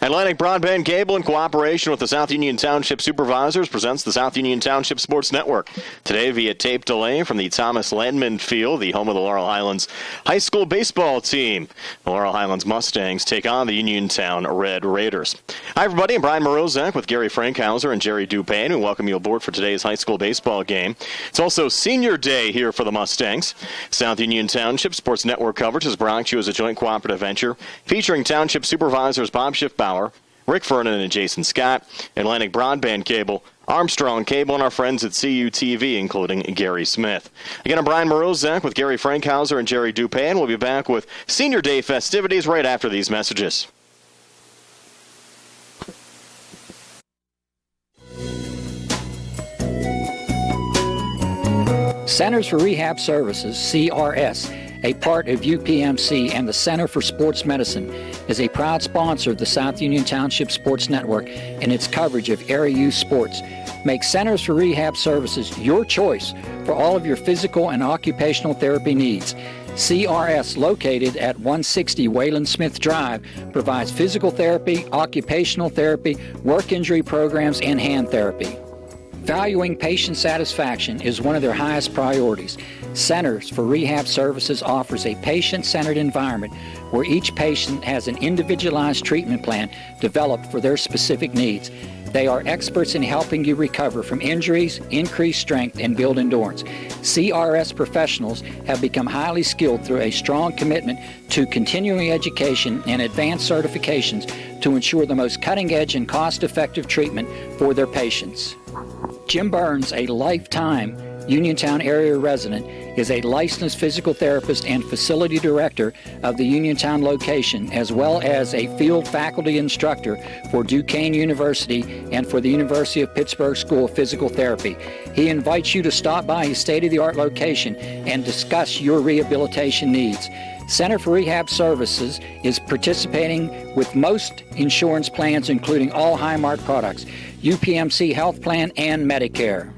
Atlantic Broadband Cable, in cooperation with the South Union Township Supervisors, presents the South Union Township Sports Network. Today, via tape delay from the Thomas Landman Field, the home of the Laurel Highlands high school baseball team. The Laurel Highlands Mustangs take on the Uniontown Red Raiders. Hi, everybody. I'm Brian Morozak with Gary Frankhauser and Jerry Dupain. We welcome you aboard for today's high school baseball game. It's also Senior Day here for the Mustangs. South Union Township Sports Network coverage is brought to you as a joint cooperative venture featuring Township Supervisors Bob Schiffbauer, Rick Vernon and Jason Scott, Atlantic Broadband Cable, Armstrong Cable, and our friends at CUTV, including Gary Smith. Again, I'm Brian Morozak with Gary Frankhauser and Jerry Dupain. We'll be back with Senior Day festivities right after these messages. Centers for Rehab Services, CRS, a part of UPMC and the Center for Sports Medicine, is a proud sponsor of the South Union Township Sports Network and its coverage of area youth sports. Make Centers for Rehab Services your choice for all of your physical and occupational therapy needs. CRS, located at 160 Wayland Smith Drive, provides physical therapy, occupational therapy, work injury programs, and hand therapy. Valuing patient satisfaction is one of their highest priorities. Centers for Rehab Services offers a patient-centered environment where each patient has an individualized treatment plan developed for their specific needs. They are experts in helping you recover from injuries, increase strength, and build endurance. CRS professionals have become highly skilled through a strong commitment to continuing education and advanced certifications to ensure the most cutting-edge and cost-effective treatment for their patients. Jim Burns, a lifetime Uniontown area resident, is a licensed physical therapist and facility director of the Uniontown location, as well as a field faculty instructor for Duquesne University and for the University of Pittsburgh School of Physical Therapy. He invites you to stop by his state-of-the-art location and discuss your rehabilitation needs. Center for Rehab Services is participating with most insurance plans, including all Highmark products, UPMC Health Plan, and Medicare.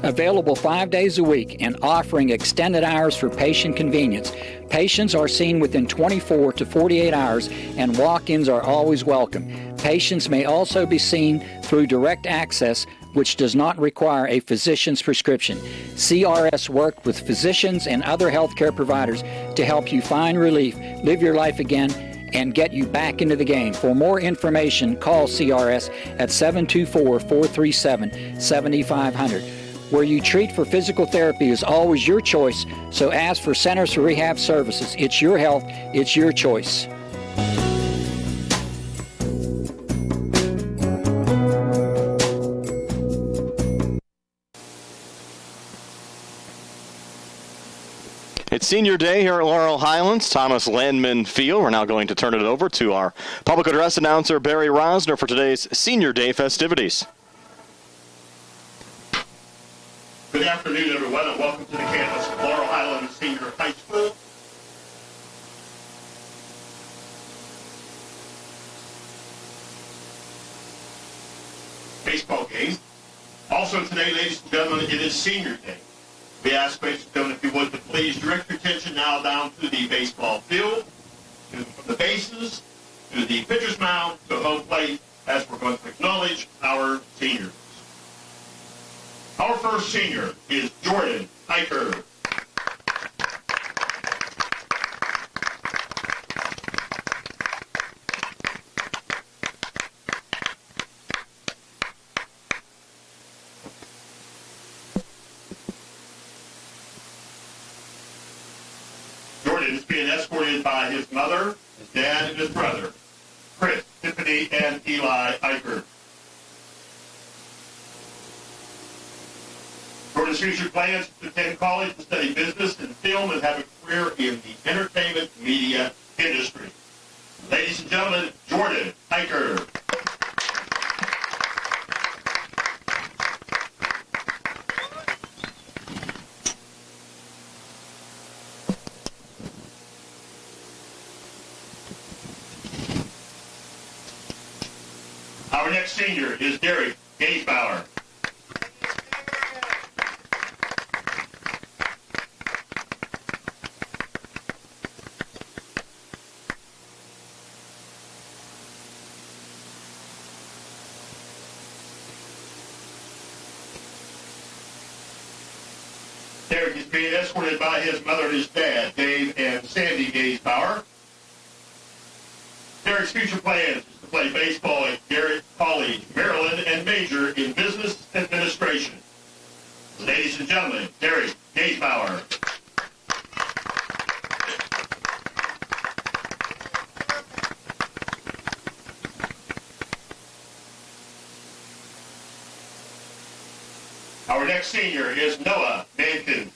Available 5 days a week and offering extended hours for patient convenience. Patients are seen within 24 to 48 hours, and walk-ins are always welcome. Patients may also be seen through direct access, which does not require a physician's prescription. CRS worked with physicians and other healthcare providers to help you find relief, live your life again, and get you back into the game. For more information, call CRS at 724-437-7500. Where you treat for physical therapy is always your choice, so ask for Centers for Rehab Services. It's your health, it's your choice. It's Senior Day here at Laurel Highlands, Thomas Landman Field. We're now going to turn it over to our public address announcer, Barry Rosner, for today's Senior Day festivities. Good afternoon, everyone, and welcome to the campus of Laurel Highlands Senior High School. Baseball game. Also today, ladies and gentlemen, it is Senior Day. We ask, ladies and gentlemen, if you would, to please direct your attention now down to the baseball field, from the bases, to the pitcher's mound, to home plate, as we're going to acknowledge our seniors. Our first senior is Jordan Hiker. Jordan is being escorted by his mother, his dad, and his brother, Chris, Tiffany, and Eli Hiker. Jordan's future plans to attend college, to study business and film, and have a career in the entertainment media industry. Ladies and gentlemen, Jordan Hiker. Our next senior is Derek Gaysbauer. Derek is being escorted by his mother and his dad, Dave and Sandy Gaysbauer. Derek's future plans is to play baseball at Garrett College, Maryland, and major in business administration. Ladies and gentlemen, Derek Gaysbauer. Our next senior is Noah Mankin.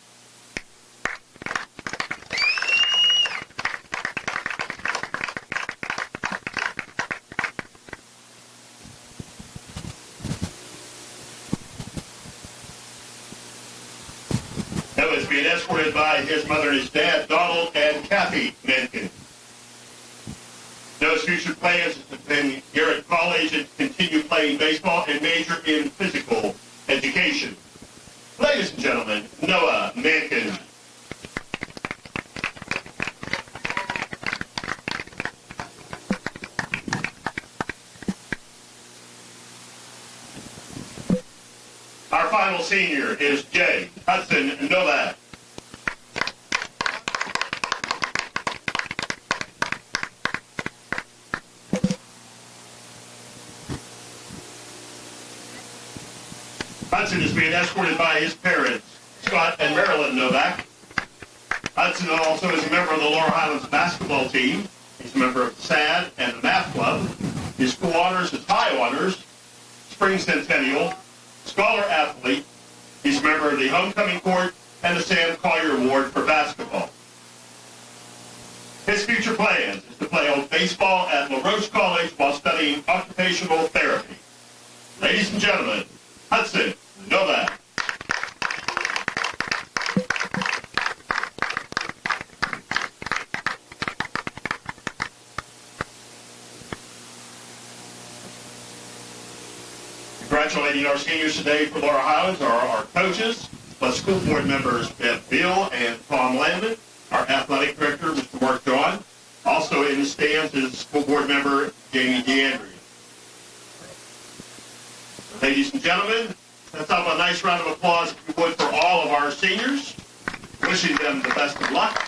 Noah is being escorted by his mother and his dad, Donald and Kathy Mankin. Noah's future plans is to attend Garrett College and continue playing baseball and major in physical education. Ladies and gentlemen, Noah Mankin. Our final senior is Jay Hudson Novak. Hudson is being escorted by his parents, Scott and Marilyn Novak. Hudson also is a member of the Laurel Highlands basketball team. He's a member of the SAD and the Math Club. His school honors is High Honors, Spring Centennial, Scholar Athlete. He's a member of the Homecoming Court and the Sam Collier Award for basketball. His future plans is to play baseball at LaRoche College while studying occupational therapy. Ladies and gentlemen, Hudson Novak. Congratulating our seniors today for Laurel Highlands are our coaches, plus school board members Bev Beal and Tom Landman, our athletic director, Mr. Mark John. Also in the stands is school board member Jamie DeAndrea. Ladies and gentlemen, let's have a nice round of applause, if you would, for all of our seniors. Wishing them the best of luck.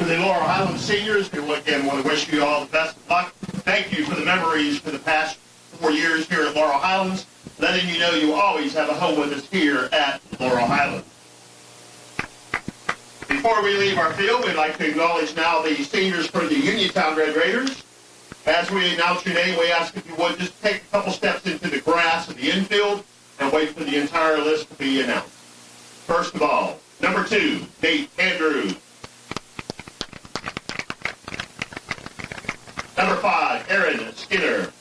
To the Laurel Highlands seniors, we again want to wish you all the best of luck. Thank you for the memories for the past 4 years here at Laurel Highlands, letting you know you always have a home with us here at Laurel Highlands. Before we leave our field, we'd like to acknowledge now the seniors for the Uniontown Red Raiders. As we announce your name, we ask if you would just take a couple steps into the grass of the infield and wait for the entire list to be announced. First of all, number 2, Nate Andrews. Number 5, Aaron Skinner.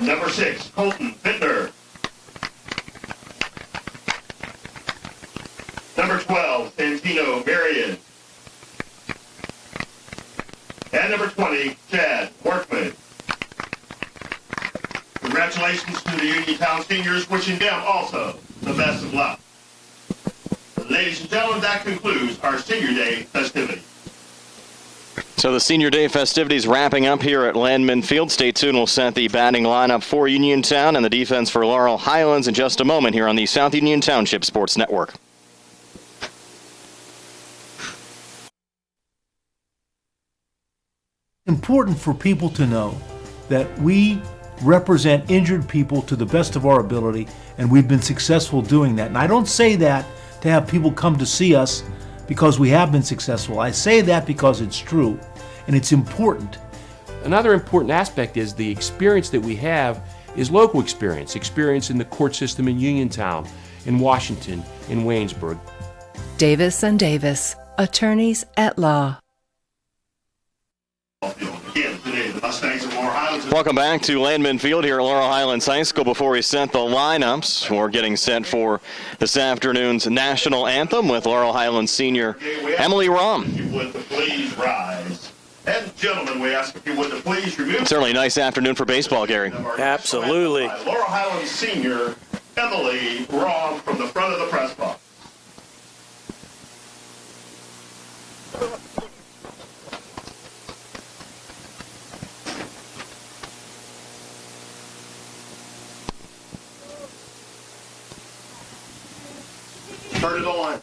Number 6, Colton Bittner. Number 12, Santino Marion. And number 20, Chad Workman. Congratulations to the Uniontown seniors, wishing them also the best of luck. Ladies and gentlemen, that concludes our Senior Day festivities. So the Senior Day festivities wrapping up here at Landman Field. Stay tuned. We'll set the batting lineup for Uniontown and the defense for Laurel Highlands in just a moment here on the South Union Township Sports Network. Important for people to know that we represent injured people to the best of our ability, and we've been successful doing that. And I don't say that to have people come to see us because we have been successful. I say that because it's true, and it's important. Another important aspect is the experience that we have is local experience in the court system in Uniontown, in Washington, in Waynesburg. Davis and Davis, attorneys at law. Again, today, the Mustangs of Laurel Highlands. Welcome back to Landman Field here at Laurel Highlands High School. Before we set the lineups, we're getting set for this afternoon's national anthem with Laurel Highlands senior Emily Rahm. If you would, to please rise. And gentlemen, we ask if you would, to please remove. Certainly a nice afternoon for baseball, Gary. Absolutely. Laurel Highlands senior Emily Rahm from the front of the press box. Turn it on.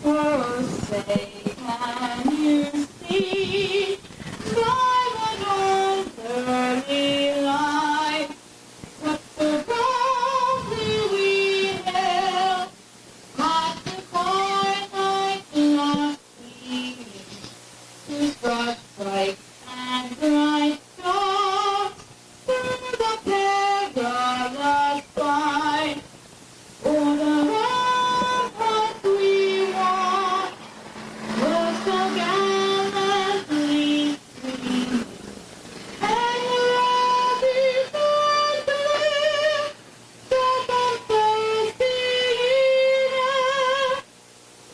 Oh, say, can you see by the dawn's early light what the rosy we held, like the twilight lost we to struck bright and bright stars through the perilous fight. For the ramparts we walk were so gallantly streamed, and the rosy sunbeam set on thirsty Eden.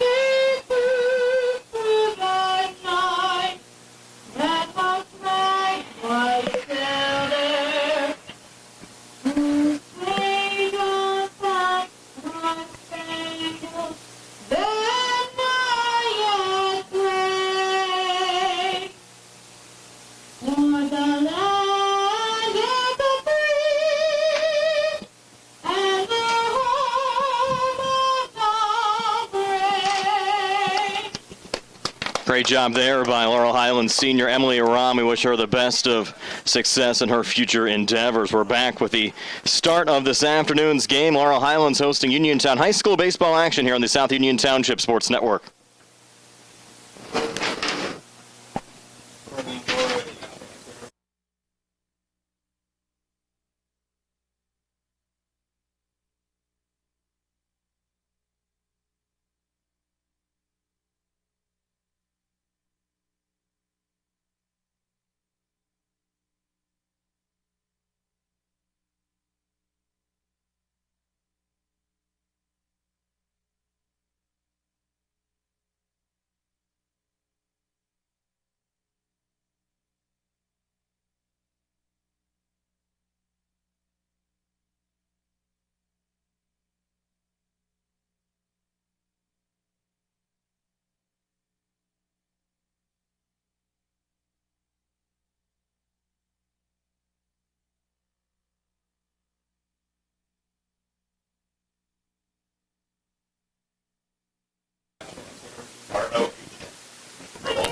They through the night that was bright white sailor, whose praise was like my spangled banner yet brave. For the land of the free and the home of the brave. Great job there by Laurel Highlands senior Emily Rahm. We wish her the best of success in her future endeavors. We're back with the start of this afternoon's game. Laurel Highlands hosting Uniontown High School baseball action here on the South Union Township Sports Network.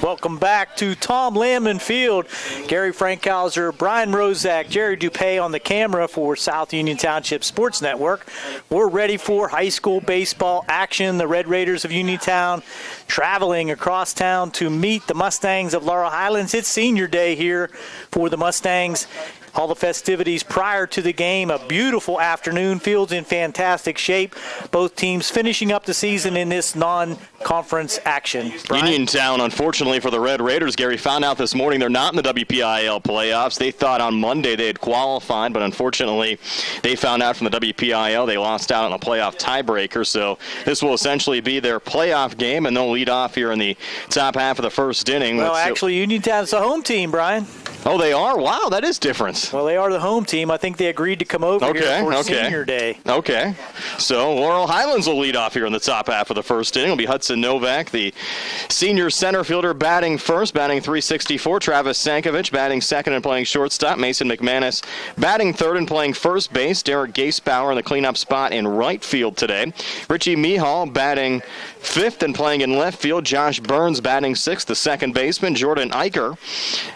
Welcome back to Tom Landman Field. Gary Frankhauser, Brian Rozak, Jerry Dupay on the camera for South Union Township Sports Network. We're ready for high school baseball action. The Red Raiders of Uniontown traveling across town to meet the Mustangs of Laurel Highlands. It's senior day here for the Mustangs. All the festivities prior to the game, a beautiful afternoon. Field's in fantastic shape. Both teams finishing up the season in this non-conference action. Brian? Uniontown, unfortunately for the Red Raiders, Gary, found out this morning they're not in the WPIAL playoffs. They thought on Monday they had qualified, but unfortunately they found out from the WPIAL they lost out on a playoff tiebreaker. So this will essentially be their playoff game, and they'll lead off here in the top half of the first inning. Well, actually, Uniontown's the home team, Brian. Oh, they are? Wow, that is different. Well, they are the home team. I think they agreed to come over here for Senior Day. Okay. So Laurel Highlands will lead off here in the top half of the first inning. It'll be Hudson Novak, the senior center fielder, batting first, batting .364. Travis Sankovic batting second and playing shortstop. Mason McManus batting third and playing first base. Derek Gasebauer in the cleanup spot in right field today. Richie Mihal batting fifth and playing in left field. Josh Burns batting sixth, the second baseman. Jordan Eicher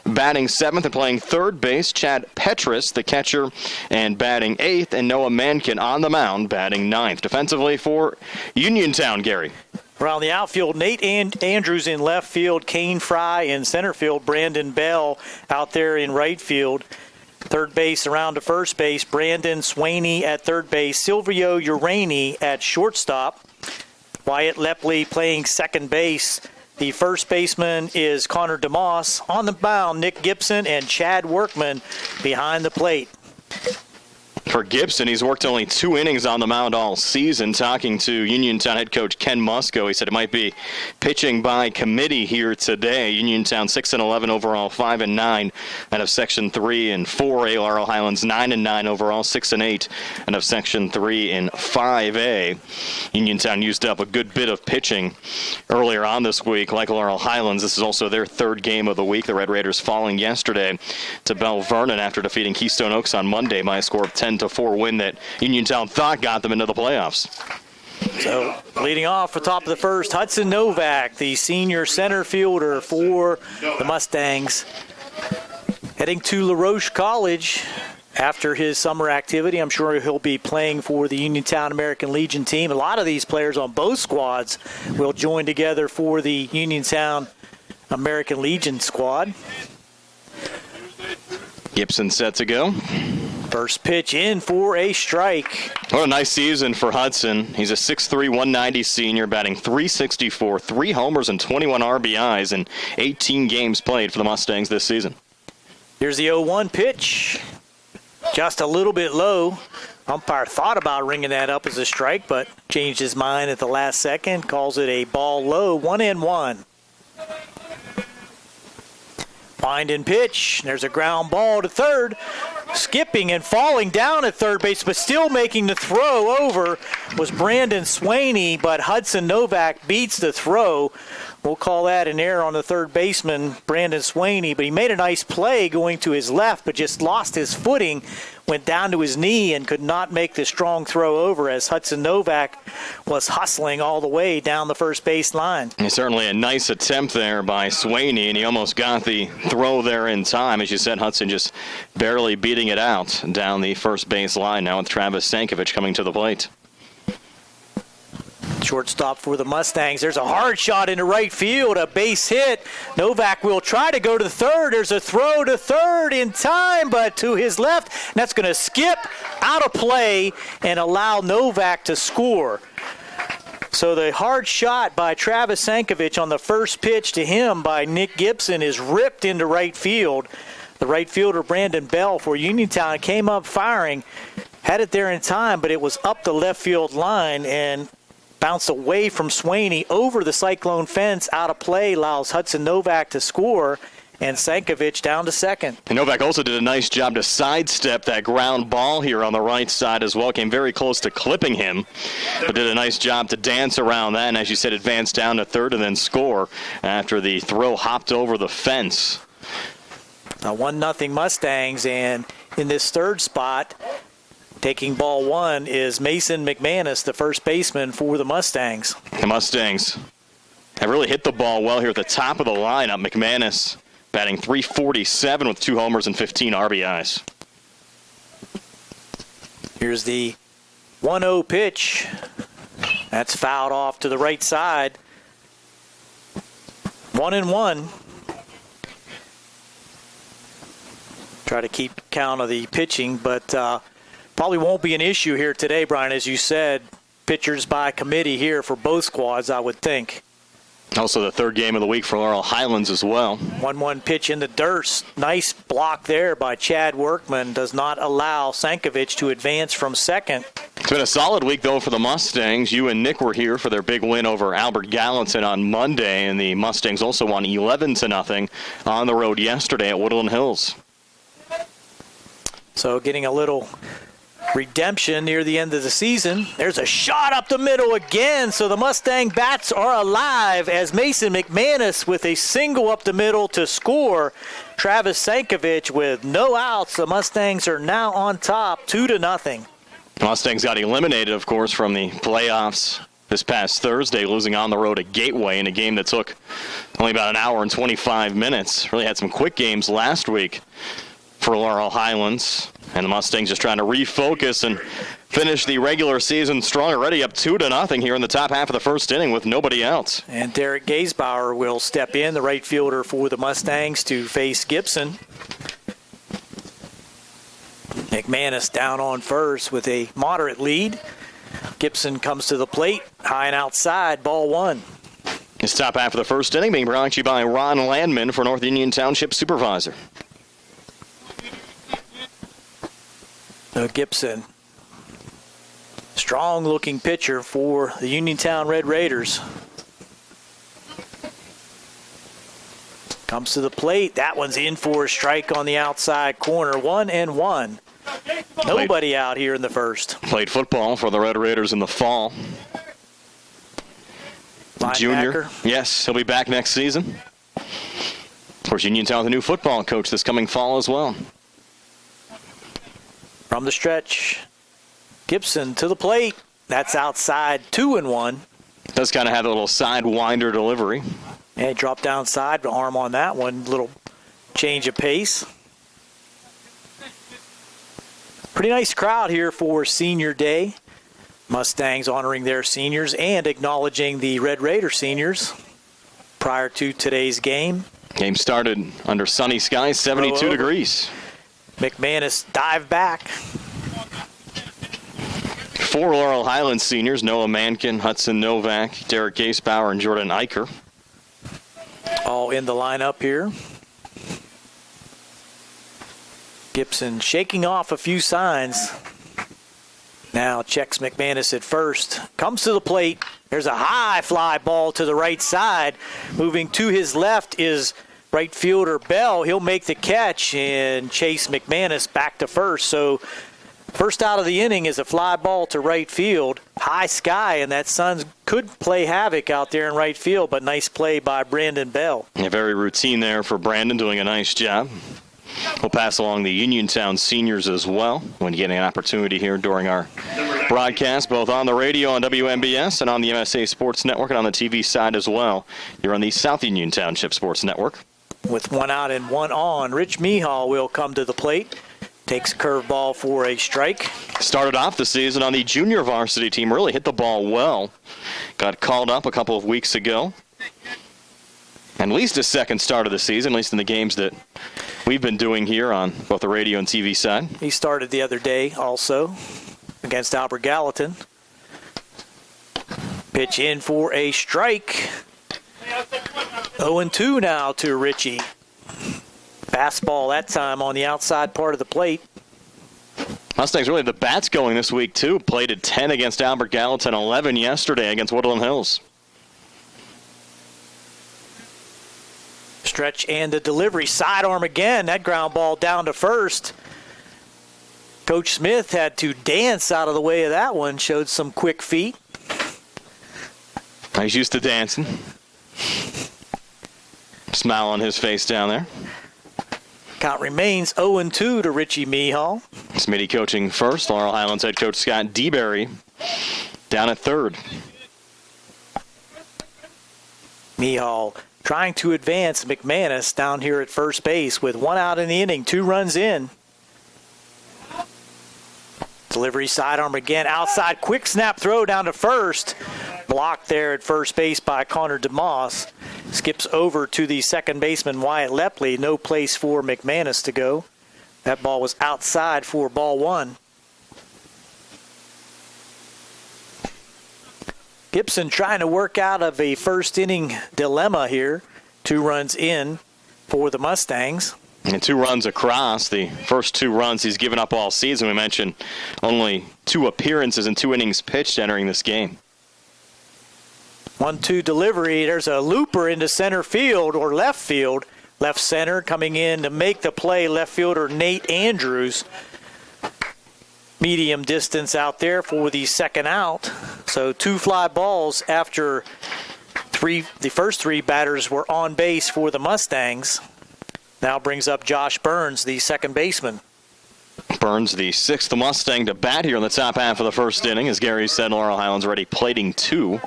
batting seventh and playing third base. Chad Petrus, the catcher, and batting eighth. And Noah Mankin on the mound, batting ninth. Defensively for Uniontown, Gary. Around the outfield, Nate Andrews in left field, Kane Fry in center field, Brandon Bell out there in right field. Third base around to first base, Brandon Swaney at third base, Silvio Urani at shortstop. Wyatt Lepley playing second base. The first baseman is Connor DeMoss. On the mound, Nick Gibson and Chad Workman behind the plate. For Gibson, he's worked only 2 innings on the mound all season. Talking to Uniontown head coach Ken Musco, he said it might be pitching by committee here today. Uniontown 6-11 overall, 5-9 out of Section 3 and 4A. Laurel Highlands 9-9 overall, 6-8 out of Section 3 and 5A. Uniontown used up a good bit of pitching earlier on this week. Like Laurel Highlands, this is also their third game of the week. The Red Raiders falling yesterday to Bell Vernon after defeating Keystone Oaks on Monday by a score of 10-4 win that Uniontown thought got them into the playoffs. So leading off for top of the first, Hudson Novak, the senior center fielder for the Mustangs. Heading to LaRoche College after his summer activity. I'm sure he'll be playing for the Uniontown American Legion team. A lot of these players on both squads will join together for the Uniontown American Legion squad. Gibson set to go. First pitch in for a strike. What a nice season for Hudson. He's a 6'3", 190 senior, batting .364, 3 homers and 21 RBIs in 18 games played for the Mustangs this season. Here's the 0-1 pitch. Just a little bit low. Umpire thought about ringing that up as a strike, but changed his mind at the last second. Calls it a ball low, 1-1. Wind and pitch. There's a ground ball to third. Skipping and falling down at third base, but still making the throw over was Brandon Swaney, but Hudson Novak beats the throw. We'll call that an error on the third baseman, Brandon Swaney, but he made a nice play going to his left, but just lost his footing, went down to his knee, and could not make the strong throw over as Hudson Novak was hustling all the way down the first base line. And certainly a nice attempt there by Swaney, and he almost got the throw there in time. As you said, Hudson just barely beating it out down the first base line now with Travis Sankovic coming to the plate. Shortstop for the Mustangs. There's a hard shot into right field, a base hit. Novak will try to go to the third. There's a throw to third in time, but to his left. And that's going to skip out of play and allow Novak to score. So the hard shot by Travis Sankovic on the first pitch to him by Nick Gibson is ripped into right field. The right fielder, Brandon Bell, for Uniontown came up firing, had it there in time, but it was up the left field line and bounced away from Swaney over the Cyclone fence. Out of play allows Hudson Novak to score, and Sankovic down to second. And Novak also did a nice job to sidestep that ground ball here on the right side as well. Came very close to clipping him, but did a nice job to dance around that, and as you said, advance down to third and then score after the throw hopped over the fence. Now 1-0 Mustangs, and in this third spot, taking ball one is Mason McManus, the first baseman for the Mustangs. The Mustangs have really hit the ball well here at the top of the lineup. McManus batting .347 with 2 homers and 15 RBIs. Here's the 1-0 pitch. That's fouled off to the right side. 1-1. Try to keep count of the pitching, but probably won't be an issue here today, Brian. As you said, pitchers by committee here for both squads, I would think. Also the third game of the week for Laurel Highlands as well. 1-1 pitch in the dirt. Nice block there by Chad Workman. Does not allow Sankovic to advance from second. It's been a solid week, though, for the Mustangs. You and Nick were here for their big win over Albert Gallatin on Monday, and the Mustangs also won 11-0 on the road yesterday at Woodland Hills. So getting a little redemption near the end of the season. There's a shot up the middle again, so the Mustang bats are alive as Mason McManus with a single up the middle to score. Travis Sankovic with no outs. The Mustangs are now on top, 2-0. Mustangs got eliminated, of course, from the playoffs this past Thursday, losing on the road at Gateway in a game that took only about an hour and 25 minutes. Really had some quick games last week for Laurel Highlands, and the Mustangs just trying to refocus and finish the regular season strong, already up 2-0 here in the top half of the first inning with nobody else. And Derek Gaisbauer will step in, the right fielder for the Mustangs, to face Gibson. McManus down on first with a moderate lead. Gibson comes to the plate, high and outside, ball one. This top half of the first inning being brought to you by Ron Landman for North Union Township Supervisor. Gibson, strong-looking pitcher for the Uniontown Red Raiders. Comes to the plate. That one's in for a strike on the outside corner. 1-1. Nobody out here in the first. Played football for the Red Raiders in the fall. Junior. Yes, he'll be back next season. Of course, Uniontown with a new football coach this coming fall as well. From the stretch, Gibson to the plate. That's outside, 2-1. Does kind of have a little sidewinder delivery. And he dropped downside, the arm on that one. Little change of pace. Pretty nice crowd here for Senior Day. Mustangs honoring their seniors and acknowledging the Red Raider seniors prior to today's game. Game started under sunny skies, 72 degrees. McManus dive back. 4 Laurel Highlands seniors, Noah Mankin, Hudson Novak, Derek Gaisbauer, and Jordan Eicher. All in the lineup here. Gibson shaking off a few signs. Now checks McManus at first. Comes to the plate. There's a high fly ball to the right side. Moving to his left is right fielder Bell. He'll make the catch and chase McManus back to first. So first out of the inning is a fly ball to right field. High sky, and that sun could play havoc out there in right field, but nice play by Brandon Bell. Yeah, very routine there for Brandon, doing a nice job. We'll pass along the Uniontown seniors as well when getting an opportunity here during our broadcast, both on the radio on WMBS and on the MSA Sports Network and on the TV side as well. You're on the South Union Township Sports Network. With one out and one on, Rich Mihal will come to the plate. Takes a curveball for a strike. Started off the season on the junior varsity team. Really hit the ball well. Got called up a couple of weeks ago. And at least his second start of the season, at least in the games that we've been doing here on both the radio and TV side. He started the other day also against Albert Gallatin. Pitch in for a strike. 0-2 now to Richie. Fastball that time on the outside part of the plate. Mustangs really the bats going this week too. Played at 10 against Albert Gallatin, 11 yesterday against Woodland Hills. Stretch and the delivery. Sidearm again. That ground ball down to first. Coach Smith had to dance out of the way of that one. Showed some quick feet. He's used to dancing. Smile on his face down there. Count remains 0-2 to Richie Mihal. Smitty coaching first. Laurel Highlands head coach Scott DeBerry down at third. Mihal trying to advance McManus down here at first base with one out in the inning, 2 runs in. Delivery sidearm again, outside, quick snap throw down to first. Blocked there at first base by Connor DeMoss. Skips over to the second baseman Wyatt Lepley. No place for McManus to go. That ball was outside for ball one. Gibson trying to work out of a first inning dilemma here. 2 runs in for the Mustangs. And 2 runs across. The first 2 runs he's given up all season. We mentioned only 2 appearances and 2 innings pitched entering this game. 1-2 delivery. There's a looper into center field or left field. Left center coming in to make the play, left fielder Nate Andrews. Medium distance out there for the second out. So 2 fly balls after the first 3 batters were on base for the Mustangs. Now brings up Josh Burns, the second baseman. Burns, the 6th Mustang to bat here in the top half of the first inning. As Gary said, Laurel Highlands already plating 2.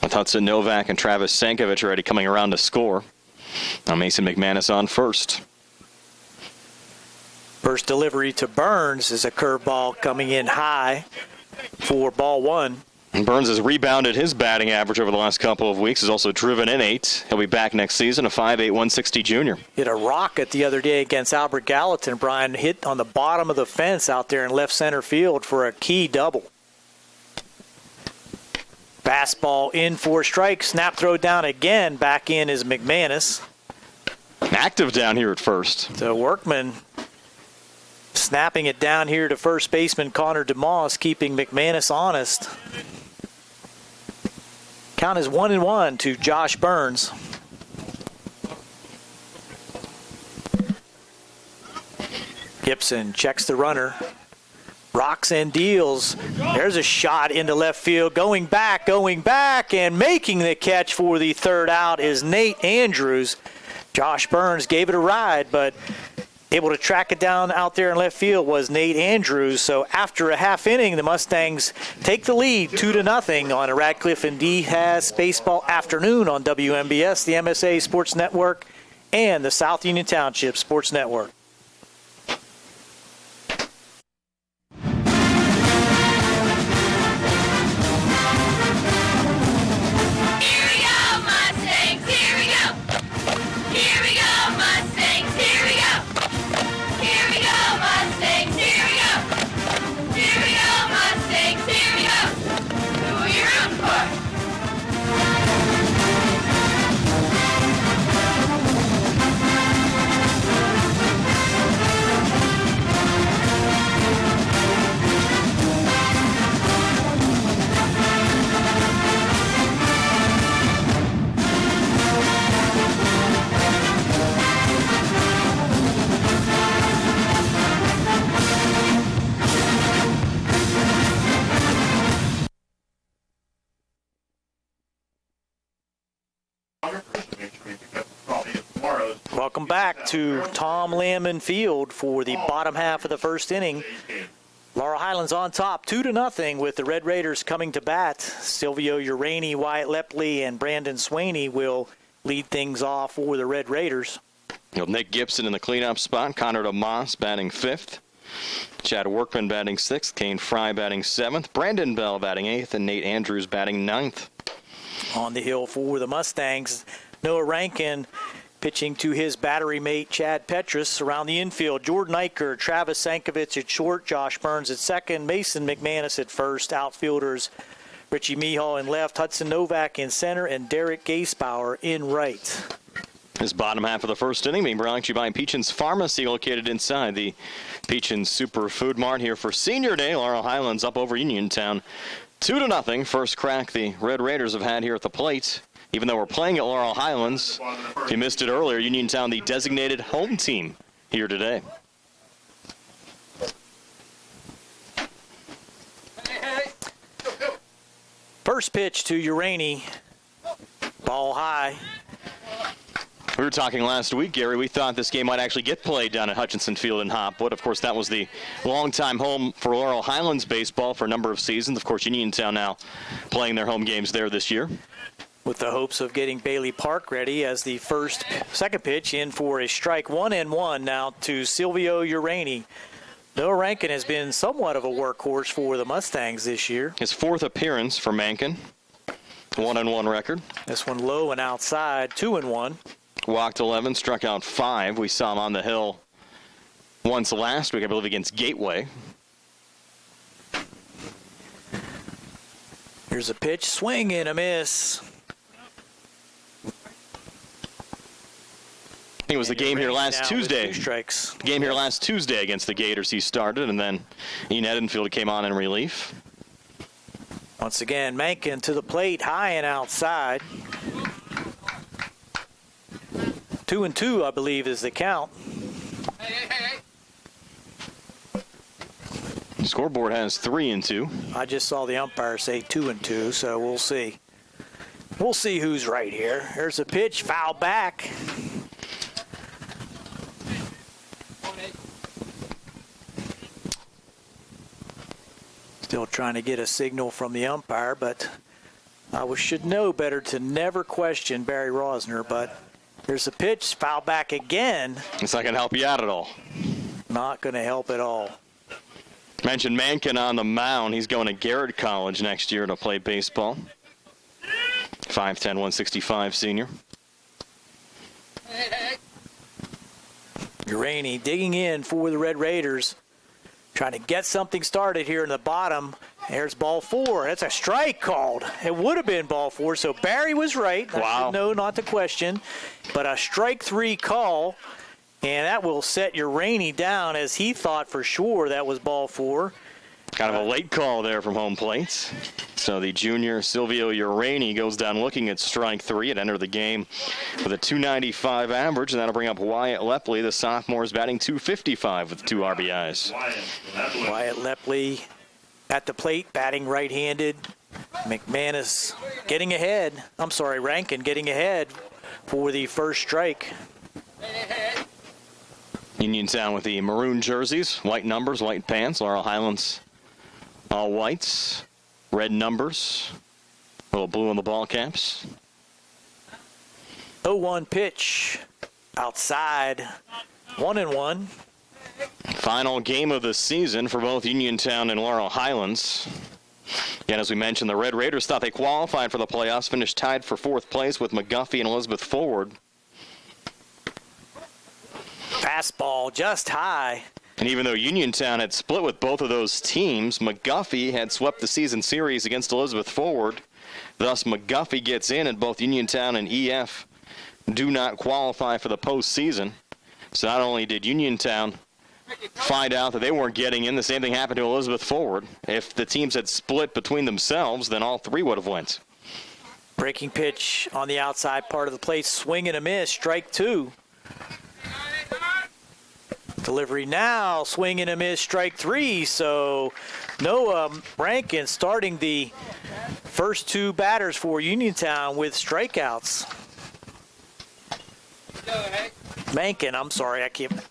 With Hudson Novak and Travis Sankovic already coming around to score. Now Mason McManus on first. First delivery to Burns is a curveball coming in high for ball 1. And Burns has rebounded his batting average over the last couple of weeks. He's also driven in 8. He'll be back next season, a 5'8", 160 junior. Hit a rocket the other day against Albert Gallatin. Brian hit on the bottom of the fence out there in left center field for a key double. Fastball in for a strike. Snap throw down again. Back in is McManus. Active down here at first. So Workman snapping it down here to first baseman Connor DeMoss, keeping McManus honest. Count is 1-1 to Josh Burns. Gibson checks the runner. Rocks and deals. There's a shot into left field. Going back, and making the catch for the third out is Nate Andrews. Josh Burns gave it a ride, but able to track it down out there in left field was Nate Andrews. So after a half inning, the Mustangs take the lead 2-0 on a Radcliffe and Diaz Baseball Afternoon on WMBS, the MSA Sports Network, and the South Union Township Sports Network. Welcome back to Tom Lamon Field for the bottom half of the first inning. Laurel Highlands on top, 2-0 with the Red Raiders coming to bat. Silvio Urani, Wyatt Lepley, and Brandon Swaney will lead things off for the Red Raiders. Nick Gibson in the cleanup spot. Connor DeMoss batting 5th. Chad Workman batting 6th. Kane Fry batting 7th. Brandon Bell batting 8th. And Nate Andrews batting 9th. On the hill for the Mustangs, Noah Rankin pitching to his battery mate, Chad Petrus. Around the infield, Jordan Eicher, Travis Sankovic at short, Josh Burns at second, Mason McManus at first. Outfielders, Richie Mihal in left, Hudson Novak in center, and Derek Gasebauer in right. This bottom half of the first inning being brought to you by Peachin's Pharmacy, located inside the Peachin's Superfood Mart here for Senior Day. Laurel Highlands up over Uniontown 2-0. First crack the Red Raiders have had here at the plate. Even though we're playing at Laurel Highlands, if you missed it earlier, Uniontown the designated home team here today. First pitch to Urani. Ball high. We were talking last week, Gary. We thought this game might actually get played down at Hutchinson Field in Hopwood. Of course, that was the longtime home for Laurel Highlands baseball for a number of seasons. Of course, Uniontown now playing their home games there this year. With the hopes of getting Bailey Park ready as the second pitch in for a strike. 1-1 now to Silvio Urani. Noah Rankin has been somewhat of a workhorse for the Mustangs this year. His 4th appearance for Mankin. 1-1 record. This one low and outside, 2-1. Walked 11, struck out 5. We saw him on the hill once last week, I believe, against Gateway. Here's a pitch, swing and a miss. I think it was the game here last Tuesday. 2 strikes. Game here last Tuesday against the Gators he started, and then Ian Edenfield came on in relief. Once again, Mankin to the plate, high and outside. 2-2, I believe, is the count. The scoreboard has 3-2. I just saw the umpire say 2-2, so we'll see. We'll see who's right here. There's a pitch, foul back. Still trying to get a signal from the umpire, but I should know better to never question Barry Rosner. But there's a pitch, foul back again. It's not going to help you out at all. Not going to help at all. Mentioned Mankin on the mound. He's going to Garrett College next year to play baseball. 5'10", 165 senior. Uraney digging in for the Red Raiders. Trying to get something started here in the bottom. There's ball 4. That's a strike called. It would have been ball 4, so Barry was right. Wow. I should know not to question. But a strike 3 call, and that will set Uraney down as he thought for sure that was ball 4. Kind of a late call there from home plate. So the junior Silvio Uraney goes down looking at strike 3. It entered the game with a .295 average, and that'll bring up Wyatt Lepley. The sophomore is batting .255 with 2 RBIs. Wyatt Lepley at the plate, batting right-handed. McManus getting ahead. I'm sorry, Rankin getting ahead for the first strike. Uniontown with the maroon jerseys, white numbers, white pants. Laurel Highlands, all whites, red numbers, a little blue on the ball caps. 0-1 pitch outside, 1-1. Final game of the season for both Uniontown and Laurel Highlands. Again, as we mentioned, the Red Raiders thought they qualified for the playoffs, finished tied for 4th place with McGuffey and Elizabeth Forward. Fastball just high. And even though Uniontown had split with both of those teams, McGuffey had swept the season series against Elizabeth Forward. Thus, McGuffey gets in, and both Uniontown and EF do not qualify for the postseason. So not only did Uniontown find out that they weren't getting in, the same thing happened to Elizabeth Forward. If the teams had split between themselves, then all 3 would have went. Breaking pitch on the outside part of the plate, swing and a miss, strike 2. Delivery now, swing and a miss, strike 3. So Noah Rankin starting the first 2 batters for Uniontown with strikeouts. Mankin, I'm sorry,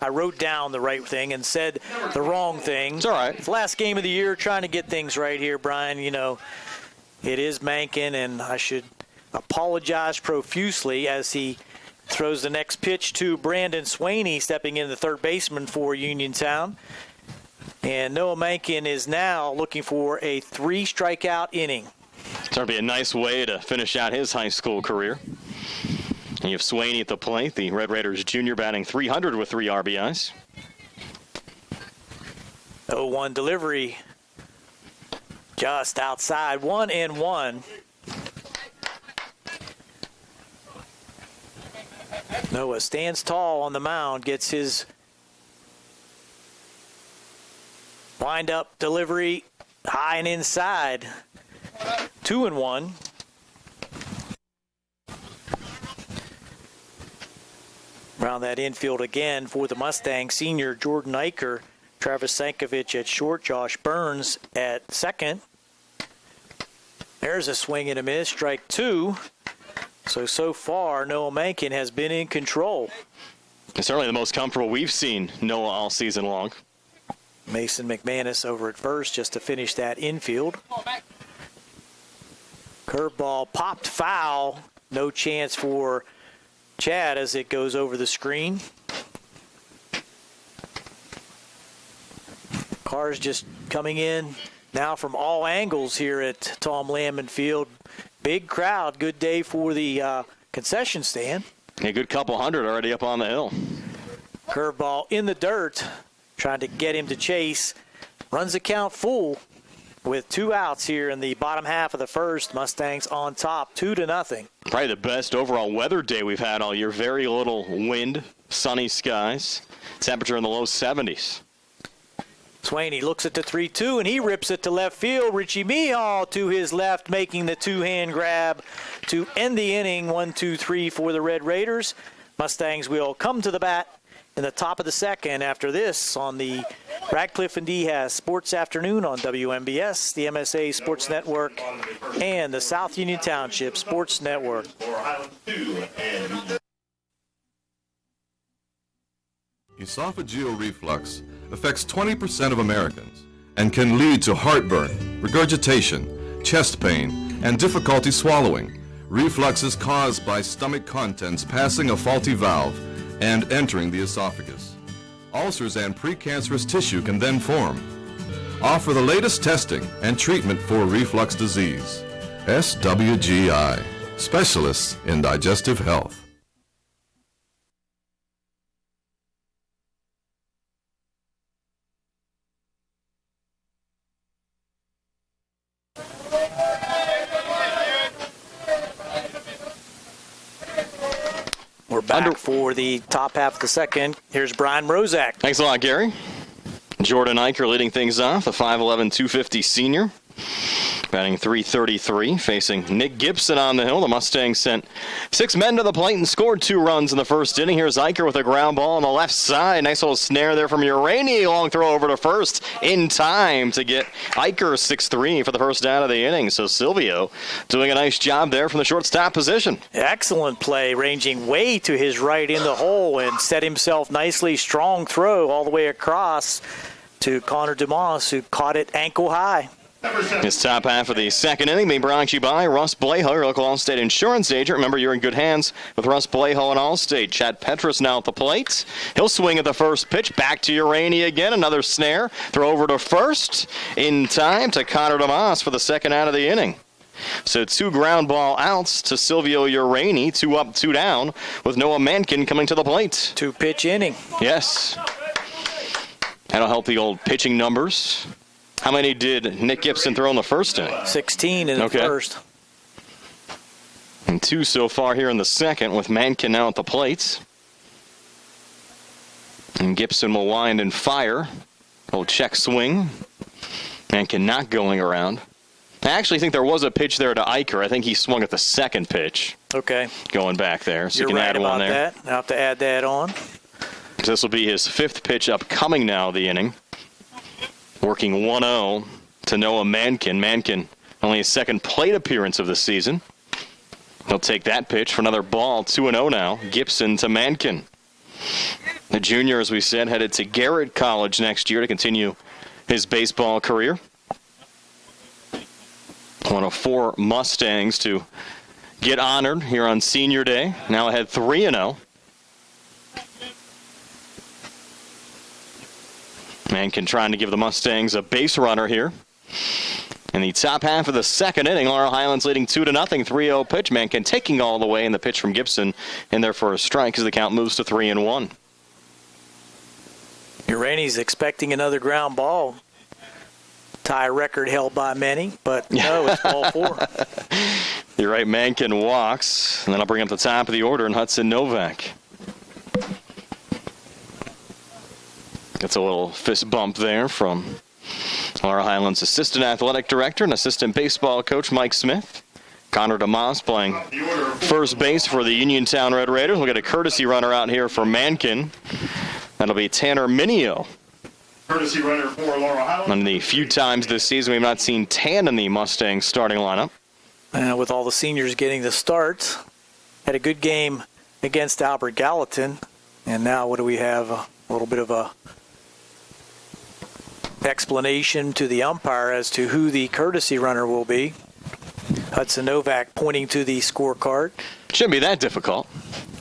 I wrote down the right thing and said the wrong thing. It's all right. It's the last game of the year, trying to get things right here, Brian. You know, it is Mankin, and I should apologize profusely as he throws the next pitch to Brandon Swaney, stepping in the third baseman for Uniontown. And Noah Mankin is now looking for a 3-strikeout inning. It's going to be a nice way to finish out his high school career. And you have Swaney at the plate, the Red Raiders junior, batting .300 with 3 RBIs. 0-1 delivery just outside, 1-1. Noah stands tall on the mound, gets his wind-up delivery high and inside. 2-1. Around that infield again for the Mustangs, senior Jordan Eicher, Travis Sankovic at short, Josh Burns at second. There's a swing and a miss, strike 2. So far, Noah Mankin has been in control. It's certainly the most comfortable we've seen Noah all season long. Mason McManus over at first just to finish that infield. Curveball popped foul. No chance for Chad as it goes over the screen. Cars just coming in now from all angles here at Tom Landman Field. Big crowd. Good day for the concession stand. A good couple hundred already up on the hill. Curveball in the dirt. Trying to get him to chase. Runs the count full with 2 outs here in the bottom half of the first. Mustangs on top, 2-0. Probably the best overall weather day we've had all year. Very little wind, sunny skies. Temperature in the low 70s. Swaney looks at the 3-2, and he rips it to left field. Richie Mihal to his left, making the two-hand grab to end the inning. 1-2-3 for the Red Raiders. Mustangs will come to the bat in the top of the second after this on the Radcliffe and Dehaas Sports Afternoon on WMBS, the MSA Sports Network, and the South Union Township Sports Network. Laurel Highlands 2 and Esophageal reflux affects 20% of Americans and can lead to heartburn, regurgitation, chest pain, and difficulty swallowing. Reflux is caused by stomach contents passing a faulty valve and entering the esophagus. Ulcers and precancerous tissue can then form. Offer the latest testing and treatment for reflux disease. SWGI, specialists in digestive health. We're back for the top half of the second. Here's Brian Rozak. Thanks a lot, Gary. Jordan Eicher leading things off, the 5'11", 250 senior. Batting .333, facing Nick Gibson on the hill. The Mustangs sent 6 men to the plate and scored 2 runs in the first inning. Here's Eicher with a ground ball on the left side. Nice little snare there from Urani. Long throw over to first in time to get Eicher 6-3 for the first out of the inning. So Silvio doing a nice job there from the shortstop position. Excellent play, ranging way to his right in the hole and set himself nicely. Strong throw all the way across to Connor DeMoss, who caught it ankle high. This top half of the second inning being brought to you by Russ Bleho, your local Allstate insurance agent. Remember, you're in good hands with Russ Bleho and Allstate. Chad Petrus now at the plate. He'll swing at the first pitch. Back to Urani again. Another snare. Throw over to first. In time to Connor DeMoss for the second out of the inning. So 2 ground ball outs to Silvio Urani. 2 up, 2 down with Noah Mankin coming to the plate. 2-pitch inning. Yes. That'll help the old pitching numbers. How many did Nick Gibson throw in the first inning? 16 in the first. And 2 so far here in the second with Mankin now at the plate. And Gibson will wind and fire. Old check swing. Mankin not going around. I actually think there was a pitch there to Eicher. I think he swung at the second pitch. Okay. Going back there. So You're you can right add one about there. that. I'll have to add that on. So this will be his 5th pitch upcoming now the inning. Working 1-0 to Noah Mankin. Mankin, only his second plate appearance of the season. He'll take that pitch for another ball. 2-0 now. Gibson to Mankin. The junior, as we said, headed to Garrett College next year to continue his baseball career. One of 4 Mustangs to get honored here on Senior Day. Now ahead 3-0. Mankin trying to give the Mustangs a base runner here. In the top half of the second inning, Laurel Highlands leading 2-0, 3-0 pitch. Mankin taking all the way in the pitch from Gibson in there for a strike as the count moves to 3-1. Urani's expecting another ground ball. Tie record held by many, but no, it's ball 4. You're right, Mankin walks. And then I'll bring up the top of the order and Hudson Novak. Gets a little fist bump there from Laurel Highlands Assistant Athletic Director and Assistant Baseball Coach Mike Smith. Connor DeMoss playing first base for the Uniontown Red Raiders. We'll get a courtesy runner out here for Mankin. That'll be Tanner Minio. courtesy runner for Laurel Highlands. And the few times this season we've not seen Tan in the Mustangs starting lineup. With all the seniors getting the starts. Had a good game against Albert Gallatin. And now what do we have? A little bit of a explanation to the umpire as to who the courtesy runner will be. Hudson Novak pointing to the scorecard. Shouldn't be that difficult.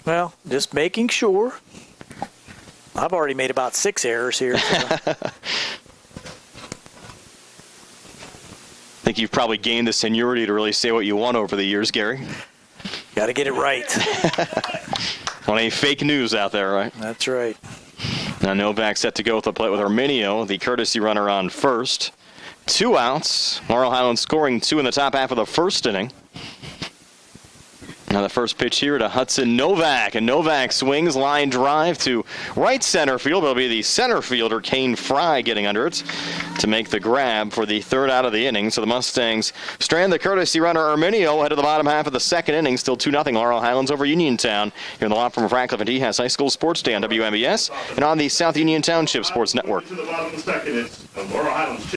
Well, just making sure. I've already made about 6 errors here. So. I think you've probably gained the seniority to really say what you want over the years, Gary. Got to get it right. Want any fake news out there, right? That's right. Now Novak set to go with the plate with Arminio, the courtesy runner on first. 2 outs. Laurel Highlands scoring 2 in the top half of the first inning. Now the first pitch here to Hudson Novak, and Novak swings line drive to right center field. It'll be the center fielder, Kane Fry, getting under it to make the grab for the third out of the inning. So the Mustangs strand the courtesy runner Arminio ahead of the bottom half of the second inning. Still 2-0 Laurel Highlands over Uniontown here in the law firm of Ratcliffe and Tejas High School Sports Day on WMBS and on the South Union Township Sports Network. To the bottom of the second, it's the Laurel Highlands.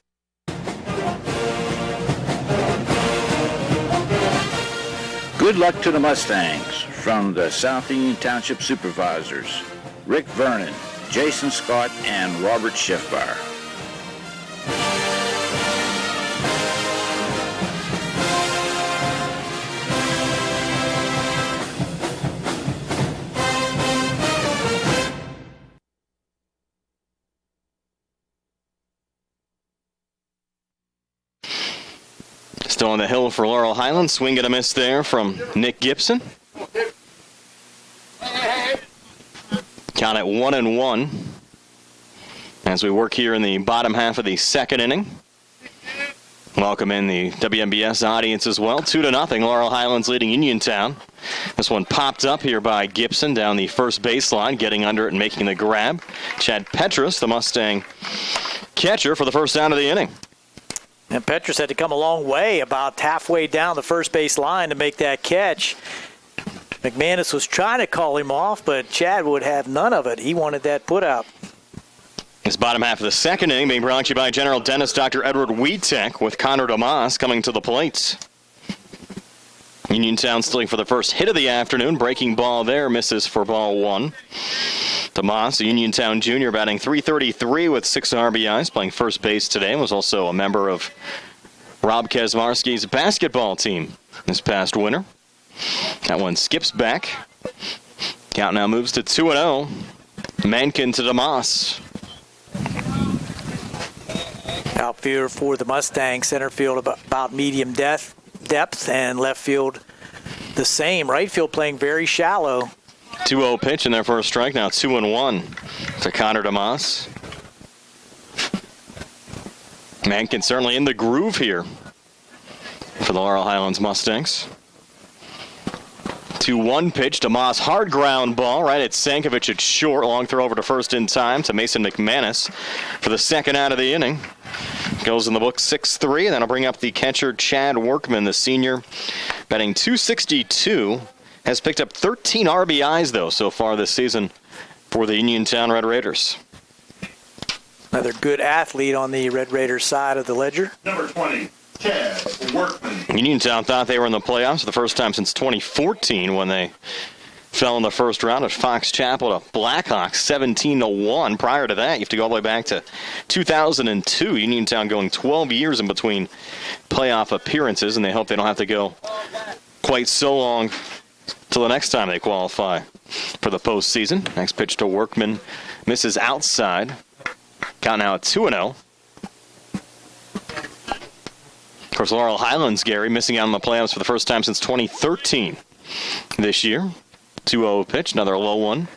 Good luck to the Mustangs from the South Union Township Supervisors, Rick Vernon, Jason Scott, and Robert Schiffbar. Still on the hill for Laurel Highlands. Swing and a miss there from Nick Gibson. Count at 1-1 as we work here in the bottom half of the second inning. Welcome in the WMBS audience as well. 2-0 Laurel Highlands leading Uniontown. This one popped up here by Gibson down the first baseline, getting under it and making the grab. Chad Petrus, the Mustang catcher, for the first down of the inning. And Petrus had to come a long way, about halfway down the first base line to make that catch. McManus was trying to call him off, but Chad would have none of it. He wanted that put out. This bottom half of the second inning being brought to you by General Dentist Dr. Edward Wietek with Connor DeMoss coming to the plate. Uniontown stealing for the first hit of the afternoon. Breaking ball there, misses for ball one. DeMoss, a Uniontown junior, batting .333 with 6 RBIs, playing first base today. Was also a member of Rob Kaczmarski's basketball team this past winter. That one skips back. Count now moves to 2-0. Mankin to DeMoss. Outfielder for the Mustangs, center field about medium depth, and left field the same. Right field playing very shallow. 2-0 pitch in their first strike. Now 2-1 to Connor DeMoss. Mankin certainly in the groove here for the Laurel Highlands Mustangs. 2-1 pitch. DeMoss, hard ground ball right at Sankovic at short. Long throw over to first in time to Mason McManus for the second out of the inning. Goes in the book 6-3, and that'll bring up the catcher Chad Workman, the senior, batting .262. Has picked up 13 RBIs, though, so far this season for the Uniontown Red Raiders. Another good athlete on the Red Raiders side of the ledger. Number 20, Chad Workman. Uniontown thought they were in the playoffs for the first time since 2014 when they fell in the first round at Fox Chapel to Blackhawks 17-1. Prior to that, you have to go all the way back to 2002. Uniontown going 12 years in between playoff appearances, and they hope they don't have to go quite so long till the next time they qualify for the postseason. Next pitch to Workman misses outside. Count now at 2-0. Of course, Laurel Highlands, Gary, missing out on the playoffs for the first time since 2013 this year. 2-0 pitch, another low one.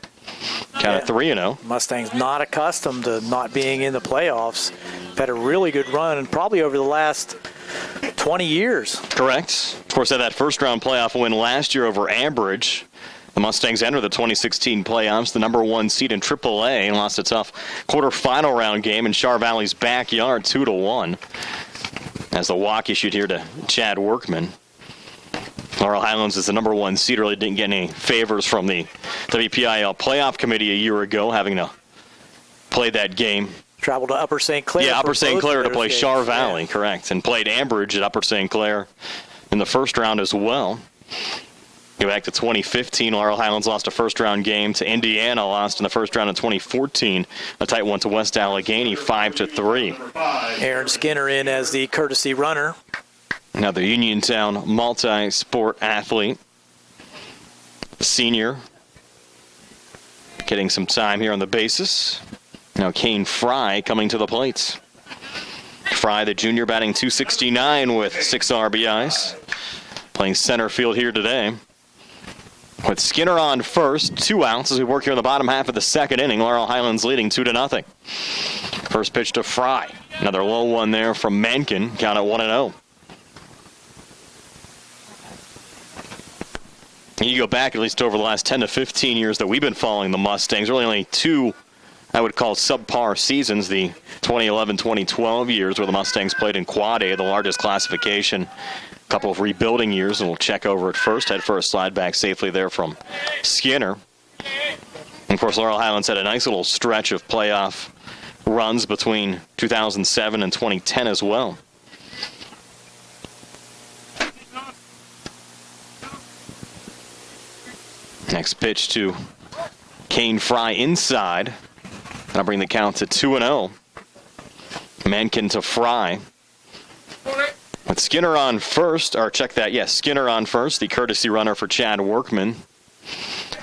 Count at 3-0. Mustangs not accustomed to not being in the playoffs. Had a really good run, probably over the last 20 years. Correct. Of course, had that first-round playoff win last year over Ambridge. The Mustangs entered the 2016 playoffs, the number one seed in AAA, and lost a tough quarterfinal round game in Char Valley's backyard, 2-1. As the walk issued here to Chad Workman. Laurel Highlands is the number one seed. Really didn't get any favors from the WPIL playoff committee a year ago, having to play that game. Traveled to Upper St. Clair. Yeah, Upper St. Clair to play Char Valley, correct. And played Ambridge at Upper St. Clair in the first round as well. Go back to 2015, Laurel Highlands lost a first-round game to Indiana, lost in the first round in 2014. A tight one to West Allegheny, 5-3. Aaron Skinner in as the courtesy runner. Another Uniontown multi-sport athlete. Senior. Getting some time here on the bases. Now Kane Fry coming to the plate. Fry, the junior, batting .269 with 6 RBIs. Playing center field here today. With Skinner on first, 2 outs as we work here in the bottom half of the second inning. Laurel Highlands leading 2-0. First pitch to Fry. Another low one there from Mankin. Count at 1-0. You go back at least over the last 10 to 15 years that we've been following the Mustangs, really only two, I would call subpar seasons, the 2011-2012 years where the Mustangs played in Quad A, the largest classification. A couple of rebuilding years, and we'll check over it first. Head for a slide back safely there from Skinner. And of course, Laurel Highlands had a nice little stretch of playoff runs between 2007 and 2010 as well. Next pitch to Kane Fry inside. That'll bring the count to 2-0. Mencken to Fry. With Skinner on first, or check that, yes, Skinner on first, the courtesy runner for Chad Workman.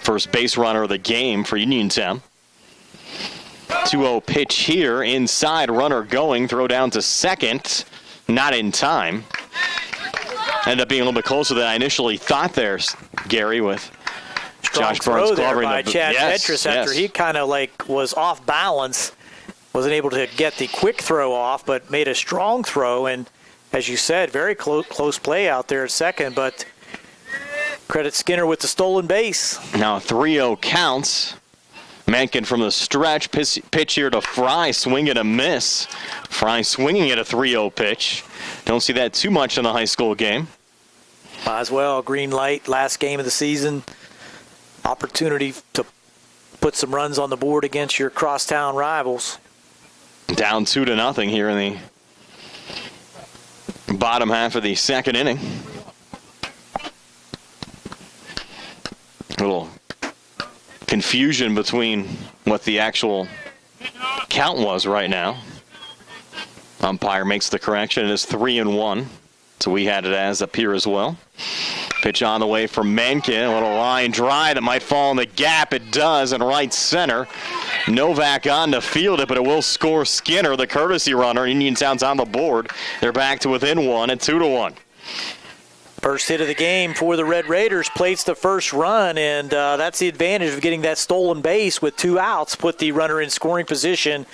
First base runner of the game for Uniontown. 2-0 pitch here, inside, runner going, throw down to second, not in time. Ended up being a little bit closer than I initially thought there, Gary, with Josh Burns there by the, Chad yes, Petrus after he kind of was off balance, wasn't able to get the quick throw off, but made a strong throw. And as you said, very close play out there at second. But credit Skinner with the stolen base. Now 3-0 counts. Mencken from the stretch, pitch here to Fry, swing and a miss. Fry swinging at a 3-0 pitch. Don't see that too much in the high school game. Might as well. Green light, last game of the season. Opportunity to put some runs on the board against your crosstown rivals. Down 2-0 here in the bottom half of the second inning. A little confusion between what the actual count was right now. Umpire makes the correction. It is 3-1. So we had it as up here as well. Pitch on the way from Mencken. A little line drive that might fall in the gap. It does in right center. Novak on to field it, but it will score Skinner, the courtesy runner. Uniontown's on the board. They're back to within one at 2-1. First hit of the game for the Red Raiders, plates the first run, and that's the advantage of getting that stolen base with 2 outs, put the runner in scoring position.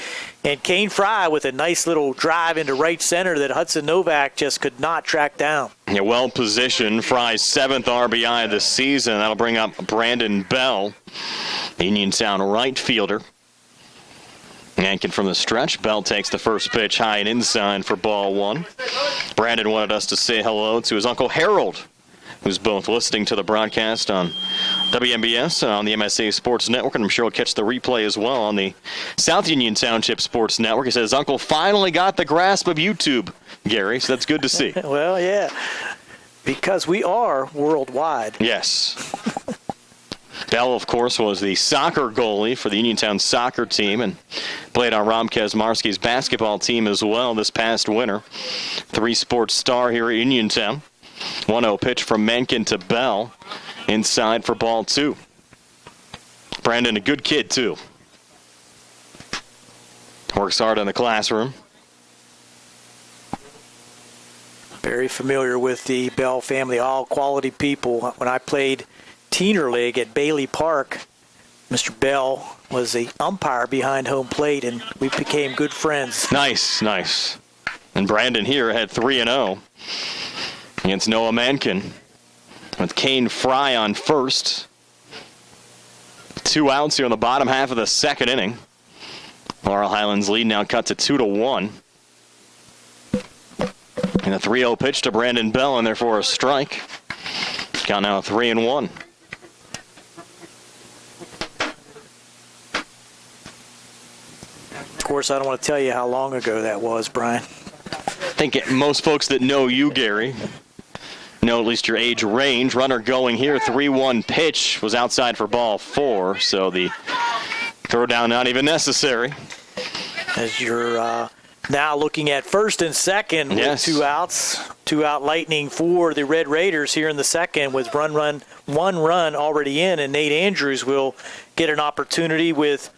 And Kane Fry with a nice little drive into right center that Hudson Novak just could not track down. Yeah, well positioned. Fry's 7th RBI of the season. That'll bring up Brandon Bell, Uniontown right fielder. Mencken from the stretch. Bell takes the first pitch high and inside for ball 1. Brandon wanted us to say hello to his Uncle Harold, who's both listening to the broadcast on WMBS and on the MSA Sports Network, and I'm sure he'll catch the replay as well on the South Union Township Sports Network. He says his uncle finally got the grasp of YouTube, Gary, so that's good to see. Well, yeah, because we are worldwide. Yes. Bell, of course, was the soccer goalie for the Uniontown soccer team and played on Rom Kazmarski's basketball team as well this past winter. 3-sports star here at Uniontown. 1-0 pitch from Mencken to Bell. Inside for ball 2. Brandon, a good kid, too. Works hard in the classroom. Very familiar with the Bell family, all quality people. When I played Teener League at Bailey Park, Mr. Bell was the umpire behind home plate, and we became good friends. Nice. And Brandon here had 3-0 against Noah Mencken with Kane Fry on first. 2 outs here in the bottom half of the second inning. Laurel Highlands lead now cut to 2-1. And a 3-0 pitch to Brandon Bell, and therefore a strike. Count now 3-1. Of course, I don't want to tell you how long ago that was, Brian. I think most folks that know you, Gary, know at least your age range. Runner going here, 3-1 pitch was outside for ball 4, so the throw down not even necessary. As you're now looking at first and second with 2 outs. 2-out lightning for the Red Raiders here in the second with one run already in, and Nate Andrews will get an opportunity with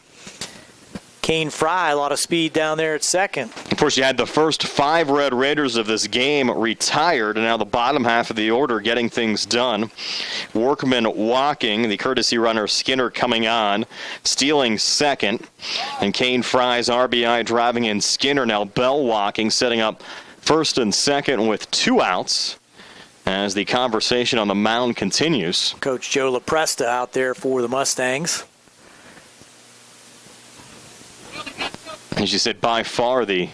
Kane Fry, a lot of speed down there at second. Of course, you had the first 5 Red Raiders of this game retired, and now the bottom half of the order getting things done. Workman walking, the courtesy runner Skinner coming on, stealing second, and Kane Fry's RBI driving in Skinner. Now Bell walking, setting up first and second with 2 outs. as the conversation on the mound continues. Coach Joe LaPresta out there for the Mustangs. As you said, by far the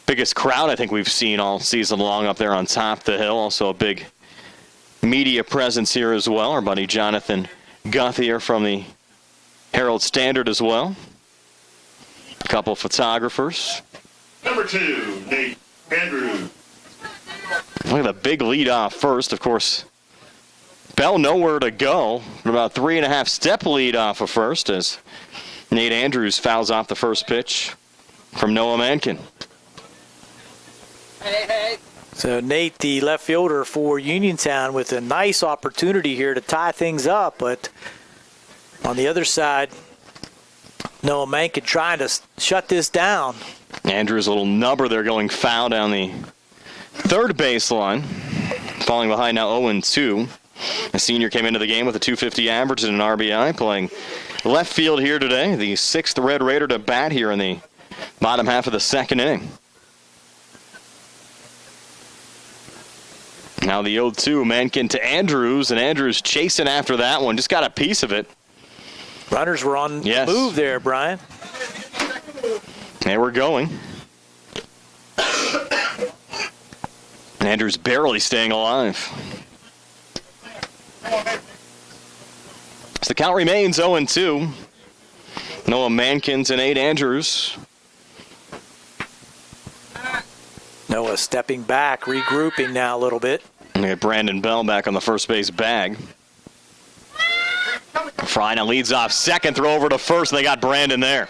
biggest crowd I think we've seen all season long up there on top of the hill. Also a big media presence here as well. Our buddy Jonathan Guthier from the Herald Standard as well. A couple of photographers. Number 2, Nate Andrews. Look at the big lead off first. Of course, Bell nowhere to go. About 3.5 step lead off of first as Nate Andrews fouls off the first pitch from Noah Mankin. So Nate, the left fielder for Uniontown, with a nice opportunity here to tie things up. But on the other side, Noah Mankin trying to shut this down. Andrews, a little nubber there going foul down the third baseline. Falling behind now 0-2. The senior came into the game with a .250 average and an RBI, playing left field here today. The 6th Red Raider to bat here in the bottom half of the second inning. Now the 0-2, Mankin to Andrews, and Andrews chasing after that one. Just got a piece of it. Runners were on the move there, Brian. They were going. Andrews barely staying alive. So the count remains 0-2. Noah Mankin and Nate Andrews. Noah stepping back, regrouping now a little bit. And we got Brandon Bell back on the first base bag. Fry now leads off second, throw over to first, and they got Brandon there.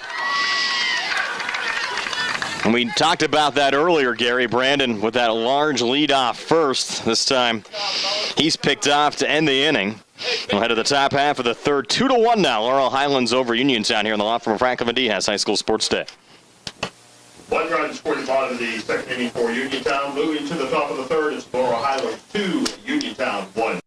And we talked about that earlier, Gary. Brandon with that large lead off first. This time he's picked off to end the inning. We'll head to the top half of the third. 2-1 now. Laurel Highlands over Uniontown here in the lot from Franklin Diaz High School Sports Day. 1 run scored at the bottom of the second inning for Uniontown. Moving to the top of the third, it's Laurel Highlands 2, Uniontown 1.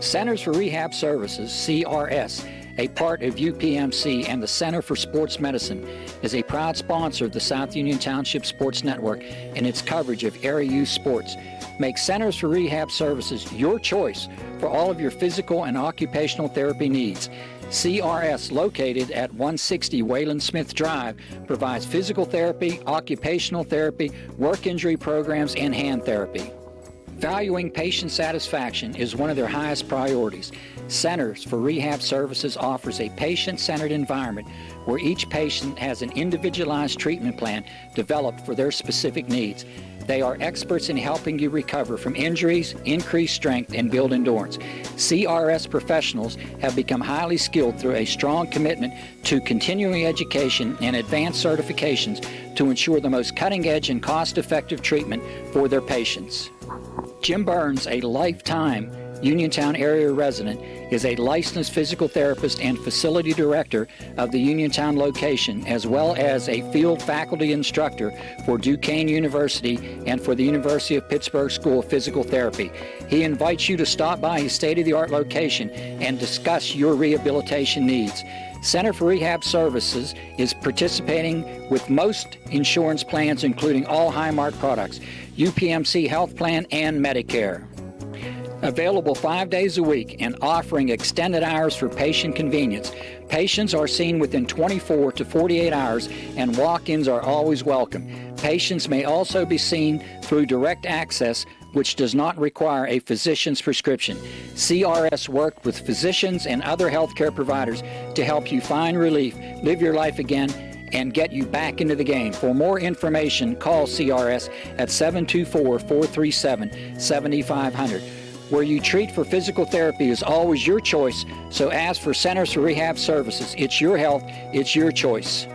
Centers for Rehab Services, CRS, a part of UPMC and the Center for Sports Medicine, is a proud sponsor of the South Union Township Sports Network and its coverage of area youth sports. Make Centers for Rehab Services your choice for all of your physical and occupational therapy needs. CRS, located at 160 Wayland Smith Drive, provides physical therapy, occupational therapy, work injury programs, and hand therapy. Valuing patient satisfaction is one of their highest priorities. Centers for Rehab Services offers a patient-centered environment where each patient has an individualized treatment plan developed for their specific needs. They are experts in helping you recover from injuries, increase strength, and build endurance. CRS professionals have become highly skilled through a strong commitment to continuing education and advanced certifications to ensure the most cutting-edge and cost-effective treatment for their patients. Jim Burns, a lifetime Uniontown area resident, is a licensed physical therapist and facility director of the Uniontown location, as well as a field faculty instructor for Duquesne University and for the University of Pittsburgh School of Physical Therapy. He invites you to stop by his state-of-the-art location and discuss your rehabilitation needs. Center for Rehab Services is participating with most insurance plans, including all Highmark products, UPMC Health Plan, and Medicare. Available 5 days a week and offering extended hours for patient convenience. Patients are seen within 24 to 48 hours and walk-ins are always welcome. Patients may also be seen through direct access, which does not require a physician's prescription. CRS worked with physicians and other healthcare providers to help you find relief, live your life again, and get you back into the game. For more information, call CRS at 724-437-7500. Where you treat for physical therapy is always your choice, so ask for Centers for Rehab Services. It's your health, it's your choice.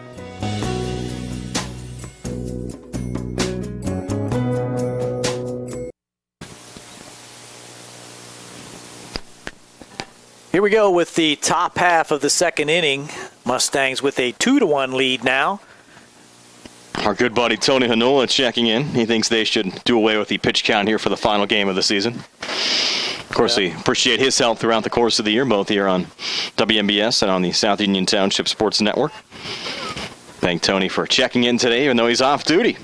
Here we go with the top half of the second inning. Mustangs with a 2-1 lead now. Our good buddy Tony Hanula checking in. He thinks they should do away with the pitch count here for the final game of the season. Of course, we appreciate his help throughout the course of the year, both here on WMBS and on the South Union Township Sports Network. Thank Tony for checking in today, even though he's off duty.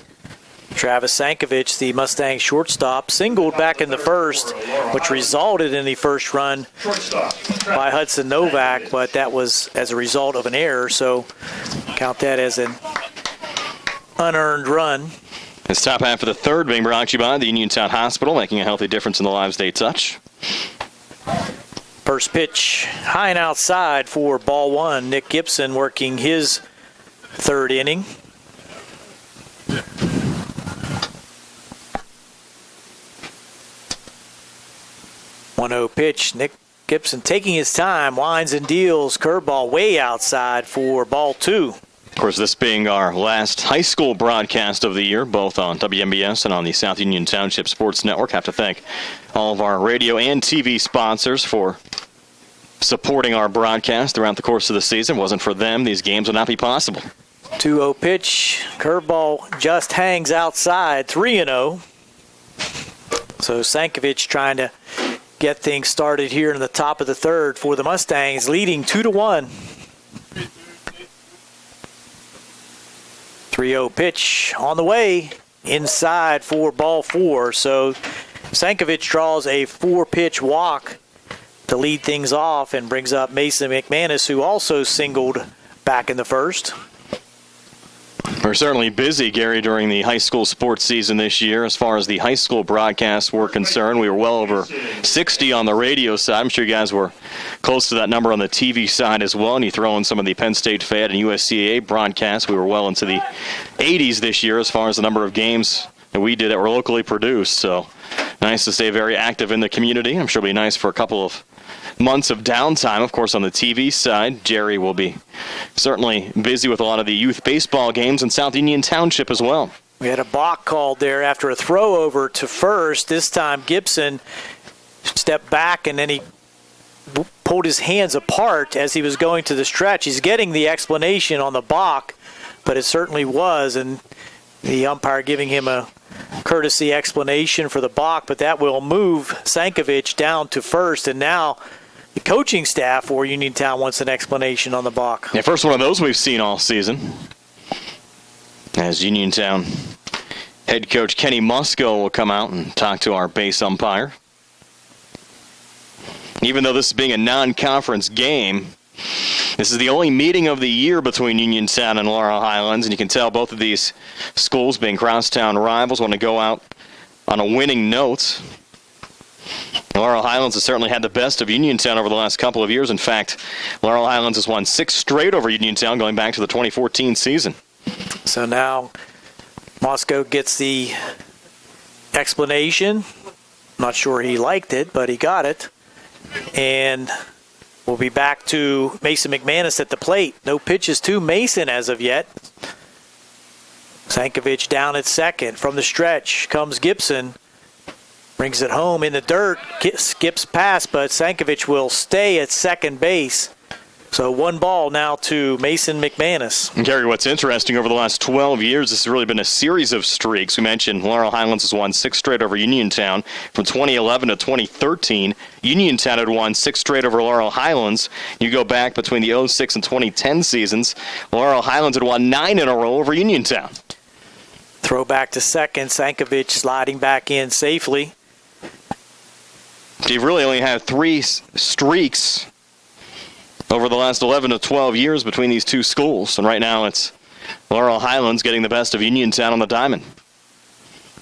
Travis Sankovic, the Mustang shortstop, singled back in the first, which resulted in the first run by Hudson Novak, but that was as a result of an error, so count that as an unearned run. This top half of the third being brought to you by the Uniontown Hospital, making a healthy difference in the lives they touch. First pitch, high and outside for ball one. Nick Gibson working his third inning. One-0 pitch. Nick Gibson taking his time, winds and deals, curveball way outside for ball two. Of course, this being our last high school broadcast of the year, both on WMBS and on the South Union Township Sports Network. Have to thank all of our radio and TV sponsors for supporting our broadcast throughout the course of the season. Wasn't for them, these games would not be possible. 2-0 pitch. Curveball just hangs outside. 3-0. So Sankovic trying to get things started here in the top of the third for the Mustangs, leading 2-1. 3-0 pitch on the way, inside for ball four. So Sankovic draws a 4-pitch walk to lead things off and brings up Mason McManus, who also singled back in the first. We're certainly busy, Gary, during the high school sports season this year. As far as the high school broadcasts were concerned, we were well over 60 on the radio side. I'm sure you guys were close to that number on the TV side as well. And you throw in some of the Penn State Fed and USCAA broadcasts, we were well into the 80s this year as far as the number of games that we did that were locally produced. So nice to stay very active in the community. I'm sure it'll be nice for a couple of months of downtime. Of course, on the TV side, Jerry will be certainly busy with a lot of the youth baseball games in South Union Township as well. We had a balk called there after a throw over to first. This time Gibson stepped back and then he pulled his hands apart as he was going to the stretch. He's getting the explanation on the balk, but it certainly was, and the umpire giving him a courtesy explanation for the balk, but that will move Sankovic down to first, and now the coaching staff for Uniontown wants an explanation on the balk. Yeah, first one of those we've seen all season. As Uniontown head coach Kenny Musco will come out and talk to our base umpire. Even though this is being a non-conference game, this is the only meeting of the year between Uniontown and Laurel Highlands, and you can tell both of these schools, being crosstown rivals, want to go out on a winning note. Laurel Highlands has certainly had the best of Uniontown over the last couple of years. In fact, Laurel Highlands has won 6 straight over Uniontown going back to the 2014 season. So now Moscow gets the explanation. Not sure he liked it, but he got it. And we'll be back to Mason McManus at the plate. No pitches to Mason as of yet. Sankovic down at second. From the stretch comes Gibson. Brings it home in the dirt. Skips past, but Sankovic will stay at second base. So 1 ball now to Mason McManus. And Gary, what's interesting, over the last 12 years, this has really been a series of streaks. We mentioned Laurel Highlands has won 6 straight over Uniontown. From 2011 to 2013, Uniontown had won 6 straight over Laurel Highlands. You go back between the 06 and 2010 seasons, Laurel Highlands had won 9 in a row over Uniontown. Throw back to second. Sankovic sliding back in safely. You've really only had 3 streaks over the last 11 to 12 years between these two schools. And right now it's Laurel Highlands getting the best of Uniontown on the diamond.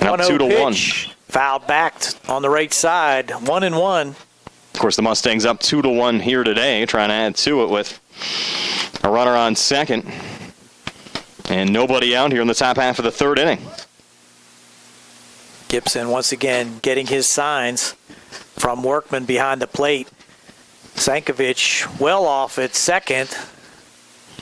And up 2-1. Fouled back on the right side. 1-1. Of course, the Mustangs up 2-1 here today, trying to add to it with a runner on second. And nobody out here in the top half of the third inning. Gibson once again getting his signs from Workman behind the plate. Sankovic well off at second,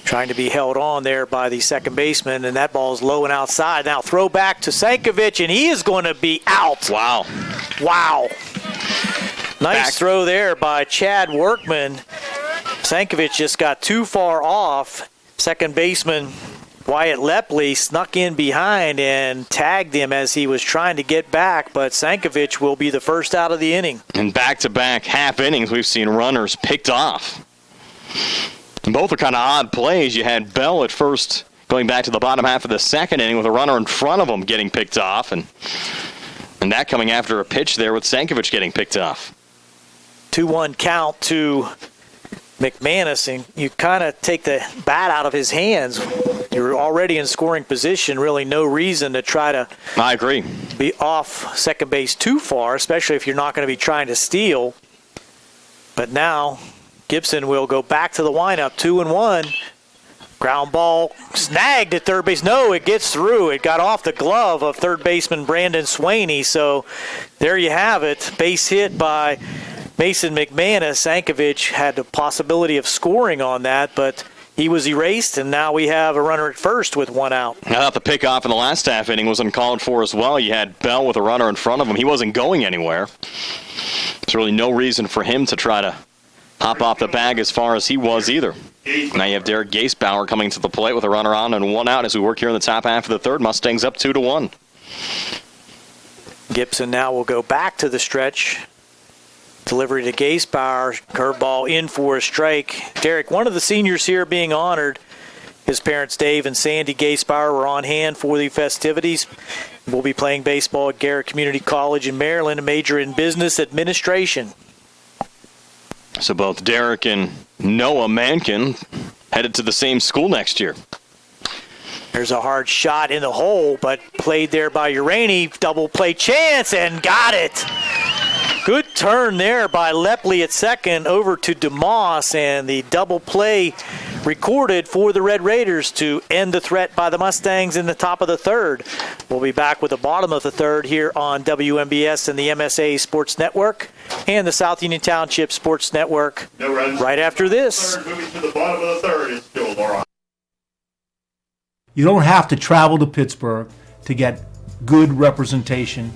trying to be held on there by the second baseman, and that ball is low and outside. Now throw back to Sankovic, and he is going to be out. Wow. Nice throw there by Chad Workman. Sankovic just got too far off. Second baseman Wyatt Lepley snuck in behind and tagged him as he was trying to get back, but Sankovic will be the first out of the inning. In back-to-back half innings, we've seen runners picked off. And both are kind of odd plays. You had Bell at first going back to the bottom half of the second inning with a runner in front of him getting picked off, and that coming after a pitch there with Sankovic getting picked off. 2-1 count to McManus, and you kind of take the bat out of his hands. You're already in scoring position, really no reason to try to I agree. Be off second base too far, especially if you're not going to be trying to steal. But now Gibson will go back to the windup, 2-1. Ground ball snagged at third base. No, it gets through. It got off the glove of third baseman Brandon Swaney. So there you have it. Base hit by Mason McManus. Sankovic had the possibility of scoring on that, but he was erased, and now we have a runner at first with one out. I thought the pickoff in the last half inning was uncalled for as well. You had Bell with a runner in front of him. He wasn't going anywhere. There's really no reason for him to try to hop off the bag as far as he was either. Now you have Derek Gasebauer coming to the plate with a runner on and one out as we work here in the top half of the third. Mustangs up 2-1. Gibson now will go back to the stretch. Delivery to Gasebauer. Curveball in for a strike. Derek, one of the seniors here being honored. His parents, Dave and Sandy Gasebauer, were on hand for the festivities. Will be playing baseball at Garrett Community College in Maryland, a major in business administration. So both Derek and Noah Mankin headed to the same school next year. There's a hard shot in the hole, but played there by Urani. Double play chance, and got it. Good turn there by Lepley at second over to DeMoss, and the double play recorded for the Red Raiders to end the threat by the Mustangs in the top of the third. We'll be back with the bottom of the third here on WMBS and the MSA Sports Network and the South Union Township Sports Network right after this. Moving to the bottom of the third is still Laurel. You don't have to travel to Pittsburgh to get good representation.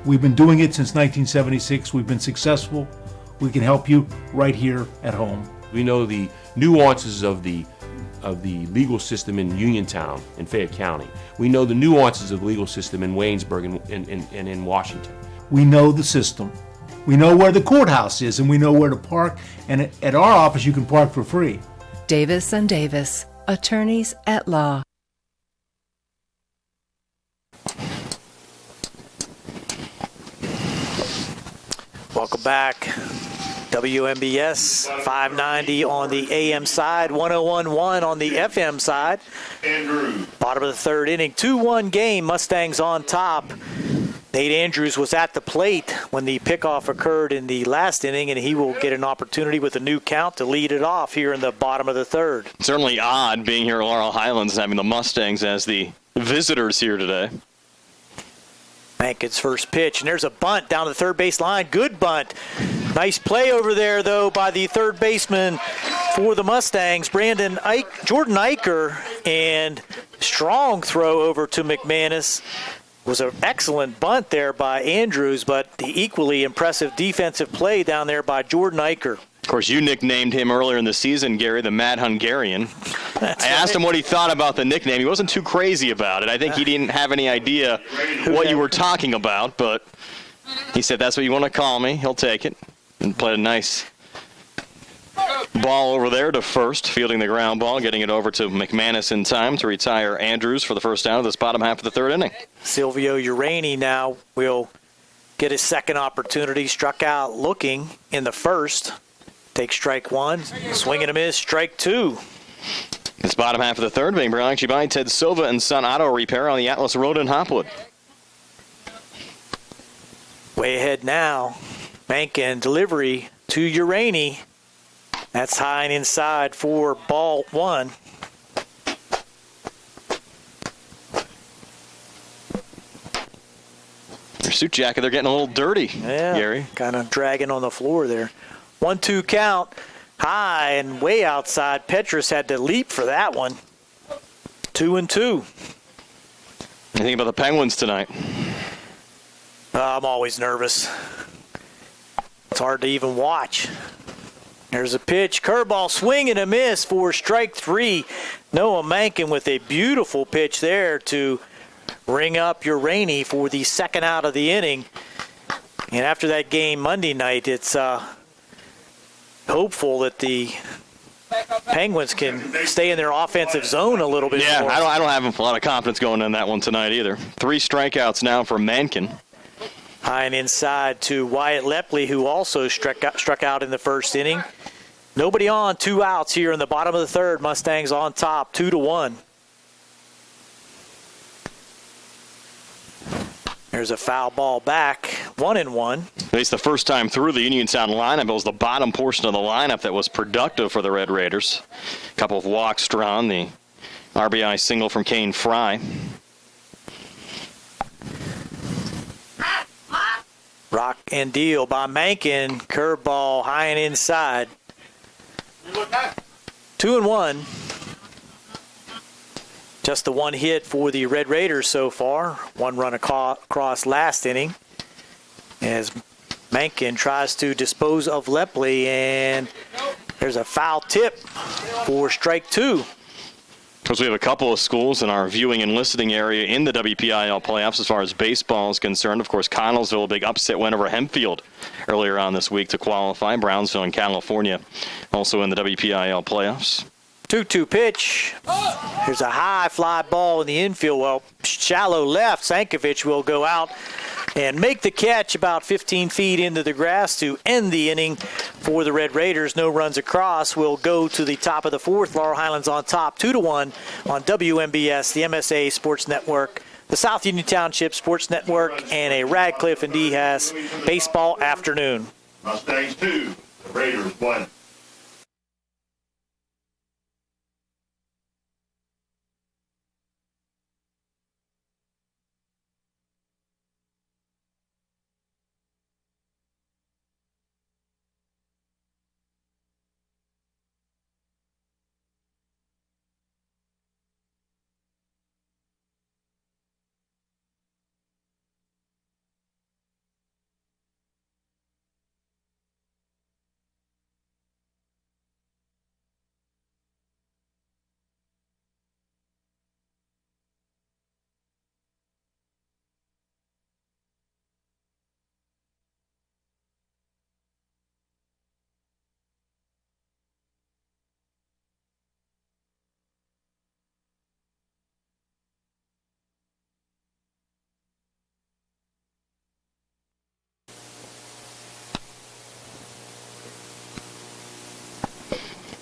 We've been doing it since 1976. We've been successful. We can help you right here at home. We know the nuances of the legal system in Uniontown in Fayette County. We know the nuances of the legal system in Waynesburg and in Washington. We know the system. We know where the courthouse is, and we know where to park. And at our office, you can park for free. Davis and Davis, attorneys at law. Welcome back. WMBS 590 on the AM side, 101.1 on the FM side. Andrews. Bottom of the third inning, 2-1 game. Mustangs on top. Nate Andrews was at the plate when the pickoff occurred in the last inning, and he will get an opportunity with a new count to lead it off here in the bottom of the third. Certainly odd being here at Laurel Highlands and having the Mustangs as the visitors here today. Mankin's first pitch, and there's a bunt down the third base line. Good bunt. Nice play over there, though, by the third baseman for the Mustangs, Jordan Eicher, and strong throw over to McManus. Was an excellent bunt there by Andrews, but the equally impressive defensive play down there by Jordan Eicher. Of course, you nicknamed him earlier in the season, Gary, the Mad Hungarian. I asked him what he thought about the nickname. He wasn't too crazy about it. I think he didn't have any idea what you were talking about, but he said, that's what you want to call me. He'll take it. And played a nice ball over there to first, fielding the ground ball, getting it over to McManus in time to retire Andrews for the first out of this bottom half of the third inning. Silvio Urani now will get his second opportunity. Struck out looking in the first. Take strike one, swing and a miss, strike two. This bottom half of the third being brought to you by Ted Silva and Son Auto Repair on the Atlas Road in Hopwood. Way ahead now. Mankin delivery to Urani. That's high and inside for ball one. Their suit jacket, they're getting a little dirty, Yeah, Gary. kind of dragging on the floor there. 1-2 count, high and way outside. Petrus had to leap for that one. 2-2. Anything about the Penguins tonight? I'm always nervous. It's hard to even watch. There's a pitch, curveball, swing and a miss for strike three. Noah Mankin with a beautiful pitch there to ring up Urani for the second out of the inning. And after that game Monday night, it's hopeful that the Penguins can stay in their offensive zone a little bit Yeah, more. I don't have a lot of confidence going in that one tonight either. 3 strikeouts now for Mankin. High and inside to Wyatt Lepley, who also struck out in the first inning. Nobody on, 2 outs here in the bottom of the third. Mustangs on top, 2-1. There's a foul ball back, 1-1. At least the first time through the Uniontown lineup, it was the bottom portion of the lineup that was productive for the Red Raiders. A couple of walks drawn, the RBI single from Kane Fry. Rock and deal by Mankin. Curveball high and inside. 2-1. Just the one hit for the Red Raiders so far. 1 run across last inning as Mankin tries to dispose of Lepley, and there's a foul tip for strike 2. Because we have a couple of schools in our viewing and listening area in the WPIL playoffs as far as baseball is concerned. Of course, Connellsville, a big upset win over Hempfield earlier on this week to qualify. Brownsville in California also in the WPIL playoffs. 2-2 pitch. There's a high fly ball in the infield. Well, shallow left. Sankovic will go out and make the catch about 15 feet into the grass to end the inning for the Red Raiders. No runs across. We'll go to the top of the fourth. Laurel Highlands on top, 2-1 on WMBS, the MSA Sports Network, the South Union Township Sports Network, and a Radcliffe and DeHaas baseball afternoon. Mustangs 2, the Raiders 1.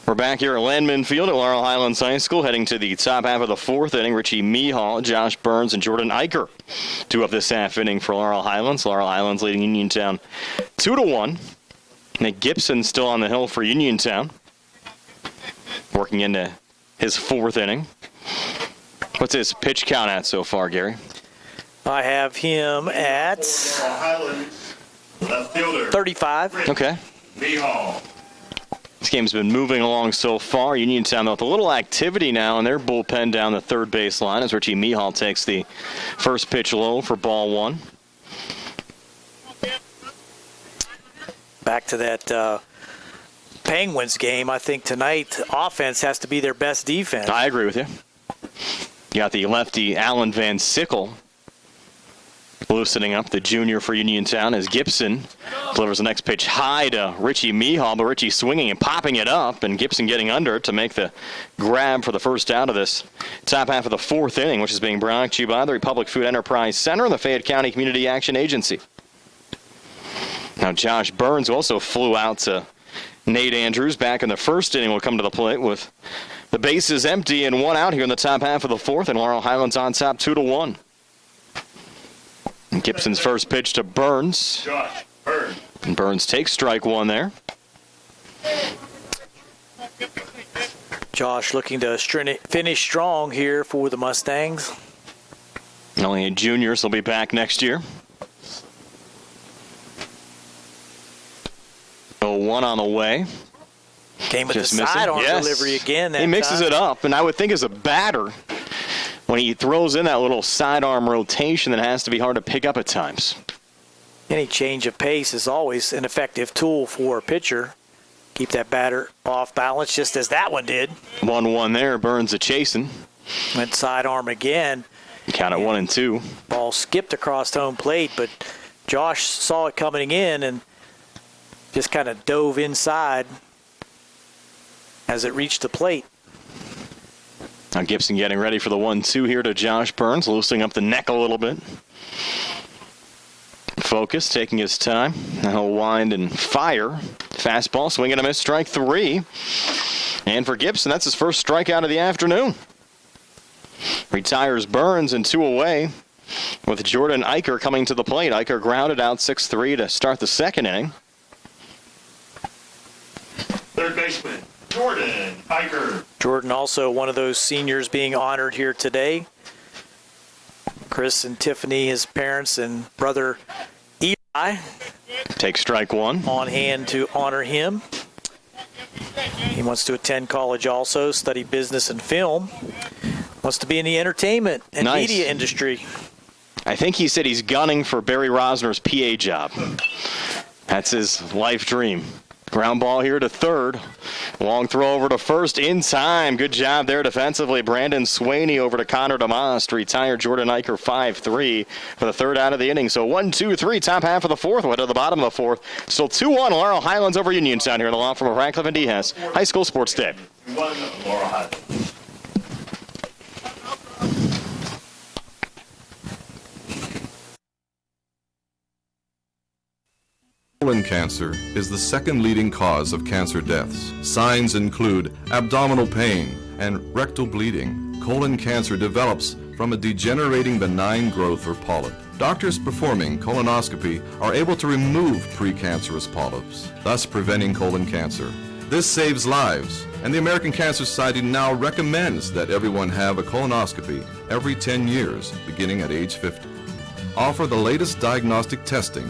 We're back here at Landman Field at Laurel Highlands High School, heading to the top half of the fourth inning. Richie Mehall, Josh Burns, and Jordan Eicher, 2 of this half inning for Laurel Highlands. Laurel Highlands leading Uniontown 2-1. Nick Gibson still on the hill for Uniontown, working into his fourth inning. What's his pitch count at so far, Gary? I have him at Highlands, left fielder. 35. Okay. Mehall. This game's been moving along so far. Uniontown, though, with a little activity now in their bullpen down the third base line as Richie Mehall takes the first pitch low for ball 1. Back to that Penguins game. I think tonight offense has to be their best defense. I agree with you. You got the lefty Alan Van Sickle loosening up, the junior for Uniontown, as Gibson delivers the next pitch high to Richie Mehall, but Richie swinging and popping it up, and Gibson getting under it to make the grab for the first out of this top half of the fourth inning, which is being brought to you by the Republic Food Enterprise Center and the Fayette County Community Action Agency. Now Josh Burns also flew out to Nate Andrews back in the first inning, will come to the plate with the bases empty and 1 out here in the top half of the fourth, and Laurel Highlands on top 2-1. And Gibson's first pitch to Burns. Josh Burns. And Burns takes strike 1 there. Josh looking to finish strong here for the Mustangs. Only a junior, so he'll be back next year. 0-1 on the way. Came with Just the missing. sidearm Yes. delivery again. He mixes it up, and I would think as a batter, when he throws in that little sidearm rotation, that has to be hard to pick up at times. Any change of pace is always an effective tool for a pitcher. Keep that batter off balance, just as that one did. 1-1 there. Burns a chasing. Went sidearm again. Count at 1-2. Ball skipped across home plate, but Josh saw it coming in and just kind of dove inside. as it reached the plate. Now Gibson getting ready for the 1-2 here to Josh Burns, loosening up the neck a little bit. Focus, taking his time. Now he'll wind and fire. Fastball, swing and a miss, strike 3. And for Gibson, that's his first strikeout of the afternoon. Retires Burns and 2 away with Jordan Eicher coming to the plate. Eicher grounded out 6-3 to start the second inning. Third baseman, Jordan Eicher. Jordan also one of those seniors being honored here today. Chris and Tiffany, his parents, and brother Eli. Take strike 1. On hand to honor him. He wants to attend college also, study business and film. Wants to be in the entertainment and media industry. I think he said he's gunning for Barry Rosner's PA job. That's his life dream. Ground ball here to third. Long throw over to first in time. Good job there defensively. Brandon Swaney over to Connor DeMoss to retire Jordan Eicher 5-3 for the third out of the inning. So 1-2-3, top half of the fourth. We're to the bottom of the fourth. Still 2-1 Laurel Highlands over Uniontown here in the law firm of Radcliffe and Dehas. High School Sports Day. 2-1 Laurel Highlands. Colon cancer is the second leading cause of cancer deaths. Signs include abdominal pain and rectal bleeding. Colon cancer develops from a degenerating benign growth or polyp. Doctors performing colonoscopy are able to remove precancerous polyps, thus preventing colon cancer. This saves lives, and the American Cancer Society now recommends that everyone have a colonoscopy every 10 years, beginning at age 50. Offer the latest diagnostic testing.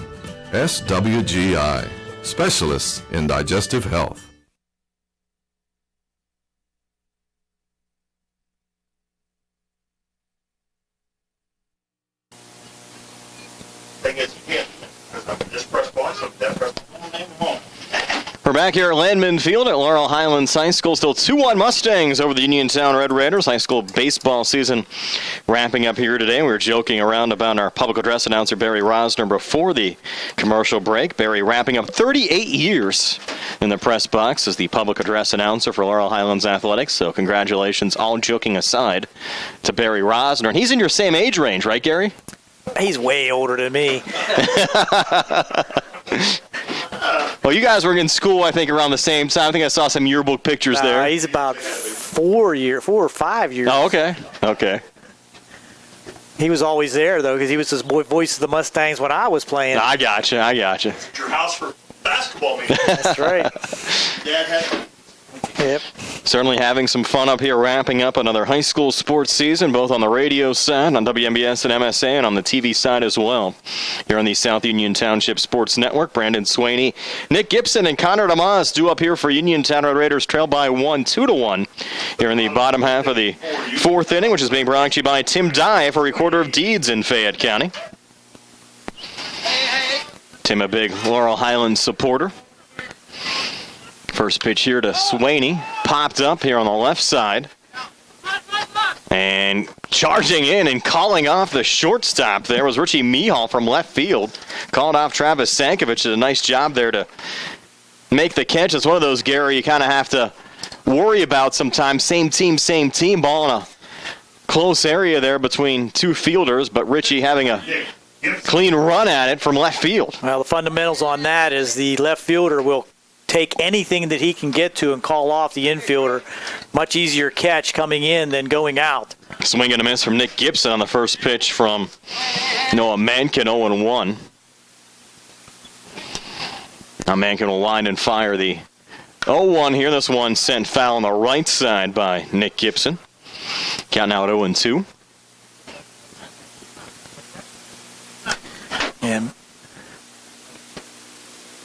SWGI, specialists in digestive health. Thing is, you can't, because I'm just press pause, so that press pause. We're back here at Landman Field at Laurel Highlands High School. Still 2-1 Mustangs over the Uniontown Red Raiders. High school baseball season wrapping up here today. We were joking around about our public address announcer, Barry Rosner, before the commercial break. Barry wrapping up 38 years in the press box as the public address announcer for Laurel Highlands Athletics. So congratulations, all joking aside, to Barry Rosner. And he's in your same age range, right, Gary? He's way older than me. Well, you guys were in school, I think, around the same time. I think I saw some yearbook pictures there. He's about 4 or 5 years. Oh, okay. He was always there, though, because he was the voice of the Mustangs when I was playing. I gotcha. Your house for basketball meetings. That's right. Dad had. Yep. Certainly having some fun up here, wrapping up another high school sports season, both on the radio side, on WMBS and MSA, and on the TV side as well. Here on the South Union Township Sports Network, Brandon Swaney, Nick Gibson, and Connor DeMoss due up here for Uniontown Red Raiders, trail by 2-1 here in the bottom half of the fourth inning, which is being brought to you by Tim Dye for Recorder of Deeds in Fayette County. Tim, a big Laurel Highlands supporter. First pitch here to Swaney, popped up here on the left side. And charging in and calling off the shortstop there was Richie Mihal from left field. Called off Travis Sankovic. Did a nice job there to make the catch. It's one of those, Gary, you kind of have to worry about sometimes. Same team, ball in a close area there between two fielders, but Richie having a clean run at it from left field. Well, the fundamentals on that is the left fielder will take anything that he can get to and call off the infielder. Much easier catch coming in than going out. Swing and a miss from Nick Gibson on the first pitch from Noah Mankin, 0-1. Now Mankin will line and fire the 0-1 here. This one sent foul on the right side by Nick Gibson. Count now at 0-2. And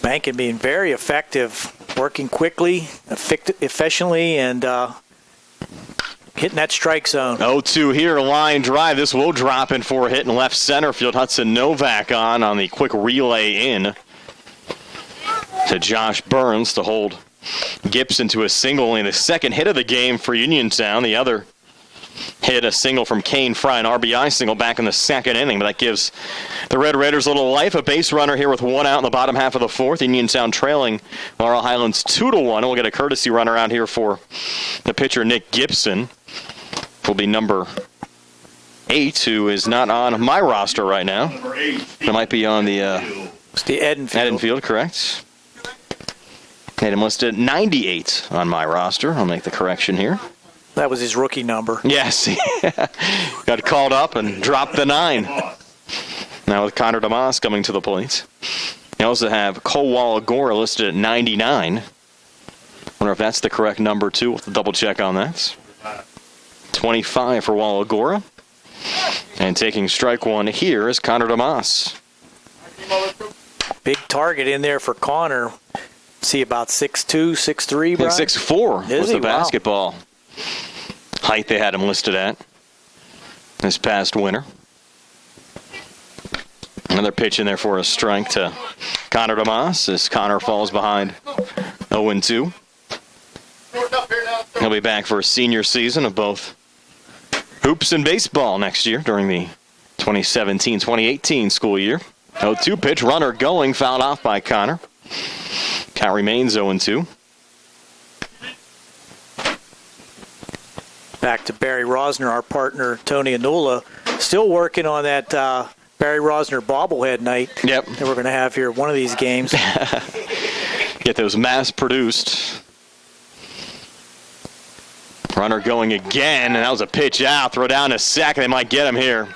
Mankin being very effective, working quickly, efficiently, and hitting that strike zone. 0-2 here, line drive. This will drop in for a hit in left center field. Hudson Novak on the quick relay in to Josh Burns to hold Gibson to a single. Only the second hit of the game for Uniontown. The other hit a single from Kane Fry, an RBI single back in the second inning, but that gives the Red Raiders a little life. A base runner here with one out in the bottom half of the fourth. Uniontown trailing Laurel Highlands 2-1. We'll get a courtesy runner out here for the pitcher, Nick Gibson. Will be number 8, who is not on my roster right now. It might be on the It's the Edenfield, correct. Had him listed 98 on my roster. I'll make the correction here. That was his rookie number. Yes. Got called up and dropped the 9. Now with Connor DeMoss coming to the plate. You also have Cole Wallagora listed at 99. Wonder if that's the correct number, too. We'll have to double check on that. 25 for Wallagora. And taking strike one here is Connor DeMoss. Big target in there for Connor. See about 6'2", 6'3", Brian? 6'4" was the basketball height they had him listed at this past winter. Another pitch in there for a strike to Connor DeMoss as Connor falls behind 0-2. He'll be back for a senior season of both hoops and baseball next year during the 2017-2018 school year. 0-2 pitch, runner going, fouled off by Connor. Count remains 0-2. Back to Barry Rosner, our partner, Tony Anula, still working on that Barry Rosner bobblehead night that we're going to have here at one of these games. Get those mass-produced. Runner going again, and that was a pitch out. Throw down to second. They might get him here.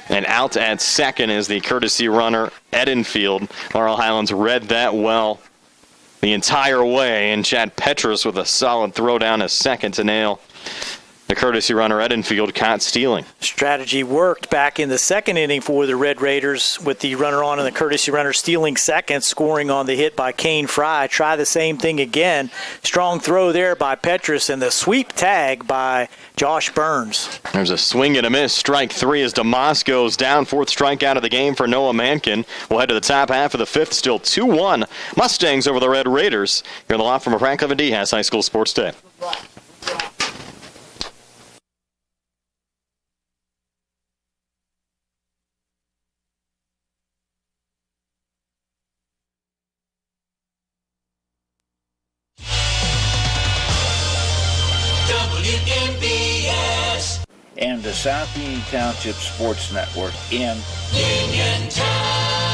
And out at second is the courtesy runner, Edenfield. Laurel Highlands read that well the entire way, and Chad Petrus with a solid throw down to second to nail the courtesy runner, Edenfield, caught stealing. Strategy worked back in the second inning for the Red Raiders with the runner on and the courtesy runner stealing second, scoring on the hit by Kane Fry. Try the same thing again. Strong throw there by Petrus and the sweep tag by Josh Burns. There's a swing and a miss. Strike 3 as DeMoss goes down. Fourth strikeout of the game for Noah Mankin. We'll head to the top half of the fifth. Still 2-1 Mustangs over the Red Raiders. Here in the lot from Franklin D. Has High School Sports Day. And the South Union Township Sports Network in Uniontown.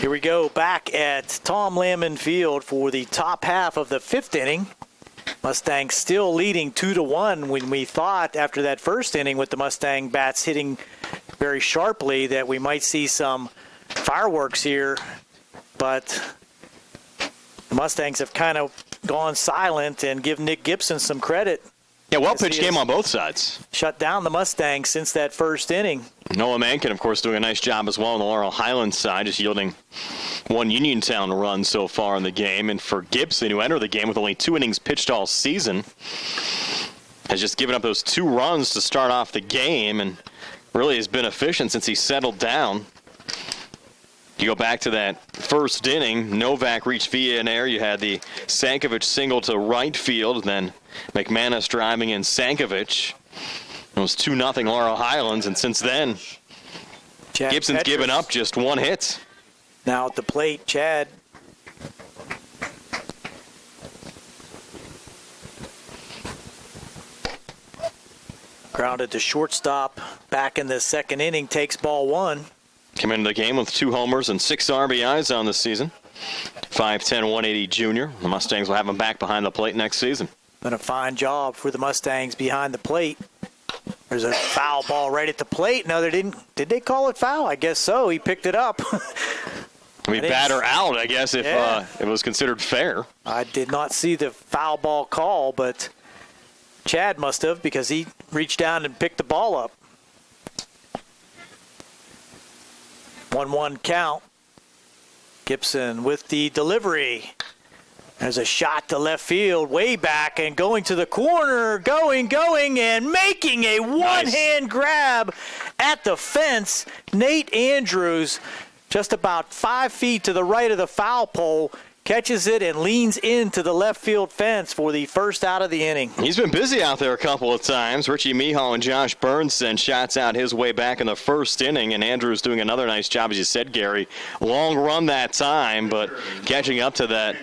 Here we go back at Tom Lamon Field for the top half of the fifth inning. Mustangs still leading 2-1 when we thought after that first inning with the Mustang bats hitting very sharply that we might see some fireworks here. But the Mustangs have kind of gone silent and give Nick Gibson some credit. Yeah, well-pitched game on both sides. Shut down the Mustangs since that first inning. Noah Mankin, of course, doing a nice job as well on the Laurel Highlands side, just yielding one Uniontown run so far in the game. And for Gibson, who entered the game with only 2 innings pitched all season, has just given up those 2 runs to start off the game and really has been efficient since he settled down. You go back to that first inning, Novak reached via an air. You had the Sankovic single to right field, then McManus driving in Sankovic. It was 2-0 Laurel Highlands, and since then, Chad Gibson's Petrus given up just 1 hit. Now at the plate, Chad. Grounded to shortstop back in the second inning, takes ball one. Came into the game with 2 homers and 6 RBIs on this season. 5'10", 180 junior. The Mustangs will have him back behind the plate next season. Been a fine job for the Mustangs behind the plate. There's a foul ball right at the plate. No, they didn't. Did they call it foul? I guess so. He picked it up. Batter out, I guess, if it was considered fair. I did not see the foul ball call, but Chad must have, because he reached down and picked the ball up. 1-1 count. Gibson with the delivery. There's a shot to left field, way back, and going to the corner, going, and making a one-hand grab at the fence. Nate Andrews, just about 5 feet to the right of the foul pole, catches it and leans into the left field fence for the first out of the inning. He's been busy out there a couple of times. Richie Mihal and Josh Burns sent shots out his way back in the first inning, and Andrews doing another nice job, as you said, Gary. Long run that time, but catching up to that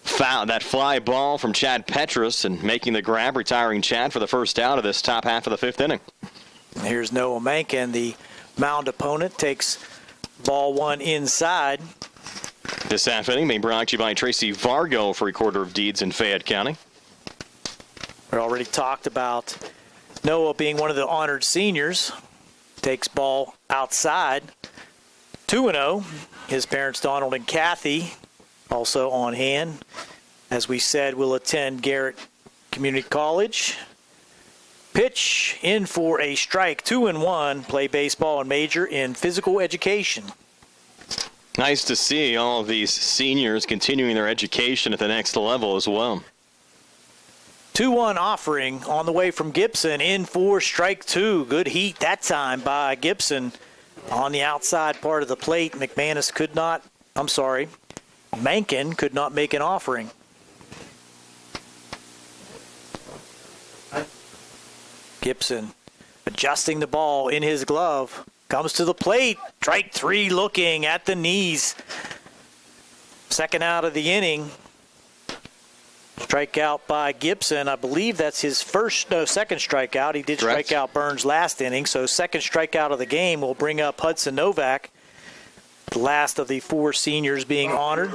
fly ball from Chad Petrus and making the grab, retiring Chad for the first out of this top half of the 5th inning. Here's Noah Mencken, the mound opponent, takes ball one inside. This half inning being brought to you by Tracy Vargo for Recorder of Deeds in Fayette County. We already talked about Noah being one of the honored seniors. Takes ball outside. 2-0. His parents, Donald and Kathy, also on hand. As we said, will attend Garrett Community College. Pitch in for a strike. 2-1. Play baseball and major in physical education. Nice to see all of these seniors continuing their education at the next level as well. 2-1 offering on the way from Gibson, in for strike 2. Good heat that time by Gibson on the outside part of the plate. Mencken could not make an offering. Gibson adjusting the ball in his glove. Comes to the plate. Strike 3 looking at the knees. Second out of the inning. Strikeout by Gibson. I believe that's his second strikeout. He did strike out Burns last inning. So second strikeout of the game will bring up Hudson Novak. The last of the 4 seniors being honored.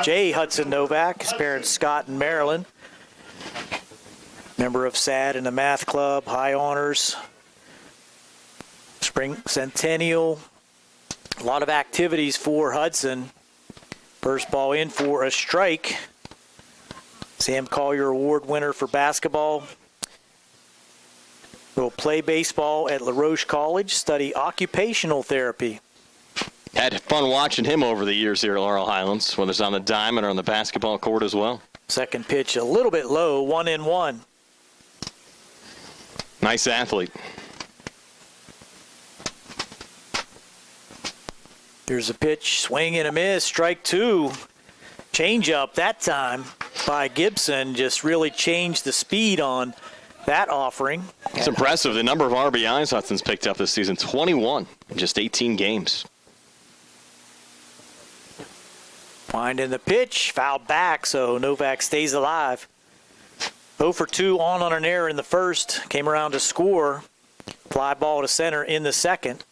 Jay Hudson Novak, his parents Scott and Marilyn. Member of SAD and the Math Club, high honors. Spring Centennial. A lot of activities for Hudson. First ball in for a strike. Sam Collier Award winner for basketball. Will play baseball at La Roche College, study occupational therapy. Had fun watching him over the years here at Laurel Highlands, whether it's on the diamond or on the basketball court as well. Second pitch a little bit low, 1-1. Nice athlete. Here's a pitch, swing and a miss, strike 2. Change up that time by Gibson, just really changed the speed on that offering. It's impressive, the number of RBIs Hudson's picked up this season, 21 in just 18 games. Wind in the pitch, fouled back, so Novak stays alive. 0 for 2 on an error in the first, came around to score. Fly ball to center in the second.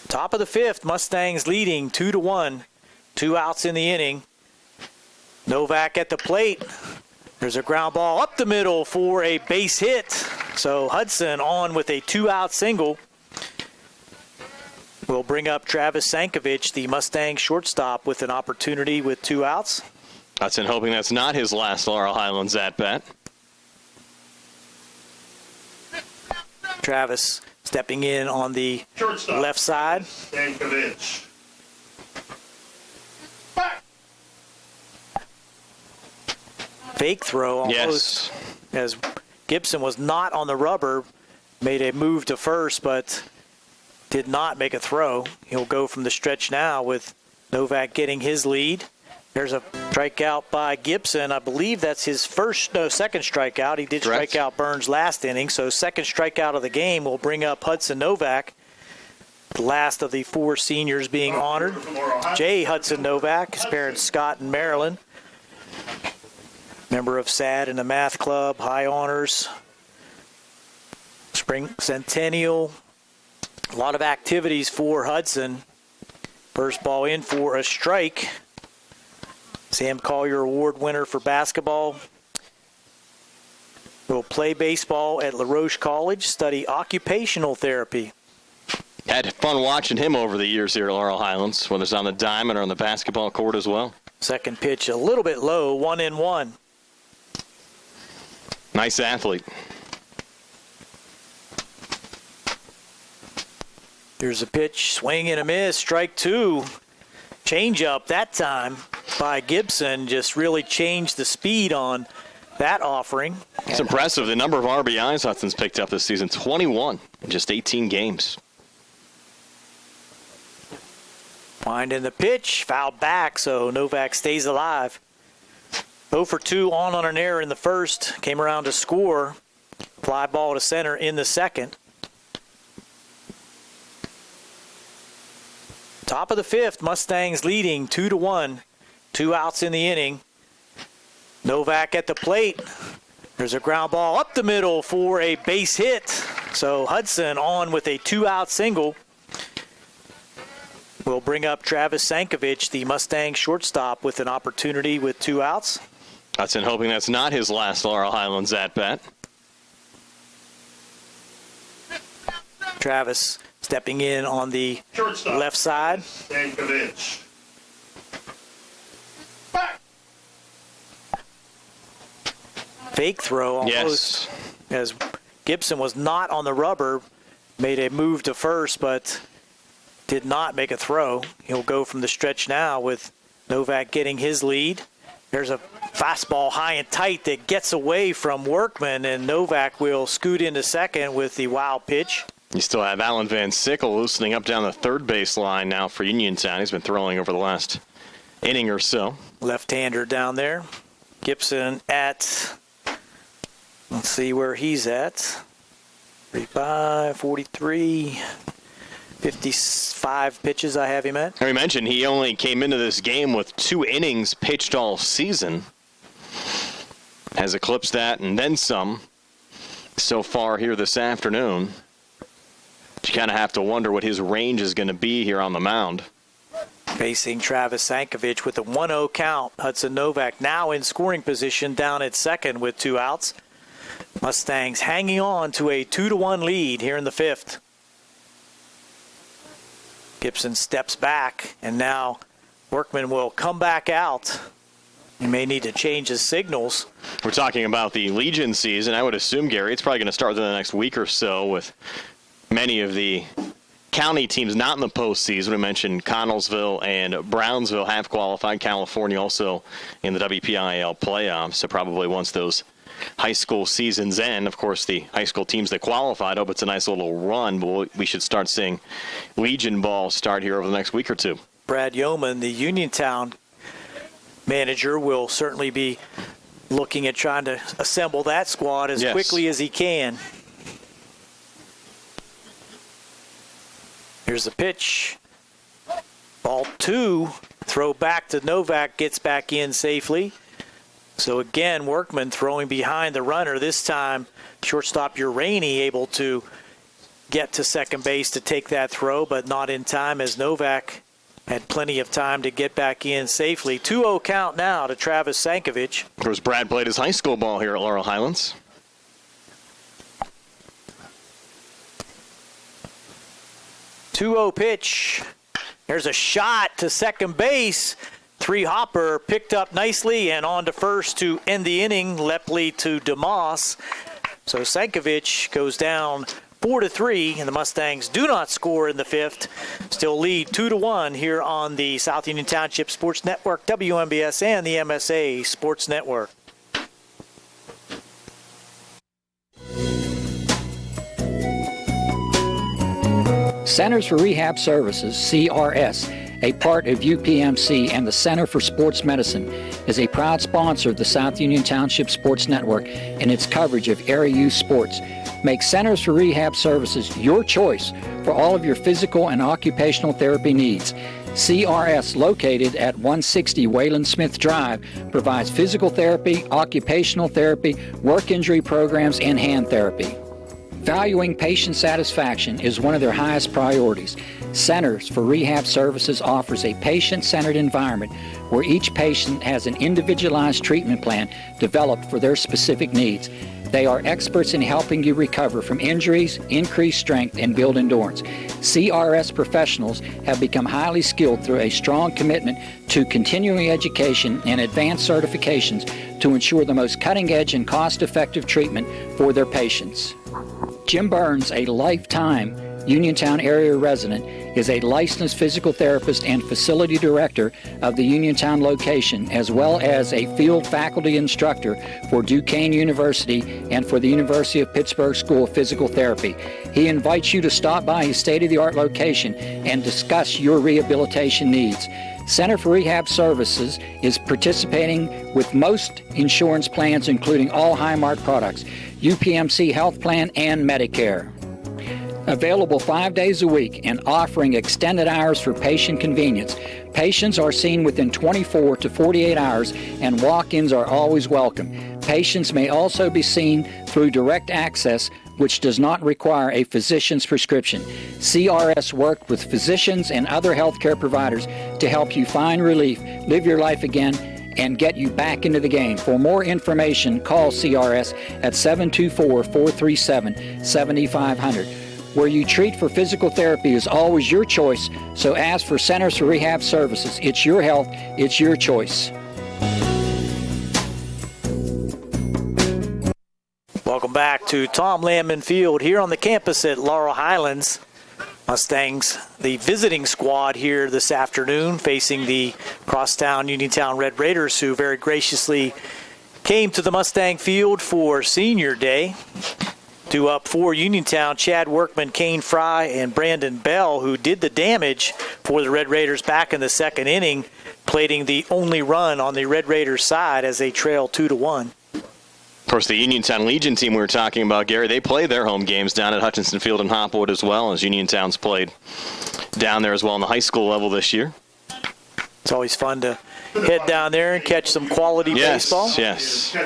Top of the 5th, Mustangs leading 2-1. 2 outs in the inning. Novak at the plate. There's a ground ball up the middle for a base hit. So Hudson on with a 2-out single. We'll bring up Travis Sankovic, the Mustang shortstop, with an opportunity with 2 outs. Hudson hoping that's not his last Laurel Highlands at-bat. Travis stepping in on the Shortstop, left side. Stankovic. Fake throw almost. Yes. As Gibson was not on the rubber, made a move to first, but did not make a throw. He'll go from the stretch now with Novak getting his lead. There's a strikeout by Gibson. I believe that's his second strikeout. He did strike out Burns last inning, so second strikeout of the game will bring up Hudson Novak. The last of the 4 seniors being honored. Jay Hudson Novak, his parents Scott and Marilyn. Member of SAD in the math club, high honors, spring centennial. A lot of activities for Hudson. First ball in for a strike. Sam Collier Award winner for basketball. Will play baseball at La Roche College, study occupational therapy. Had fun watching him over the years here at Laurel Highlands, whether it's on the diamond or on the basketball court as well. Second pitch a little bit low, 1-1. Nice athlete. Here's a pitch, swing and a miss, strike two. Change up that time by Gibson, just really changed the speed on that offering. It's impressive, the number of RBIs Hudson's picked up this season, 21 in just 18 games. Winding the pitch, fouled back, so Novak stays alive. 0 for 2 on an error in the first, came around to score. Fly ball to center in the second. Top of the fifth, Mustangs leading 2-1. 2 outs in the inning. Novak at the plate. There's a ground ball up the middle for a base hit. So Hudson on with a 2-out single. We'll bring up Travis Sankovic, the Mustang shortstop, with an opportunity with 2 outs. Hudson hoping that's not his last Laurel Highlands at-bat. Travis stepping in on the Shortstop. left side. Stankovic. Fake throw almost. Yes. As Gibson was not on the rubber, made a move to first, but did not make a throw. He'll go from the stretch now with Novak getting his lead. There's a fastball high and tight that gets away from Workman, and Novak will scoot into second with the wild pitch. You still have Alan Van Sickle loosening up down the third base line now for Uniontown. He's been throwing over the last inning or so. Left-hander down there. Gibson at, let's see where he's at. 35, 43, 55 pitches I have him at. We mentioned he only came into this game with 2 innings pitched all season. Has eclipsed that and then some so far here this afternoon. You kind of have to wonder what his range is going to be here on the mound. Facing Travis Sankovic with a 1-0 count. Hudson Novak now in scoring position down at second with 2 outs. Mustangs hanging on to a 2-1 lead here in the fifth. Gibson steps back, and now Workman will come back out. He may need to change his signals. We're talking about the Legion season. I would assume, Gary, it's probably going to start within the next week or so with many of the county teams not in the postseason. We mentioned Connellsville and Brownsville have qualified. California also in the WPIAL playoffs. So probably once those high school seasons end, of course, the high school teams that qualified, hope it's a nice little run, but we should start seeing Legion ball start here over the next week or two. Brad Yeoman, the Uniontown manager, will certainly be looking at trying to assemble that squad as quickly as he can. Here's the pitch. Ball 2. Throw back to Novak. Gets back in safely. So again, Workman throwing behind the runner. This time, shortstop Uraney able to get to second base to take that throw, but not in time as Novak had plenty of time to get back in safely. 2-0 count now to Travis Sankovic. Of course, Brad played his high school ball here at Laurel Highlands. Pitch. There's a shot to second base. 3-hopper picked up nicely and on to first to end the inning. Lepley to DeMoss. So Sankovic goes down 4-3, and the Mustangs do not score in the fifth. Still lead 2-1 here on the South Union Township Sports Network, WMBS, and the MSA Sports Network. Centers for Rehab Services, CRS, a part of UPMC and the Center for Sports Medicine, is a proud sponsor of the South Union Township Sports Network and its coverage of area youth sports. Make Centers for Rehab Services your choice for all of your physical and occupational therapy needs. CRS, located at 160 Wayland Smith Drive, provides physical therapy, occupational therapy, work injury programs, and hand therapy. Valuing patient satisfaction is one of their highest priorities. Centers for Rehab Services offers a patient-centered environment where each patient has an individualized treatment plan developed for their specific needs. They are experts in helping you recover from injuries, increase strength, and build endurance. CRS professionals have become highly skilled through a strong commitment to continuing education and advanced certifications to ensure the most cutting-edge and cost-effective treatment for their patients. Jim Burns, a lifetime Uniontown area resident, is a licensed physical therapist and facility director of the Uniontown location, as well as a field faculty instructor for Duquesne University and for the University of Pittsburgh School of Physical Therapy. He invites you to stop by his state-of-the-art location and discuss your rehabilitation needs. Center for Rehab Services is participating with most insurance plans, including all Highmark products, UPMC Health Plan, and Medicare. Available 5 days a week and offering extended hours for patient convenience. Patients are seen within 24 to 48 hours and walk-ins are always welcome. Patients may also be seen through direct access, which does not require a physician's prescription. CRS worked with physicians and other healthcare providers to help you find relief, live your life again, and get you back into the game. For more information, call CRS at 724-437-7500. Where you treat for physical therapy is always your choice, so ask for Centers for Rehab Services. It's your health, it's your choice. Welcome back to Tom Landman Field here on the campus at Laurel Highlands. Mustangs, the visiting squad here this afternoon, facing the crosstown Uniontown Red Raiders, who very graciously came to the Mustang Field for Senior Day. Due up for Uniontown, Chad Workman, Kane Fry, and Brandon Bell, who did the damage for the Red Raiders back in the second inning, plating the only run on the Red Raiders side as they trail 2-1. Of course, the Uniontown Legion team we were talking about, Gary, they play their home games down at Hutchinson Field in Hopwood as well, as Uniontown's played down there as well on the high school level this year. It's always fun to head down there and catch some quality baseball. Yes.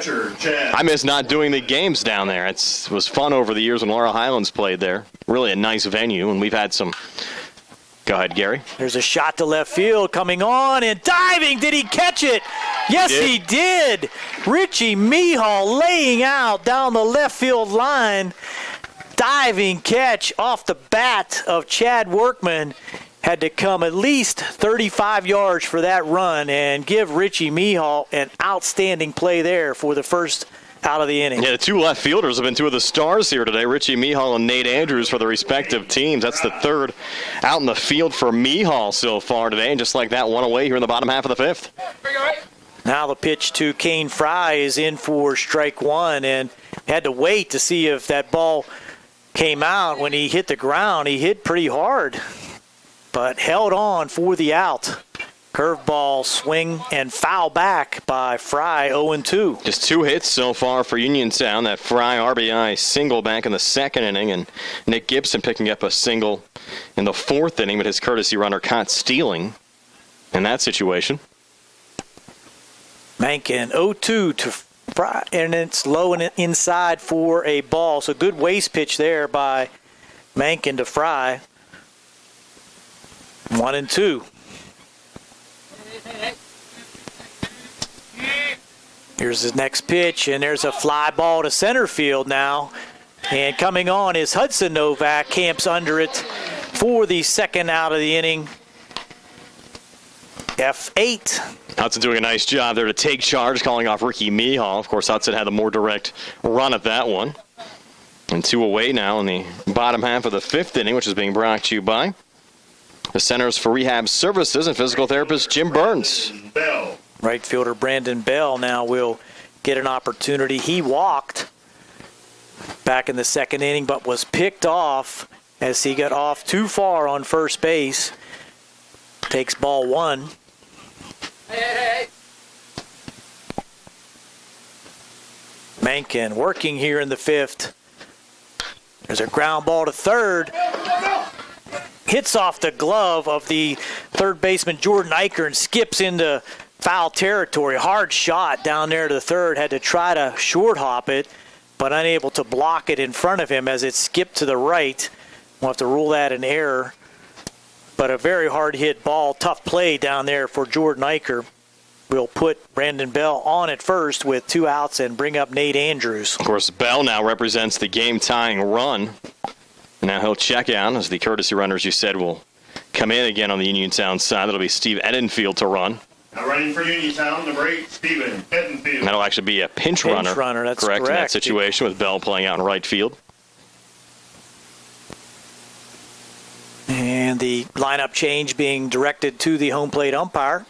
I miss not doing the games down there. It was fun over the years when Laurel Highlands played there. Really a nice venue, and we've had some. Go ahead, Gary. There's a shot to left field coming on and diving. Did he catch it? Yes, he did. Richie Mihal laying out down the left field line. Diving catch off the bat of Chad Workman. Had to come at least 35 yards for that run and give Richie Mihal an outstanding play there for the first out of the inning. Yeah, the two left fielders have been two of the stars here today, Richie Mihal and Nate Andrews for the respective teams. That's the third out in the field for Mihal so far today, and just like that, one away here in the bottom half of the fifth. Now the pitch to Kane Fry is in for strike one, and had to wait to see if that ball came out. When he hit the ground, he hit pretty hard, but held on for the out. Curveball, swing, and foul back by Fry, 0-2. Just two hits so far for Uniontown. That Fry RBI single back in the second inning, and Nick Gibson picking up a single in the fourth inning, but his courtesy runner caught stealing in that situation. Mankin, 0-2 to Fry, and it's low and inside for a ball. So good waste pitch there by Mankin to Fry. 1-2. Here's his next pitch, and there's a fly ball to center field now. And coming on is Hudson Novak, camps under it for the second out of the inning. F8. Hudson doing a nice job there to take charge, calling off Ricky Mihal. Of course, Hudson had the more direct run at that one. And two away now in the bottom half of the fifth inning, which is being brought to you by the Centers for Rehab Services and physical therapist Jim Burns. Right fielder Brandon Bell now will get an opportunity. He walked back in the second inning, but was picked off as he got off too far on first base. Takes ball one. Mankin working here in the fifth. There's a ground ball to third. hits off the glove of the third baseman Jordan Eicher and skips into foul territory. Hard shot down there to the third. Had to try to short hop it, but unable to block it in front of him as it skipped to the right. We'll have to rule that an error. But a very hard hit ball. Tough play down there for Jordan Eicher. We'll put Brandon Bell on at first with 2 outs and bring up Nate Andrews. Of course, Bell now represents the game-tying run. And now he'll check out as the courtesy runners, you said, will come in again on the Uniontown side. That'll be Steve Edenfield to run. Now running for Uniontown, number 8, Steven Edenfield. That'll actually be a pinch runner. That's correct. In that situation with Bell playing out in right field. And the lineup change being directed to the home plate umpire.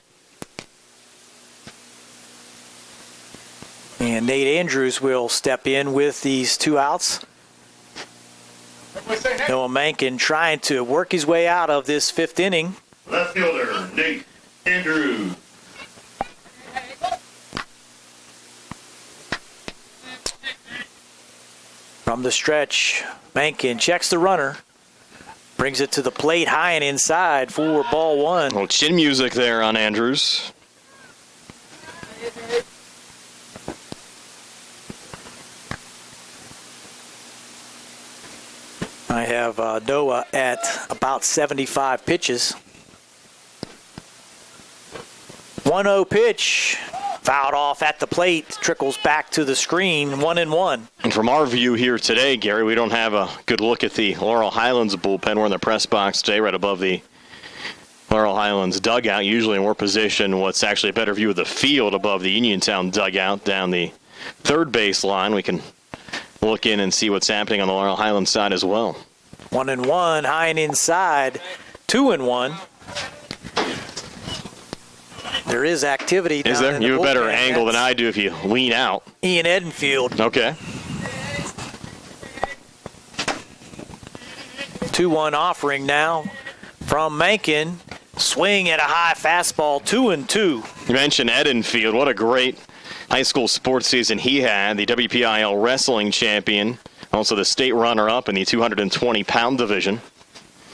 And Nate Andrews will step in with these 2 outs. Noah Mankin trying to work his way out of this 5th inning. Left fielder, Nate Andrews. From the stretch, Mankin checks the runner. Brings it to the plate high and inside for ball 1. Well, chin music there on Andrews. I have Noah at about 75 pitches. 1-0 pitch. Fouled off at the plate. Trickles back to the screen. 1-1. And from our view here today, Gary, we don't have a good look at the Laurel Highlands bullpen. We're in the press box today right above the Laurel Highlands dugout. Usually we're positioned what's actually a better view of the field above the Uniontown dugout down the third base line. We can look in and see what's happening on the Laurel Highlands side as well. 1-1, high and inside. 2-1. There is activity down Is there? in the You have a better bullpen. angle than I do if you lean out. Ian Edenfield. Okay. 2-1 offering now from Mankin. Swing at a high fastball, 2-2. You mentioned Edenfield. What a great high school sports season he had. The WPIL wrestling champion, also the state runner-up in the 220-pound division.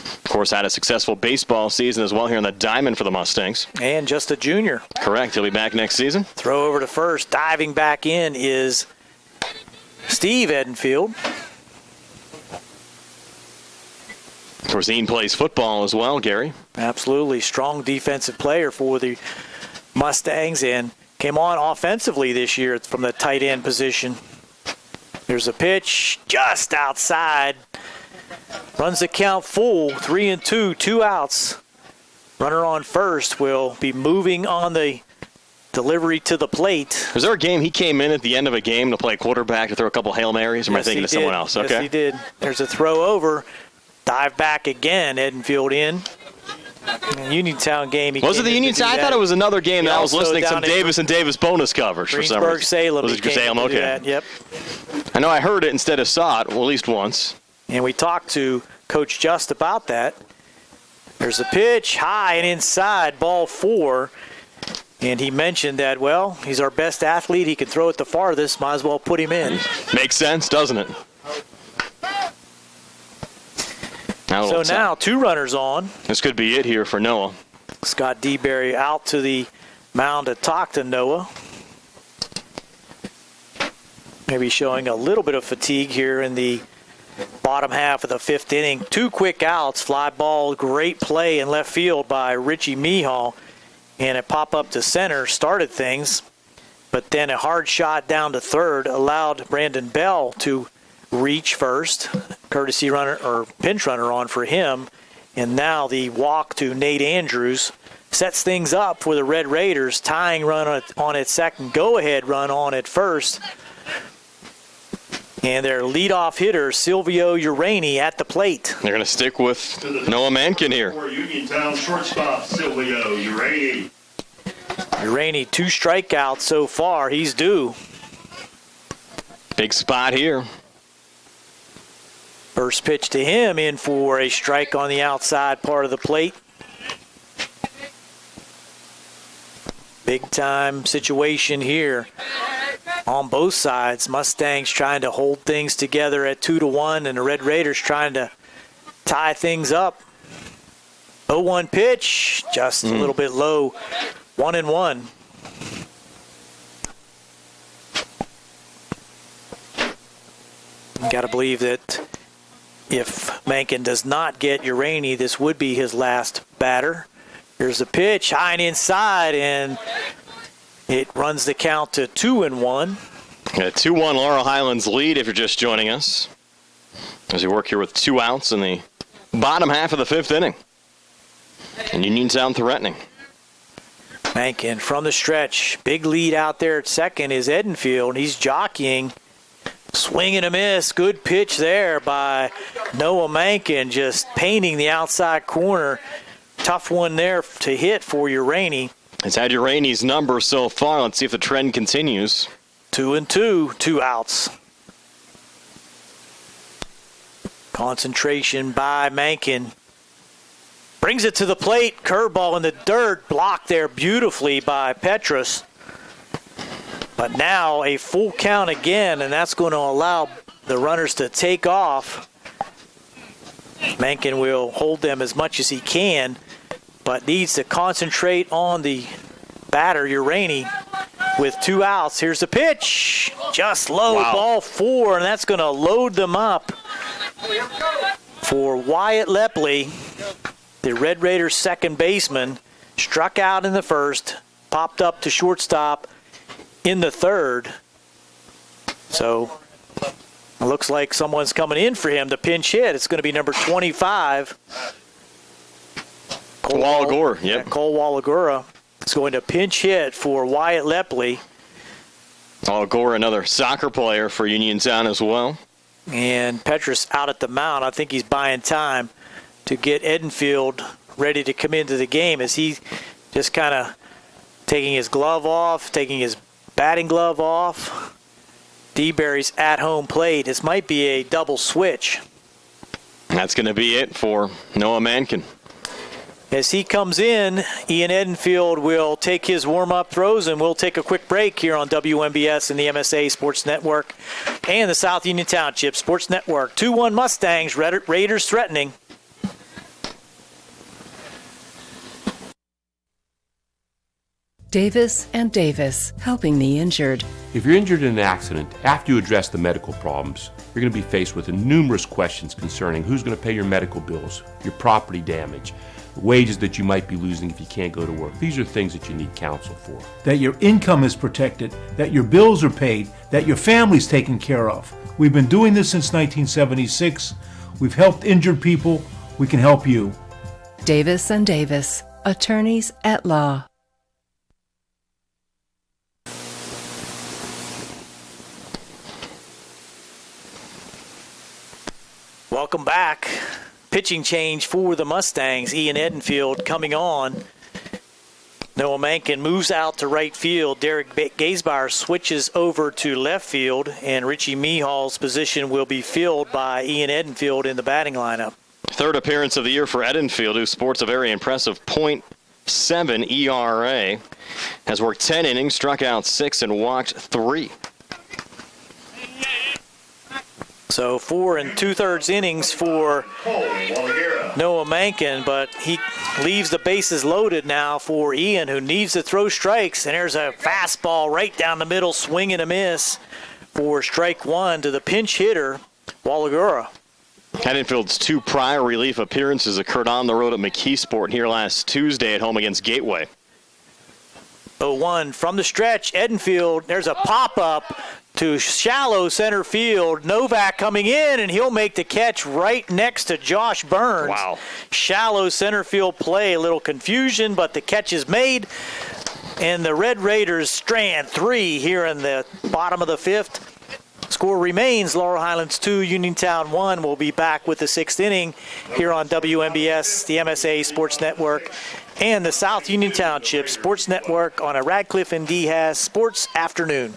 Of course, had a successful baseball season as well here in the Diamond for the Mustangs. And just a junior. Correct. He'll be back next season. Throw over to first. Diving back in is Steve Edenfield. Of course, Ian plays football as well, Gary. Absolutely. Strong defensive player for the Mustangs and came on offensively this year from the tight end position. There's a pitch just outside. Runs the count full, 3-2, 2 outs. Runner on first will be moving on the delivery to the plate. Was there a game he came in at the end of a game to play quarterback to throw a couple Hail Marys? Or am I thinking of someone else? Okay. Yes, he did. There's a throw over. Dive back again. Edenfield in. Uniontown game. Was it the Uniontown? I thought it was another game that I was listening to some Davis and Davis bonus coverage for some reason. Salem. Was it Salem? Okay. Yep. I know I heard it instead of saw it, well, at least once. And we talked to Coach Just about that. There's a pitch, high and inside, ball 4. And he mentioned that, well, he's our best athlete. He can throw it the farthest. Might as well put him in. Makes sense, doesn't it? Now 2 runners on. This could be it here for Noah. Scott DeBerry out to the mound to talk to Noah. Maybe showing a little bit of fatigue here in the bottom half of the 5th inning. 2 quick outs, fly ball, great play in left field by Richie Mihal. And a pop up to center started things. But then a hard shot down to third allowed Brandon Bell to reach first. Courtesy runner or pinch runner on for him. And now the walk to Nate Andrews sets things up for the Red Raiders. Tying run on at second, go-ahead run on at first. And their leadoff hitter, Silvio Urani, at the plate. They're going to stick with Noah Mankin here. For Uniontown shortstop, Silvio Urani. Urani, 2 strikeouts so far. He's due. Big spot here. First pitch to him in for a strike on the outside part of the plate. Big time situation here on both sides. Mustangs trying to hold things together at 2-1, and the Red Raiders trying to tie things up. 0-1 pitch, just a little bit low, 1-1. Got to believe that if Mencken does not get Uraney, this would be his last batter. Here's the pitch, high and inside, and it runs the count to 2-1. A 2-1 Laurel Highlands lead if you're just joining us, as we work here with 2 outs in the bottom half of the 5th inning. And Uniontown threatening. Mencken from the stretch. Big lead out there at second is Edenfield. He's jockeying. Swing and a miss. Good pitch there by Noah Mencken, just painting the outside corner. Tough one there to hit for Uraney. It's had Uraney's number so far. Let's see if the trend continues. 2-2, 2 outs. Concentration by Mencken. Brings it to the plate. Curveball in the dirt. Blocked there beautifully by Petrus. But now a full count again, and that's going to allow the runners to take off. Mencken will hold them as much as he can, but needs to concentrate on the batter, Uraney, with 2 outs. Here's the pitch. Just low, ball 4, and that's going to load them up for Wyatt Lepley, the Red Raiders' second baseman. Struck out in the first, popped up to shortstop in the third. So it looks like someone's coming in for him to pinch hit. It's going to be number 25. Cole Wallagura. Yep. Yeah, Cole Wallagura is going to pinch hit for Wyatt Lepley. Wallagura, another soccer player for Uniontown as well. And Petrus out at the mound. I think he's buying time to get Edenfield ready to come into the game, as he just kind of taking his glove off, taking his batting glove off. DeBerry's at home plate. This might be a double switch. That's going to be it for Noah Mencken. As he comes in, Ian Edenfield will take his warm-up throws, and we'll take a quick break here on WMBS and the MSA Sports Network and the South Union Township Sports Network. 2-1 Mustangs, Raiders threatening. Davis and Davis, helping the injured. If you're injured in an accident, after you address the medical problems, you're going to be faced with numerous questions concerning who's going to pay your medical bills, your property damage, wages that you might be losing if you can't go to work. These are things that you need counsel for. That your income is protected, that your bills are paid, that your family's taken care of. We've been doing this since 1976. We've helped injured people. We can help you. Davis and Davis, attorneys at law. Welcome back. Pitching change for the Mustangs. Ian Edenfield coming on. Noah Mencken moves out to right field. Derek Gaisbauer switches over to left field, and Richie Meehal's position will be filled by Ian Edenfield in the batting lineup. Third appearance of the year for Edenfield, who sports a very impressive .7 ERA. Has worked 10 innings, struck out 6, and walked 3. So 4 2/3 innings for Noah Mencken, but he leaves the bases loaded now for Ian, who needs to throw strikes. And there's a fastball right down the middle, swing and a miss for strike 1 to the pinch hitter, Wallagura. Edenfield's 2 prior relief appearances occurred on the road at McKeesport here last Tuesday at home against Gateway. 0-1 from the stretch. Edenfield, there's a pop-up to shallow center field. Novak coming in, and he'll make the catch right next to Josh Burns. Wow. Shallow center field play. A little confusion, but the catch is made. And the Red Raiders strand 3 here in the bottom of the 5th. Score remains Laurel Highlands 2, Uniontown 1. We'll be back with the 6th inning here on WMBS, the MSA Sports Network, and the South Union Township Sports Network on a Radcliffe and DeHaas Sports Afternoon.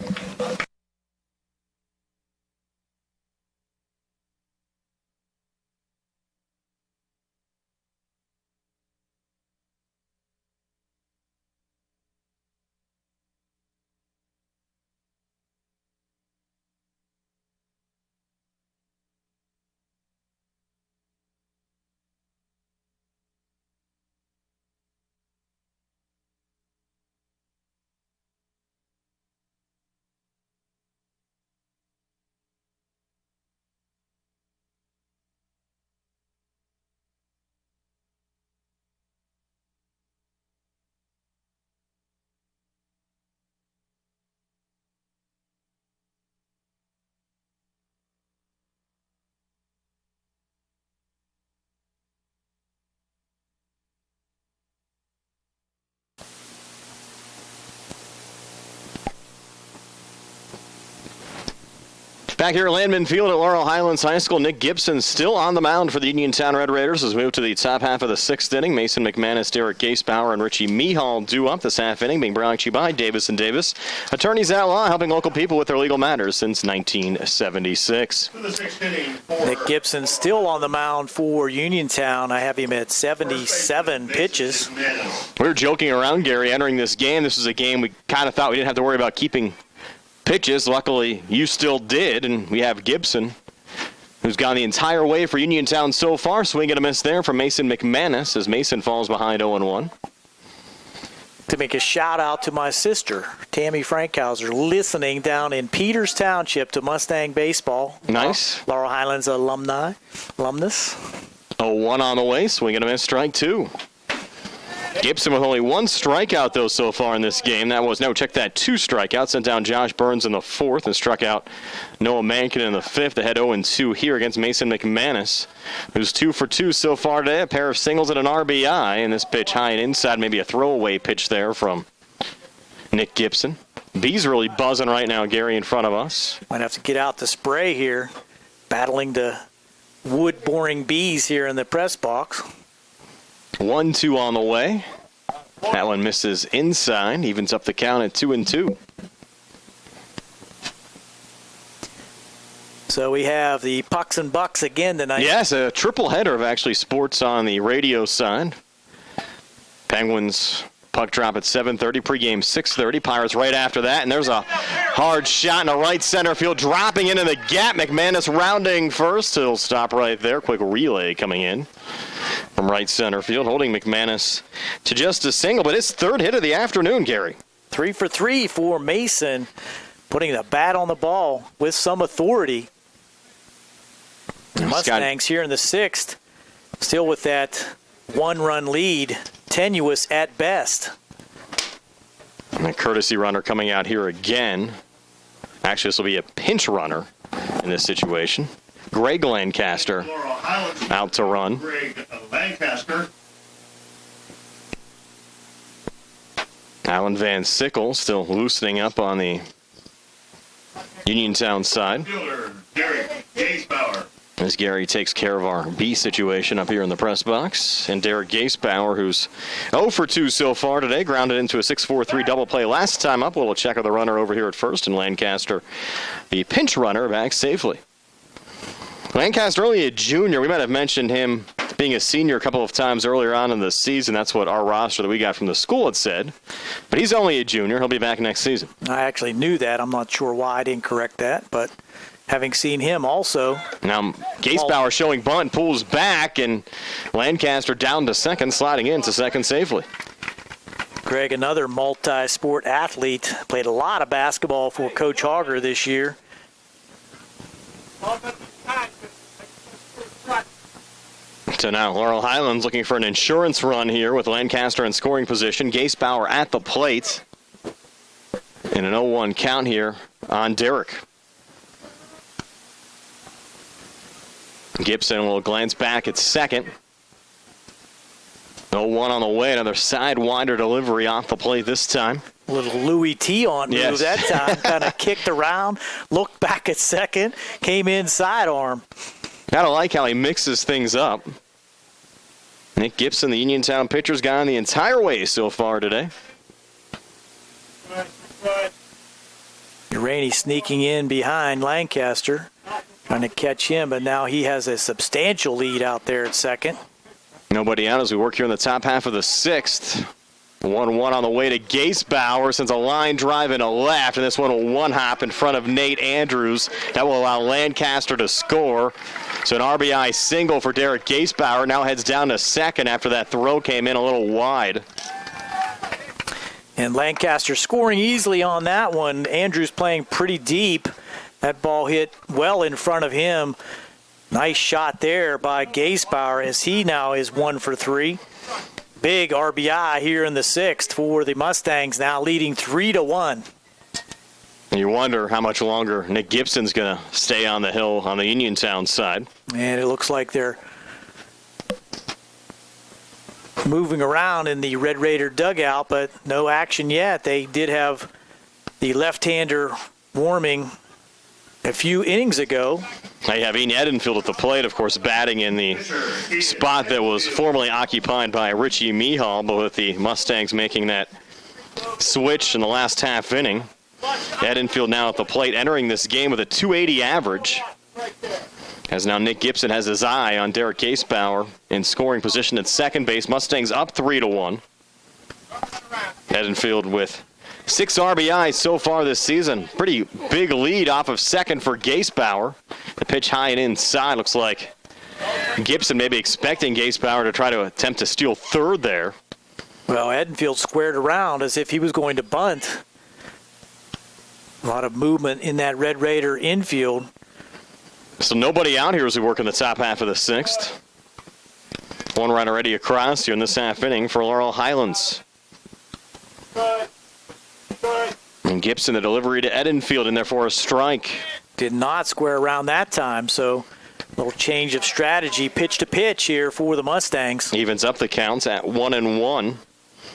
Back here at Landman Field at Laurel Highlands High School, Nick Gibson still on the mound for the Uniontown Red Raiders as we move to the top half of the sixth inning. Mason McManus, Derek Gasebauer, and Richie Mihal due up this half inning, being brought to you by Davis & Davis. Attorneys at law, helping local people with their legal matters since 1976. Nick Gibson still on the mound for Uniontown. I have him at 77 pitches. We were joking around, Gary, entering this game. This was a game we kind of thought we didn't have to worry about keeping pitches. Luckily, you still did, and we have Gibson, who's gone the entire way for Uniontown so far. Swing and a miss there from Mason McManus as Mason falls behind 0-1. To make a shout-out to my sister, Tammy Frankhauser, listening down in Peters Township to Mustang Baseball. Nice. Laurel Highlands alumnus. 0-1 on the way. Swing and a miss, strike two. Gibson with only one strikeout, though, so far in this game. Check that, 2 strikeouts. Sent down Josh Burns in the fourth and struck out Noah Mankin in the fifth. They had 0-2 here against Mason McManus, who's 2 for 2 so far today. A pair of singles and an RBI. And this pitch high and inside, maybe a throwaway pitch there from Nick Gibson. Bees really buzzing right now, Gary, in front of us. Might have to get out the spray here, battling the wood-boring bees here in the press box. 1-2 on the way. That one misses inside. Evens up the count at 2-2. So we have the Pucks and Bucks again tonight. Yes, a triple header of actually sports on the radio side. Penguins puck drop at 7:30, pregame 6:30. Pirates right after that, and there's a hard shot in the right center field, dropping into the gap. McManus rounding first. He'll stop right there. Quick relay coming in from right center field, holding McManus to just a single, but his third hit of the afternoon, Gary. 3 for 3 for Mason, putting the bat on the ball with some authority. The Mustangs here in the sixth, still with that one-run lead, tenuous at best. And a courtesy runner coming out here again. Actually, this will be a pinch runner in this situation. Greg Lancaster out to run. Greg Lancaster. Alan Van Sickle still loosening up on the Uniontown side. Fielder Derek Gasebauer. As Gary takes care of our B situation up here in the press box. And Derek Gasebauer, who's 0 for 2 so far today, grounded into a 6-4-3 double play last time up. We'll check of the runner over here at first, and Lancaster, the pinch runner, back safely. Lancaster only a junior. We might have mentioned him being a senior a couple of times earlier on in the season. That's what our roster that we got from the school had said. But he's only a junior. He'll be back next season. I actually knew that. I'm not sure why I didn't correct that, but having seen him also. Now, Gasebauer showing bunt, pulls back, and Lancaster down to second, sliding into second safely. Greg, another multi-sport athlete, played a lot of basketball for Coach Hauger this year. So now Laurel Highlands looking for an insurance run here with Lancaster in scoring position. Gasebauer at the plate. And an 0-1 count here on Derek. Gibson will glance back at second. 0-1 on the way. Another sidewinder delivery off the plate this time. A little Louis T on move that time. Kind of kicked around, looked back at second, came in sidearm. Gotta like how he mixes things up. Nick Gibson, the Uniontown pitcher's gone the entire way so far today. Uraney sneaking in behind Lancaster, trying to catch him, but now he has a substantial lead out there at second. Nobody out as we work here in the top half of the sixth. 1-1 on the way to Gasebauer, sends a line drive into left, and this one will one-hop in front of Nate Andrews. That will allow Lancaster to score. So an RBI single for Derek Gasebauer. Now heads down to second after that throw came in a little wide. And Lancaster scoring easily on that one. Andrews playing pretty deep. That ball hit well in front of him. Nice shot there by Gasebauer as he now is 1 for 3. Big RBI here in the sixth for the Mustangs, now leading 3-1. And you wonder how much longer Nick Gibson's going to stay on the hill on the Uniontown side. And it looks like they're moving around in the Red Raider dugout, but no action yet. They did have the left-hander warming a few innings ago. Now you have Ian Edenfield at the plate, of course, batting in the spot that was formerly occupied by Richie Mihal, but with the Mustangs making that switch in the last half inning. Edenfield now at the plate, entering this game with a 280 average. As now Nick Gibson has his eye on Derek Gasebauer in scoring position at second base. Mustangs up 3-1. Edenfield with 6 RBIs so far this season. Pretty big lead off of second for Gasebauer. The pitch high and inside. Looks like Gibson maybe expecting Gasebauer to try to attempt to steal third there. Well, Edenfield squared around as if he was going to bunt. A lot of movement in that Red Raider infield. So nobody out here as we work in the top half of the 6th. One run already across here in this half inning for Laurel Highlands. And Gibson, the delivery to Edenfield in there for a strike. Did not square around that time, so a little change of strategy, pitch to pitch here for the Mustangs. Evens up the counts at 1-1.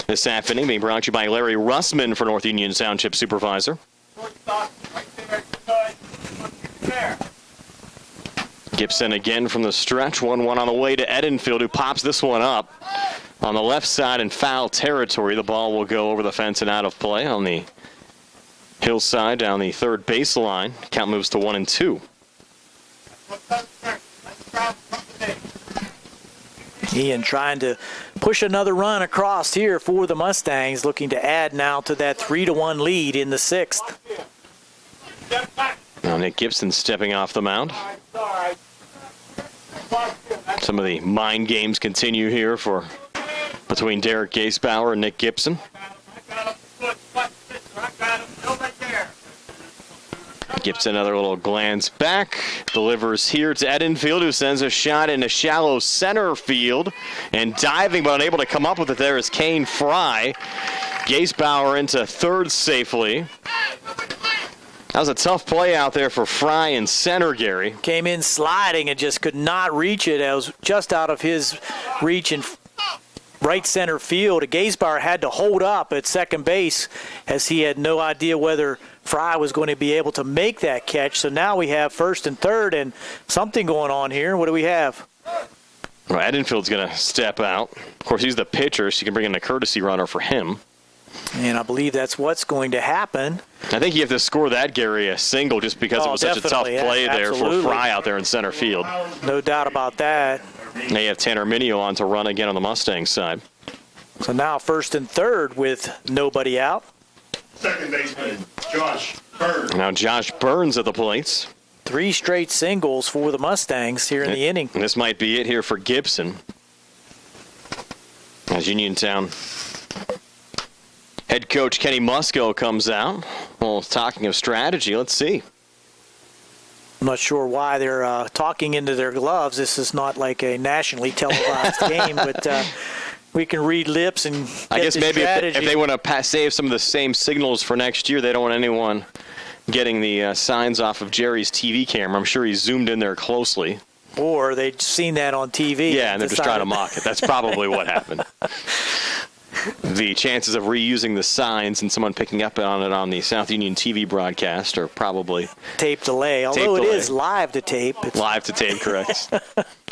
This half inning being brought to you by Larry Russman for North Union Township Supervisor. Gibson again from the stretch. 1-1 on the way to Edenfield, who pops this one up on the left side in foul territory. The ball will go over the fence and out of play on the hillside down the third baseline. Count moves to 1-2. Ian trying to push another run across here for the Mustangs, looking to add now to that 3-1 lead in the 6th. Now Nick Gibson stepping off the mound. Some of the mind games continue here between Derek Gasebauer and Nick Gibson. Gibson, another little glance back, delivers here to Edenfield, who sends a shot into shallow center field, and diving but unable to come up with it there is Kane Fry. Gasebauer into third safely. That was a tough play out there for Fry in center, Gary. Came in sliding and just could not reach it. It was just out of his reach in right center field. Gasebauer had to hold up at second base as he had no idea whether Fry was going to be able to make that catch. So now we have first and third and something going on here. What do we have? Well, Edenfield's going to step out. Of course, he's the pitcher, so you can bring in a courtesy runner for him. And I believe that's what's going to happen. I think you have to score that, Gary, a single just because it was such a tough play there for Fry out there in center field. No doubt about that. Now you have Tanner Minio on to run again on the Mustang side. So now first and third with nobody out. Second baseman, Josh Burns. Now Josh Burns at the plates. 3 straight singles for the Mustangs here in the inning. And this might be it here for Gibson. As Uniontown head coach Kenny Musco comes out. Well, talking of strategy, let's see. I'm not sure why they're talking into their gloves. This is not like a nationally televised game, but we can read lips and get I guess the maybe strategy. if they want to save some of the same signals for next year, they don't want anyone getting the signs off of Jerry's TV camera. I'm sure he's zoomed in there closely. Or they'd seen that on TV. Yeah, and they're just trying to mock it. That's probably what happened. The chances of reusing the signs and someone picking up on it on the South Union TV broadcast are probably tape delay. Although it is live to tape. It's live to tape, correct.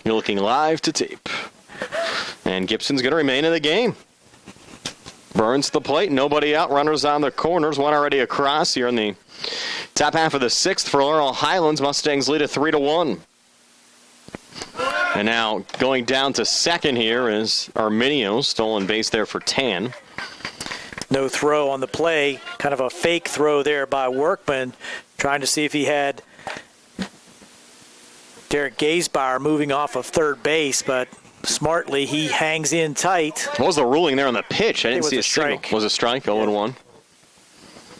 You're looking live to tape. And Gibson's going to remain in the game. Burns the plate, nobody out, runners on the corners, one already across here in the top half of the 6th for Laurel Highlands. Mustangs lead at 3-1. And now going down to second here is Arminio, stolen base there for Tan. No throw on the play, kind of a fake throw there by Workman, trying to see if he had Derek Gasebauer moving off of third base, but smartly he hangs in tight. What was the ruling there on the pitch? I didn't see a signal. Was it a strike? 0-1.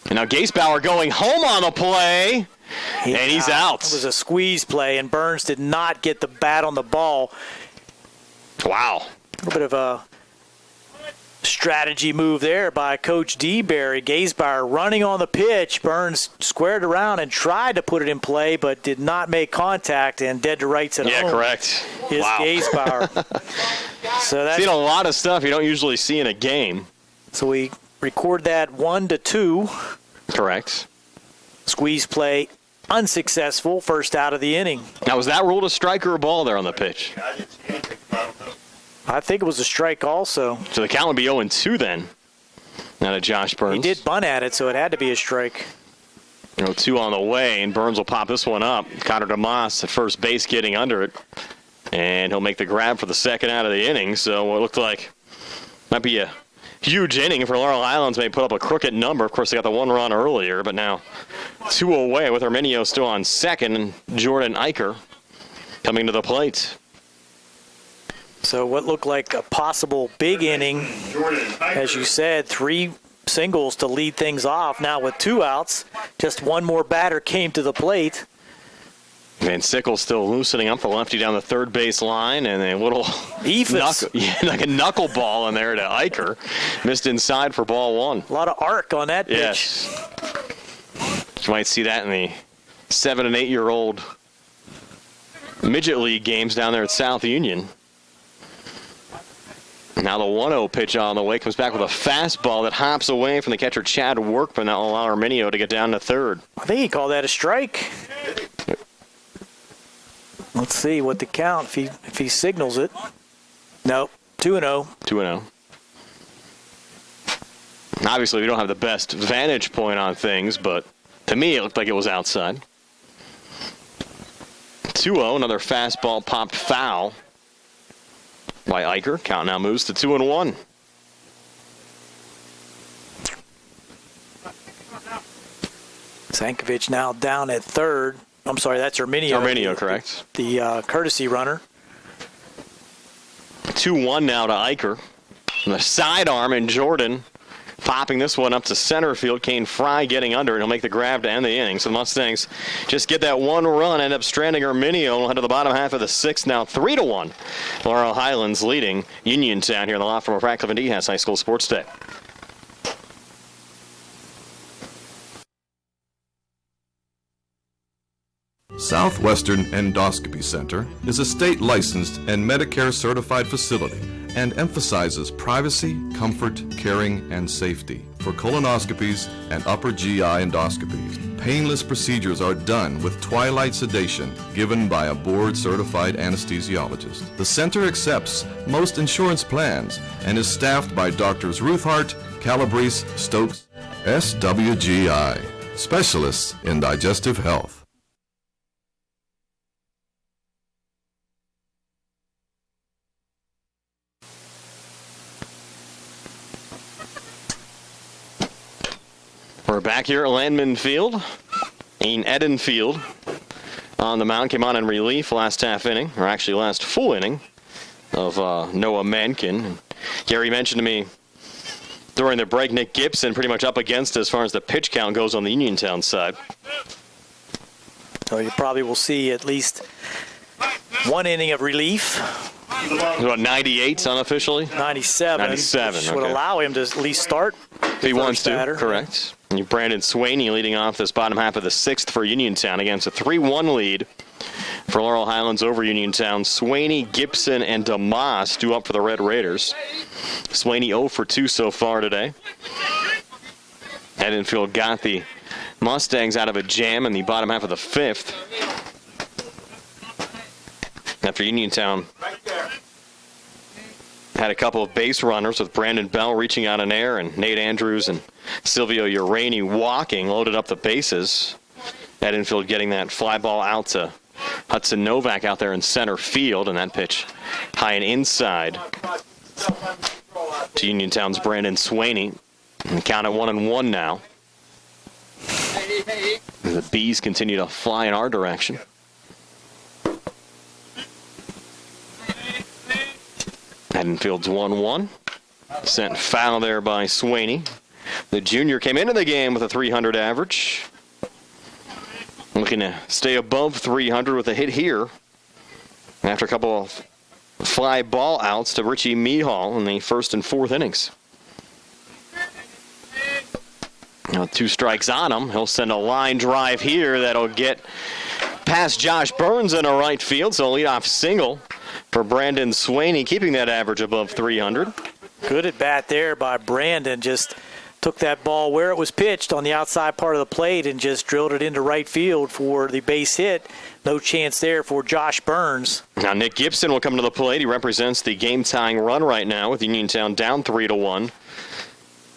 And now Gasebauer going home on the play. And he's out. It was a squeeze play, and Burns did not get the bat on the ball. Wow. A little bit of a strategy move there by Coach D. Barry. Gasebauer running on the pitch. Burns squared around and tried to put it in play, but did not make contact, and dead to rights at home. Yeah, correct. Is Gasebauer. So that's seen a lot of stuff you don't usually see in a game. So we record that 1-2. Correct. Squeeze play unsuccessful first out of the inning. Now, was that ruled a strike or a ball there on the pitch? I think it was a strike also. So the count would be 0-2 then. Now to Josh Burns. He did bunt at it, so it had to be a strike. 0-2 on the way, and Burns will pop this one up. Connor DeMoss at first base getting under it. And he'll make the grab for the second out of the inning. So what looked like might be a huge inning for Laurel Highlands. May put up a crooked number. Of course, they got the one run earlier, but now 2 away with Arminio still on second, and Jordan Eicher coming to the plate. So what looked like a possible big inning, as you said, 3 singles to lead things off. Now with 2 outs, just one more batter came to the plate. Van Sickle still loosening up the lefty down the third base line, and a little like a knuckleball in there to Eicher. Missed inside for ball 1. A lot of arc on that pitch. Yes. You might see that in the 7- and 8-year-old midget league games down there at South Union. Now the 1-0 pitch on the way comes back with a fastball that hops away from the catcher Chad Workman. That will allow Arminio to get down to third. I think he called that a strike. Let's see what the count, if he signals it. Nope, 2-0. 2-0. Obviously, we don't have the best vantage point on things, but to me, it looked like it was outside. 2-0, another fastball popped foul by Eicher. Count now moves to 2-1. Sankovic now down at third. I'm sorry, that's Arminio. Arminio, correct. The courtesy runner. 2-1 now to Eicher. And the sidearm, and Jordan popping this one up to center field. Kane Fry getting under, and he'll make the grab to end the inning. So the Mustangs just get that one run, end up stranding Arminio. We'll head to the bottom half of the 6th now, 3-1. Laurel Highlands leading Uniontown here in the lot from Radcliffe and Dehas High School Sports Day. Southwestern Endoscopy Center is a state-licensed and Medicare-certified facility and emphasizes privacy, comfort, caring, and safety for colonoscopies and upper GI endoscopies. Painless procedures are done with twilight sedation given by a board-certified anesthesiologist. The center accepts most insurance plans and is staffed by Doctors Ruthhart, Calabrese, Stokes, SWGI, specialists in digestive health. We're back here at Landman Field. Ian Edenfield on the mound. Came on in relief last half inning, or actually last full inning of Noah Mankin. Gary mentioned to me during the break, Nick Gibson pretty much up against as far as the pitch count goes on the Uniontown side. So you probably will see at least one inning of relief. About 98 unofficially? 97. 97, which would okay. allow him to at least start. If he wants to, batter. correct. And Brandon Swaney leading off this bottom half of the 6th for Uniontown against a 3-1 lead for Laurel Highlands over Uniontown. Swaney, Gibson, and DeMoss due up for the Red Raiders. Swaney 0 for 2 so far today. Edenfield got the Mustangs out of a jam in the bottom half of the 5th. After Uniontown had a couple of base runners with Brandon Bell reaching out in air and Nate Andrews and Silvio Urani walking, loaded up the bases. Edenfield getting that fly ball out to Hudson Novak out there in center field, and that pitch high and inside to Uniontown's Brandon Swaney. And the count at 1-1 now. The Bees continue to fly in our direction. Edenfield's 1-1. Sent foul there by Swaney. The junior came into the game with a 300 average. Looking to stay above 300 with a hit here after a couple of fly ball outs to Richie Mehall in the 1st and 4th innings. Now 2 strikes on him. He'll send a line drive here that'll get past Josh Burns in a right field, so a leadoff single for Brandon Swaney, keeping that average above 300. Good at bat there by Brandon, just took that ball where it was pitched on the outside part of the plate and just drilled it into right field for the base hit. No chance there for Josh Burns. Now Nick Gibson will come to the plate. He represents the game-tying run right now with Uniontown down 3-1.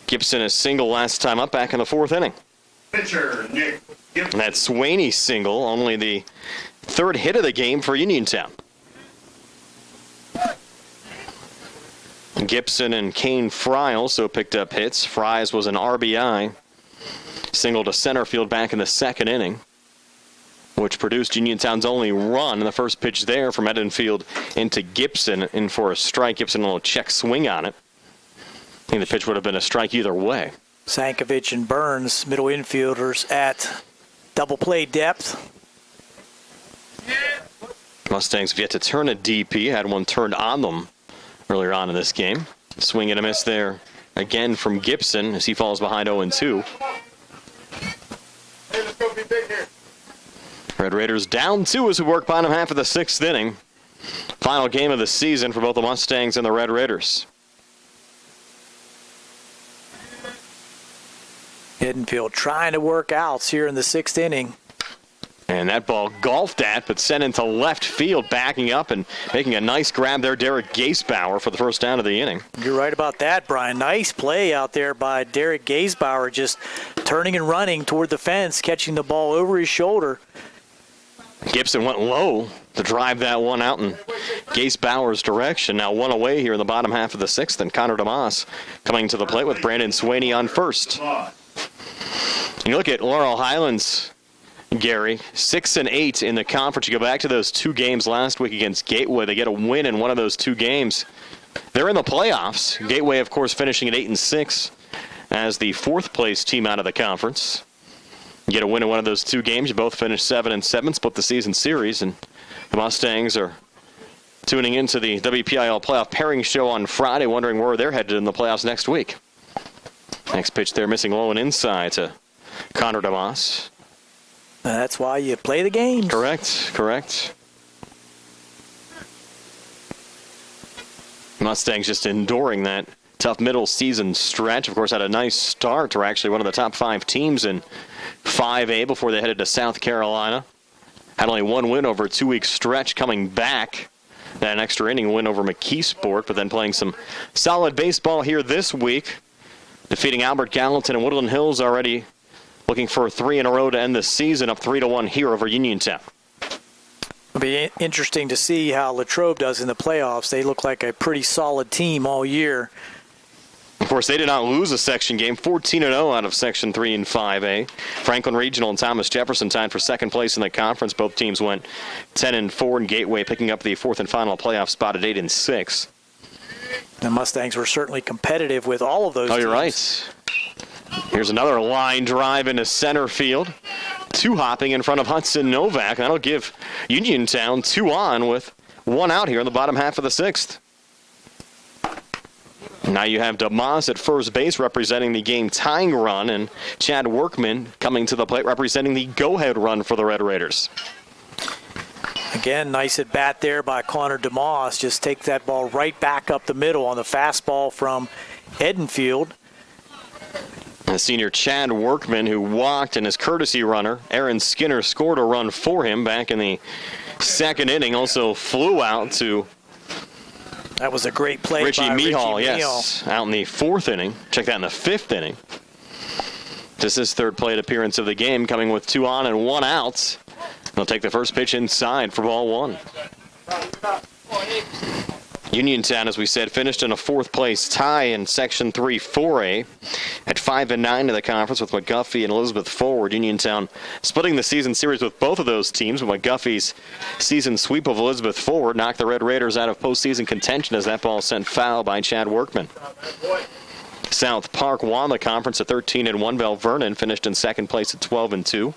Gibson a single last time up back in the fourth inning. Pitcher, Nick Gibson. And that Swaney single, only the third hit of the game for Uniontown. Gibson and Kane Fry also picked up hits. Fry's was an RBI. Single to center field back in the second inning, which produced Uniontown's only run in the first pitch there from Edenfield into Gibson in for a strike. Gibson a little check swing on it. I think the pitch would have been a strike either way. Sankovic and Burns, middle infielders at double play depth. Mustangs have yet to turn a DP. Had one turned on them earlier on in this game. Swing and a miss there again from Gibson as he falls behind 0-2. Hey, let's go be big here. Red Raiders down 2 as we work bottom half of the sixth inning. Final game of the season for both the Mustangs and the Red Raiders. Edenfield trying to work outs here in the sixth inning. And that ball golfed at, but sent into left field, backing up and making a nice grab there, Derek Gasebauer for the first down of the inning. You're right about that, Brian. Nice play out there by Derek Gasebauer, just turning and running toward the fence, catching the ball over his shoulder. Gibson went low to drive that one out in Gasebauer's direction. Now one away here in the bottom half of the sixth, and Connor DeMoss coming to the plate with Brandon Swaney on first. You look at Laurel Highlands, Gary, 6-8 in the conference. You go back to those two games last week against Gateway. They get a win in one of those two games. They're in the playoffs. Gateway, of course, finishing at 8-6 as the fourth place team out of the conference. You get a win in one of those two games. You both finish 7-7, split the season series, and the Mustangs are tuning into the WPIL playoff pairing show on Friday, wondering where they're headed in the playoffs next week. Next pitch there, missing low and inside to Connor DeMoss. That's why you play the games. Correct. Mustangs just enduring that tough middle season stretch. Of course, had a nice start. They're actually one of the top 5 teams in 5A before they headed to South Carolina. Had only one win over a 2-week stretch coming back. That an extra inning win over McKeesport, but then playing some solid baseball here this week. Defeating Albert Gallatin and Woodland Hills already. Looking for 3 in a row to end the season, up 3-1 here over Uniontown. It'll be interesting to see how Latrobe does in the playoffs. They look like a pretty solid team all year. Of course, they did not lose a section game, 14-0 out of Section 3 and 5A. Franklin Regional and Thomas Jefferson tied for second place in the conference. Both teams went 10-4, and Gateway picking up the fourth and final playoff spot at 8-6. The Mustangs were certainly competitive with all of those teams. You're right. Here's another line drive into center field. 2-hopping in front of Hudson Novak. That'll give Uniontown 2 on with 1 out here in the bottom half of the sixth. Now you have DeMoss at first base representing the game-tying run, and Chad Workman coming to the plate representing the go-ahead run for the Red Raiders. Again, nice at bat there by Connor DeMoss. Just take that ball right back up the middle on the fastball from Edenfield. The senior Chad Workman, who walked, and his courtesy runner, Aaron Skinner, scored a run for him back in the second inning. Also flew out to that was a great play Richie by Mihal, Richie yes, out in the fourth inning. Check that in the fifth inning. This is his third plate appearance of the game, coming with 2 on and 1 out. They'll take the first pitch inside for ball 1. Uniontown, as we said, finished in a fourth-place tie in Section 3 4A at 5-9 in the conference with McGuffey and Elizabeth Forward. Uniontown splitting the season series with both of those teams. McGuffey's season sweep of Elizabeth Forward knocked the Red Raiders out of postseason contention as that ball sent foul by Chad Workman. South Park won the conference at 13-1. Bell Vernon finished in second place at 12-2.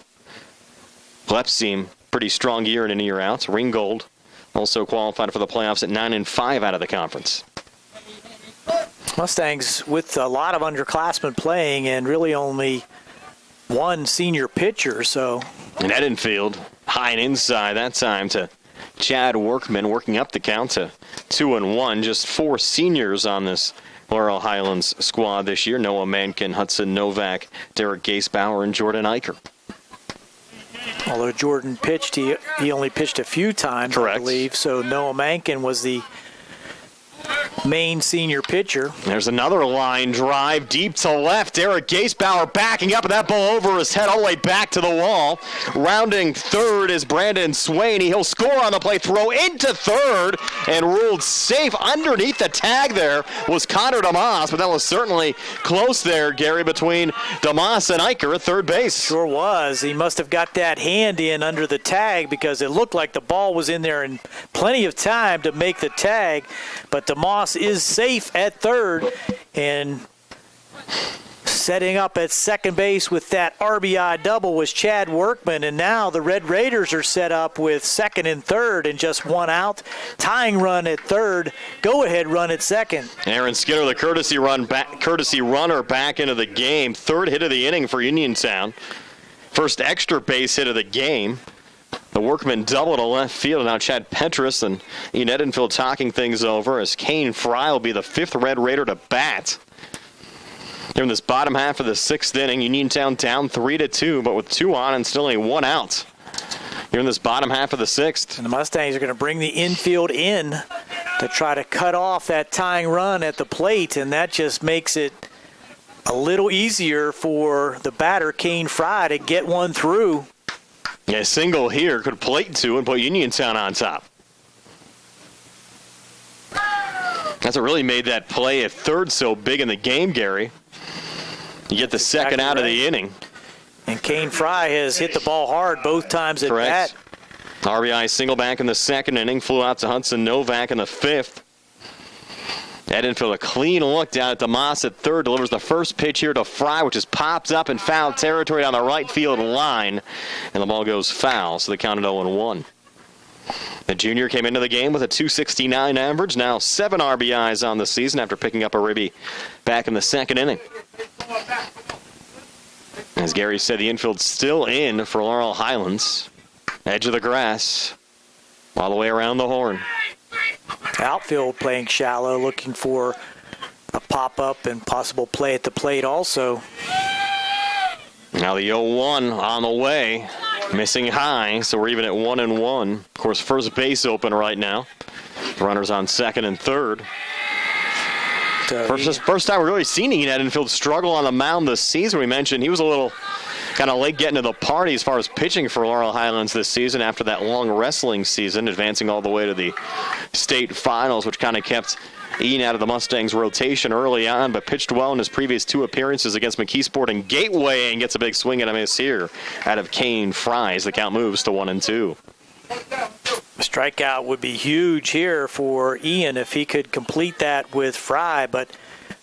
Lepseem, pretty strong year in and year out. Ringgold also qualified for the playoffs at 9-5 out of the conference. Mustangs with a lot of underclassmen playing and really only one senior pitcher. So, and Edenfield high and inside that time to Chad Workman, working up the count to 2-1. Just 4 seniors on this Laurel Highlands squad this year. Noah Mankin, Hudson Novak, Derek Gasebauer, and Jordan Eicher. Although Jordan pitched, he only pitched a few times, correct, I believe. So Noah Mankin was the main senior pitcher. There's another line drive deep to left. Derek Gasebauer backing up, and that ball over his head all the way back to the wall. Rounding third is Brandon Swaney. He'll score on the play, throw into third, and ruled safe. Underneath the tag there was Connor DeMoss, but that was certainly close there, Gary, between DeMoss and Eicher at third base. Sure was. He must have got that hand in under the tag because it looked like the ball was in there in plenty of time to make the tag, but DeMoss is safe at third, and setting up at second base with that RBI double was Chad Workman, and now the Red Raiders are set up with second and third and just one out. Tying run at third, go-ahead run at second. Aaron Skinner, the courtesy runner, back into the game. Third hit of the inning for Uniontown. First extra base hit of the game. The Workman double to left field. Now Chad Petrus and Ian Edenfield talking things over as Kane Fry will be the fifth Red Raider to bat. Here in this bottom half of the sixth inning, Uniontown down 3-2, but with 2 on and still only 1 out. Here in this bottom half of the sixth. And the Mustangs are going to bring the infield in to try to cut off that tying run at the plate, and that just makes it a little easier for the batter, Kane Fry, to get one through. A single here could plate 2 and put Uniontown on top. That's what really made that play at third so big in the game, Gary. You get the second out of the inning. And Kane Fry has hit the ball hard both times at bat. RBI single back in the second inning, flew out to Hudson Novak in the fifth. Edenfield a clean look down at DeMoss at third, delivers the first pitch here to Fry, which is popped up in foul territory on the right field line, and the ball goes foul, so they counted 0-1. The junior came into the game with a .269 average, now 7 RBIs on the season after picking up a ribby back in the second inning. As Gary said, the infield's still in for Laurel Highlands. Edge of the grass, all the way around the horn. Outfield playing shallow, looking for a pop-up and possible play at the plate also. Now the 0-1 on the way, missing high, so we're even at 1-1. Of course, first base open right now. Runners on second and third. First time we've really seen Ian Edenfield struggle on the mound this season. We mentioned he was a little kind of late getting to the party as far as pitching for Laurel Highlands this season after that long wrestling season, advancing all the way to the state finals, which kind of kept Ian out of the Mustangs rotation early on, but pitched well in his previous 2 appearances against McKeesport and Gateway and gets a big swing and a miss here out of Kane Fry as the count moves to 1-2. A strikeout would be huge here for Ian if he could complete that with Fry, but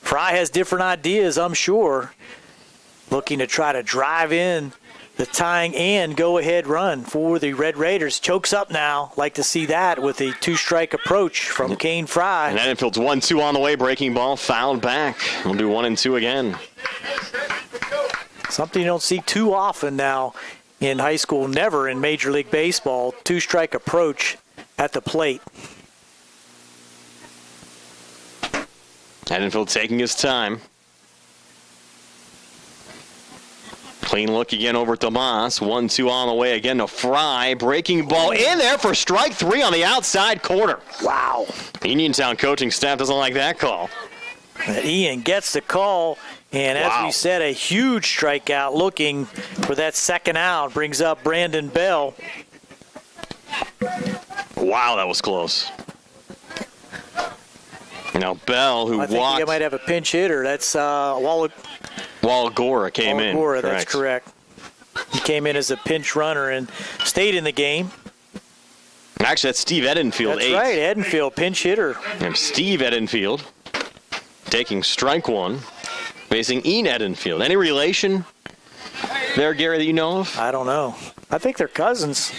Fry has different ideas, I'm sure. Looking to try to drive in the tying and go-ahead run for the Red Raiders. Chokes up now. Like to see that with a 2-strike approach from Kane Fry. And Edenfield's 1-2 on the way. Breaking ball fouled back. We'll do 1-2 again. Something you don't see too often now in high school, never in Major League Baseball. 2-strike approach at the plate. Edenfield taking his time. Clean look again over at DeMoss. 1-2 on the way again to Fry. Breaking ball in there for strike 3 on the outside corner. Wow. The Uniontown coaching staff doesn't like that call. And Ian gets the call, and as we said, a huge strikeout looking for that second out. Brings up Brandon Bell. Wow, that was close. Now Bell, who I think walked. he might have a pinch hitter. That's Walagora came in. Walagora, that's correct. He came in as a pinch runner and stayed in the game. Actually, that's Steve Edenfield. That's 8. right, Edenfield, pinch hitter. And Steve Edenfield taking strike 1, facing Ian Edenfield. Any relation there, Gary, that you know of? I don't know. I think they're cousins,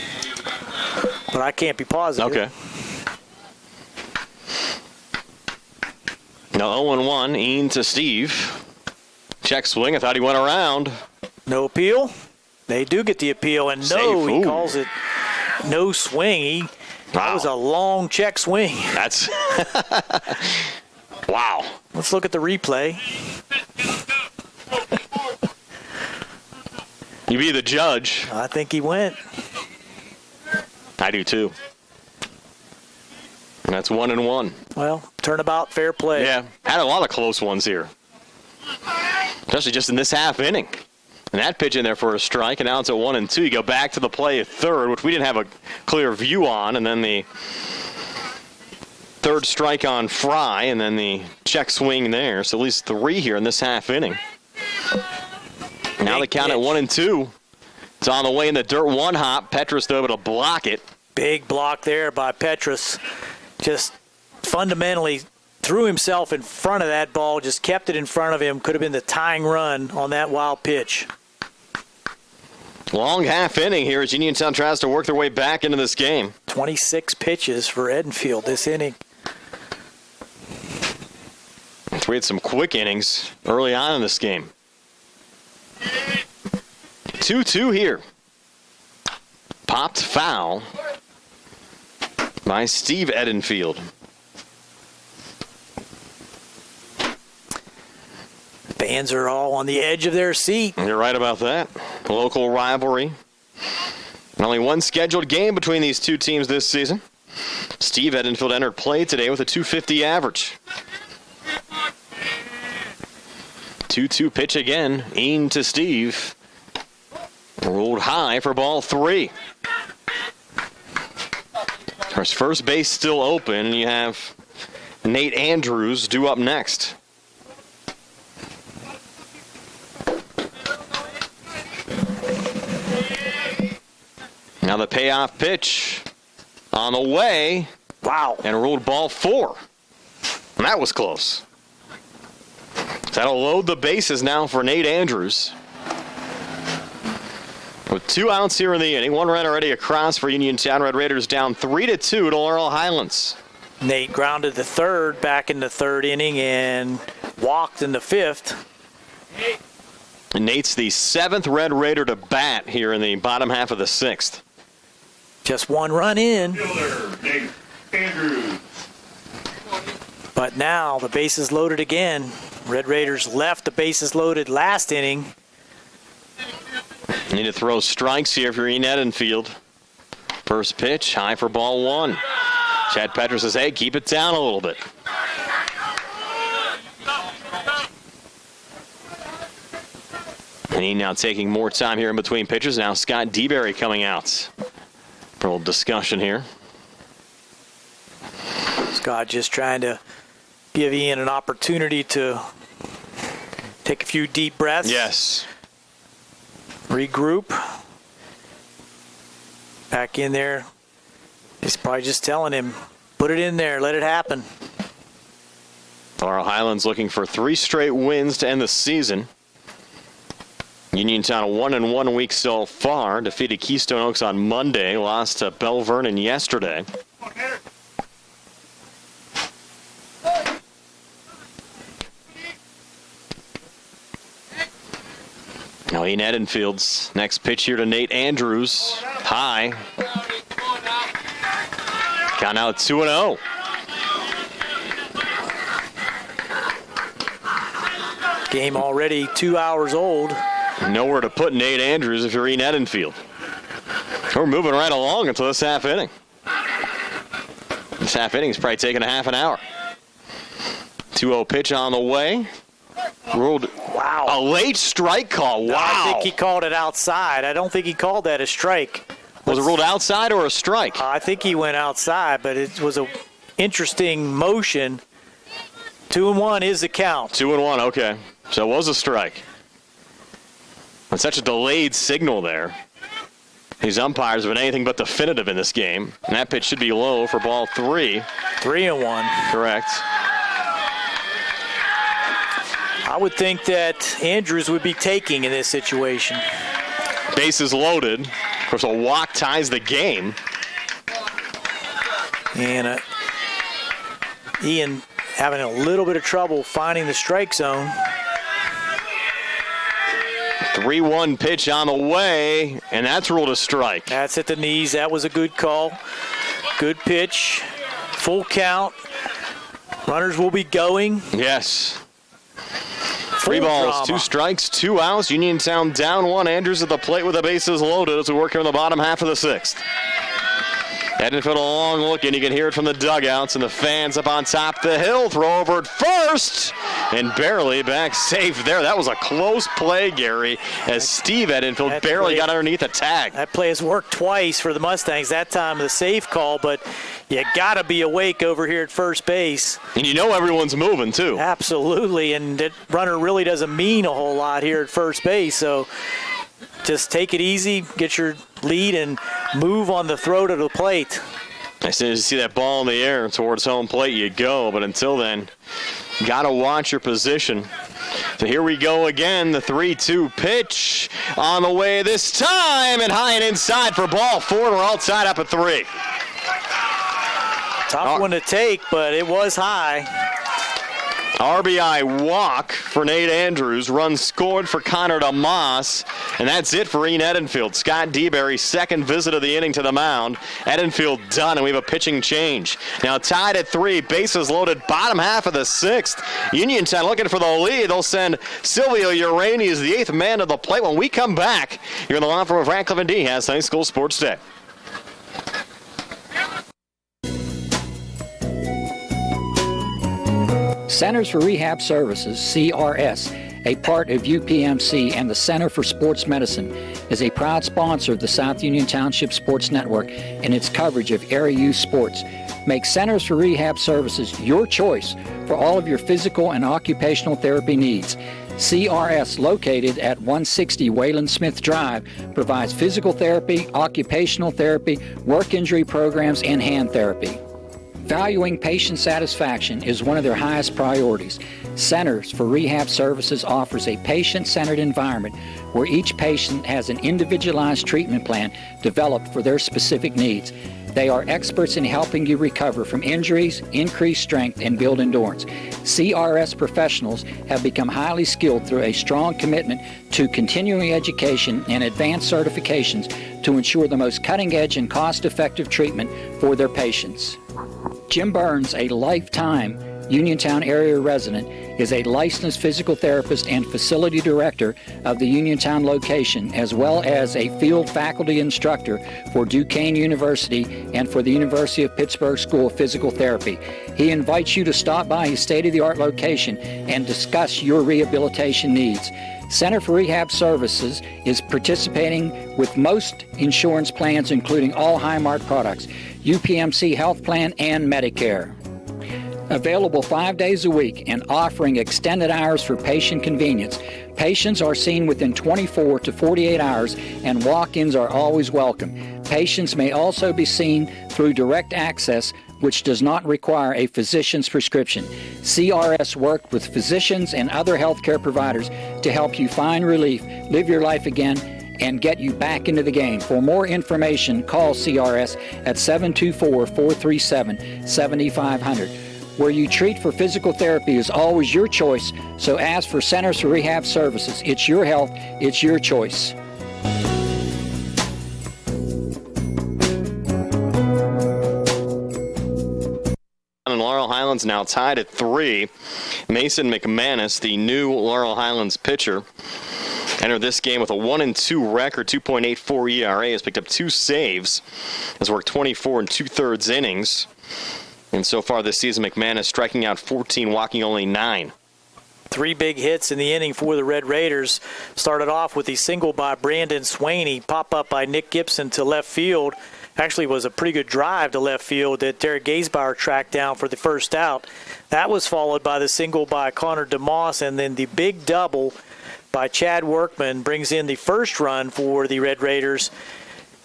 but I can't be positive. Okay. Now 0-1, Ian to Steve. Check swing. I thought he went around. No appeal. They do get the appeal, and he calls it no swing. That was a long check swing. That's Wow. Let's look at the replay. You be the judge. I think he went. I do too. And that's 1-1. Well, turnabout, fair play. Yeah, had a lot of close ones here. Especially just in this half inning. And that pitch in there for a strike, and now it's at 1-2. You go back to the play at third, which we didn't have a clear view on, and then the third strike on Fry, and then the check swing there. So at least 3 here in this half inning. Now the count at 1-2. It's on the way in the dirt, 1 hop. Petrus though able to block it. Big block there by Petrus. Just fundamentally threw himself in front of that ball, just kept it in front of him. Could have been the tying run on that wild pitch. Long half inning here as Uniontown tries to work their way back into this game. 26 pitches for Edenfield this inning. We had some quick innings early on in this game. 2-2 here. Popped foul by Steve Edenfield. Fans are all on the edge of their seat. You're right about that. Local rivalry. Only one scheduled game between these two teams this season. Steve Edenfield entered play today with a .250 average. 2-2 pitch again. In to Steve. Rolled high for ball 3. Of course, first base still open, and you have Nate Andrews due up next. Now the payoff pitch on the way. Wow. And ruled ball 4. And that was close. That'll load the bases now for Nate Andrews. With 2 outs here in the inning, 1 run already across for Uniontown. Red Raiders down 3-2 to Laurel Highlands. Nate grounded the third back in the 3rd inning and walked in the 5th. And Nate's the 7th Red Raider to bat here in the bottom half of the 6th. Just 1 run in. Fielder, Nate Andrews. But now the bases loaded again. Red Raiders left the bases loaded last inning. You need to throw strikes here if you're in Edenfield. First pitch, high for ball 1. Chad Petrus says, hey, keep it down a little bit. And he now taking more time here in between pitches. Now Scott DeBerry coming out for a little discussion here. Scott just trying to give Ian an opportunity to take a few deep breaths. Yes. Regroup. Back in there. He's probably just telling him, put it in there, let it happen. Laurel Highlands looking for 3 straight wins to end the season. Uniontown a 1-1 week so far. Defeated Keystone Oaks on Monday. Lost to Bell Vernon yesterday. Now Ian Edenfield's next pitch here to Nate Andrews. High. Count now 2-0. Game already 2 hours old. Nowhere to put Nate Andrews if you're Ian Edenfield. We're moving right along until this half inning. This half inning is probably taking a half an hour. 2-0 pitch on the way. Ruled. Wow. A late strike call. Wow. I think he called it outside. I don't think he called that a strike. Was it ruled outside or a strike? I think he went outside, but it was an interesting motion. 2-1 is the count. 2-1, okay. So it was a strike. And such a delayed signal there. These umpires have been anything but definitive in this game. And that pitch should be low for ball 3. 3-1. Correct. I would think that Andrews would be taking in this situation. Bases loaded. Of course, a walk ties the game. And Ian having a little bit of trouble finding the strike zone. 3-1 pitch on the way, and that's ruled a strike. That's at the knees. That was a good call. Good pitch. Full count. Runners will be going. Yes. Full 3 balls, drama. 2 strikes, 2 outs. Uniontown down 1. Andrews at the plate with the bases loaded as we work here in the bottom half of the 6th. Edenfield a long look, and you can hear it from the dugouts and the fans up on top the hill. Throw over at first, and barely back safe there. That was a close play, Gary, as Steve Edenfield barely got underneath a tag. That play has worked twice for the Mustangs. That time the safe call, but you got to be awake over here at first base. And you know everyone's moving, too. Absolutely, and that runner really doesn't mean a whole lot here at first base, so just take it easy, get your lead, and move on the throw to the plate. As soon as you see that ball in the air towards home plate, you go. But until then, got to watch your position. So here we go again. The 3-2 pitch on the way this time, and high and inside for ball 4, and we're all tied up at 3. Tough one to take, but it was high. RBI walk for Nate Andrews. Run scored for Connor DeMoss. And that's it for Ian Edenfield. Scott DeBerry, second visit of the inning to the mound. Edenfield done, and we have a pitching change. Now tied at 3, bases loaded, bottom half of the 6th. Uniontown looking for the lead. They'll send Silvio Urani as the 8th man to the plate. When we come back, you're in the law firm of Radcliffe and Dehas High School Sports Day. Centers for Rehab Services, CRS, a part of UPMC and the Center for Sports Medicine, is a proud sponsor of the South Union Township Sports Network and its coverage of area youth sports. Make Centers for Rehab Services your choice for all of your physical and occupational therapy needs. CRS, located at 160 Wayland Smith Drive, provides physical therapy, occupational therapy, work injury programs, and hand therapy. Valuing patient satisfaction is one of their highest priorities. Centers for Rehab Services offers a patient-centered environment where each patient has an individualized treatment plan developed for their specific needs. They are experts in helping you recover from injuries, increase strength, and build endurance. CRS professionals have become highly skilled through a strong commitment to continuing education and advanced certifications to ensure the most cutting-edge and cost-effective treatment for their patients. Jim Burns, a lifetime Uniontown area resident, is a licensed physical therapist and facility director of the Uniontown location, as well as a field faculty instructor for Duquesne University and for the University of Pittsburgh School of Physical Therapy. He invites you to stop by his state-of-the-art location and discuss your rehabilitation needs. Center for Rehab Services is participating with most insurance plans, including all Highmark products, UPMC Health Plan, and Medicare. Available 5 days a week and offering extended hours for patient convenience. Patients are seen within 24 to 48 hours, and walk-ins are always welcome. Patients may also be seen through direct access, which does not require a physician's prescription. CRS worked with physicians and other healthcare providers to help you find relief, live your life again, and get you back into the game. For more information, call CRS at 724-437-7500. Where you treat for physical therapy is always your choice, so ask for Centers for Rehab Services. It's your health, it's your choice. And Laurel Highlands now tied at 3. Mason McManus, the new Laurel Highlands pitcher, entered this game with a 1-2 record, 2.84 ERA, has picked up 2 saves, has worked 24 2/3 innings. And so far this season, McManus striking out 14, walking only 9. 3 big hits in the inning for the Red Raiders. Started off with a single by Brandon Swaney, pop up by Nick Gibson to left field. Actually was a pretty good drive to left field that Derek Gaisbauer tracked down for the first out. That was followed by the single by Connor DeMoss, and then the big double by Chad Workman brings in the first run for the Red Raiders.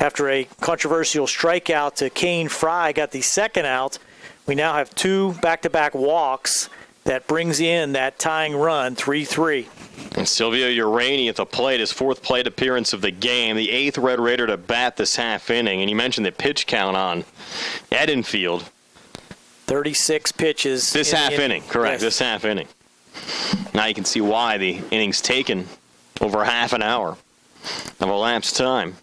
After a controversial strikeout to Kane Fry, got the second out. We now have 2 back-to-back walks that brings in that tying run, 3-3. And Silvio Urani at the plate, his 4th plate appearance of the game, the 8th Red Raider to bat this half inning. And you mentioned the pitch count on Edenfield. 36 pitches. This half inning, correct, yes. This half inning. Now you can see why the inning's taken over half an hour of elapsed time.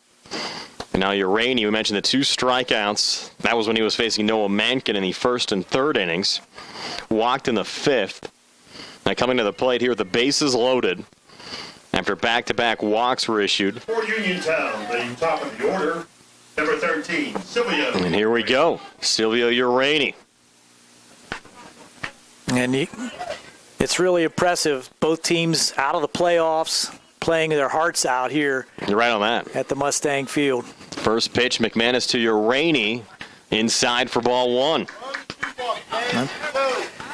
And now Urani, we mentioned the 2 strikeouts. That was when he was facing Noah Mankin in the 1st and 3rd innings. walked in the 5th. Now coming to the plate here with the bases loaded after back-to-back walks were issued. For Uniontown, the top of the order, number 13, Silvio. And here we go, Silvio Uraney. And it's really impressive. Both teams out of the playoffs, playing their hearts out here. You're right on that. At the Mustang Field. First pitch, McManus to Uraney, inside for ball 1.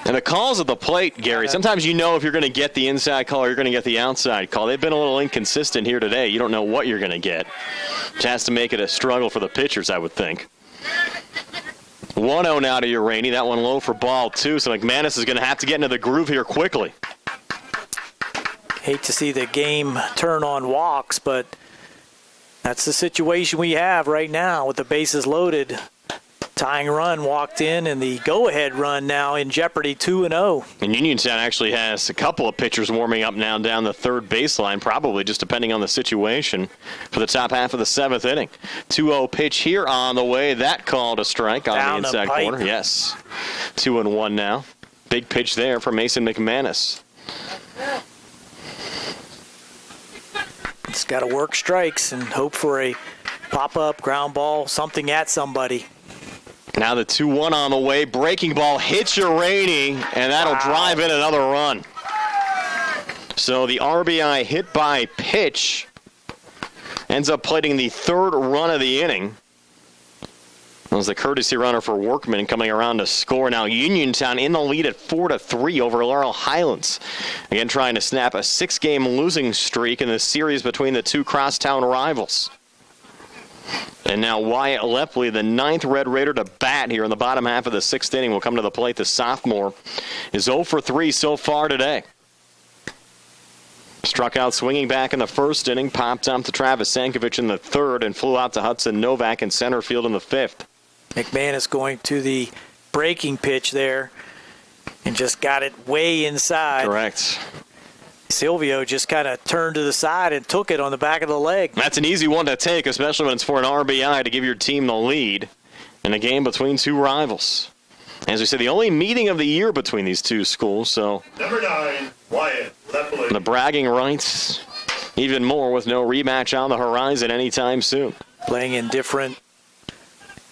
And the calls at the plate, Gary, sometimes you know if you're going to get the inside call or you're going to get the outside call. They've been a little inconsistent here today. You don't know what you're going to get. Which has to make it a struggle for the pitchers, I would think. 1-0 now to Uraney. That one low for ball 2, so McManus is going to have to get into the groove here quickly. Hate to see the game turn on walks, but that's the situation we have right now with the bases loaded. Tying run walked in, and the go-ahead run now in jeopardy, 2-0. And Uniontown actually has a couple of pitchers warming up now down the third baseline, probably just depending on the situation for the top half of the 7th inning. 2-0 pitch here on the way. That called a strike on Down the inside corner. Yes. 2-1 now. Big pitch there for Mason McManus. It's got to work strikes and hope for a pop-up, ground ball, something at somebody. Now the 2-1 on the way. Breaking ball hits Uraney, and that'll drive in another run. So the RBI hit by pitch ends up plating the 3rd run of the inning. That was the courtesy runner for Workman coming around to score. Now Uniontown in the lead at 4-3 over Laurel Highlands. Again, trying to snap a 6-game losing streak in the series between the two crosstown rivals. And now Wyatt Lepley, the 9th Red Raider to bat here in the bottom half of the 6th inning, will come to the plate. The sophomore is 0 for 3 so far today. Struck out swinging back in the 1st inning, popped up to Travis Sankovic in the 3rd, and flew out to Hudson Novak in center field in the 5th. McManus going to the breaking pitch there and just got it way inside. Correct. Silvio just kind of turned to the side and took it on the back of the leg. That's an easy one to take, especially when it's for an RBI to give your team the lead in a game between two rivals. As we said, the only meeting of the year between these two schools, so Number 9, Wyatt Lepley. The bragging rights even more with no rematch on the horizon anytime soon. Playing in different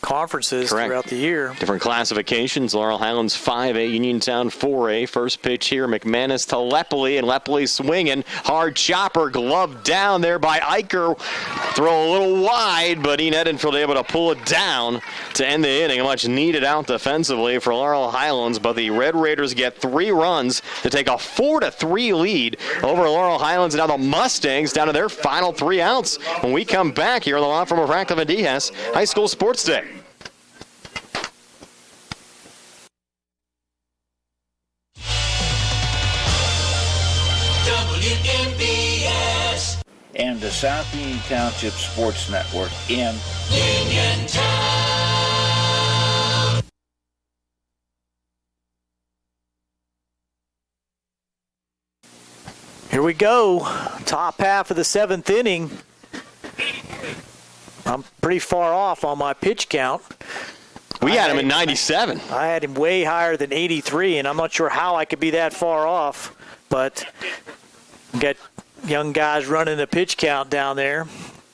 conferences Correct. Throughout the year. Different classifications. Laurel Highlands 5A, Uniontown 4A. First pitch here, McManus to Lepley, and Lepley swinging. Hard chopper, glove down there by Eicher. Throw a little wide, but Ian Edenfield able to pull it down to end the inning. Much needed out defensively for Laurel Highlands, but the Red Raiders get 3 runs to take a 4-3 lead over Laurel Highlands. Now the Mustangs down to their final 3 outs when we come back here on the law firm of Ratcliffe and Diaz High School Sports Day. WMBS and the South Union Township Sports Network in Uniontown. Here we go. Top half of the 7th inning. I'm pretty far off on my pitch count. We had him at 97. I had him way higher than 83, and I'm not sure how I could be that far off. But got young guys running the pitch count down there.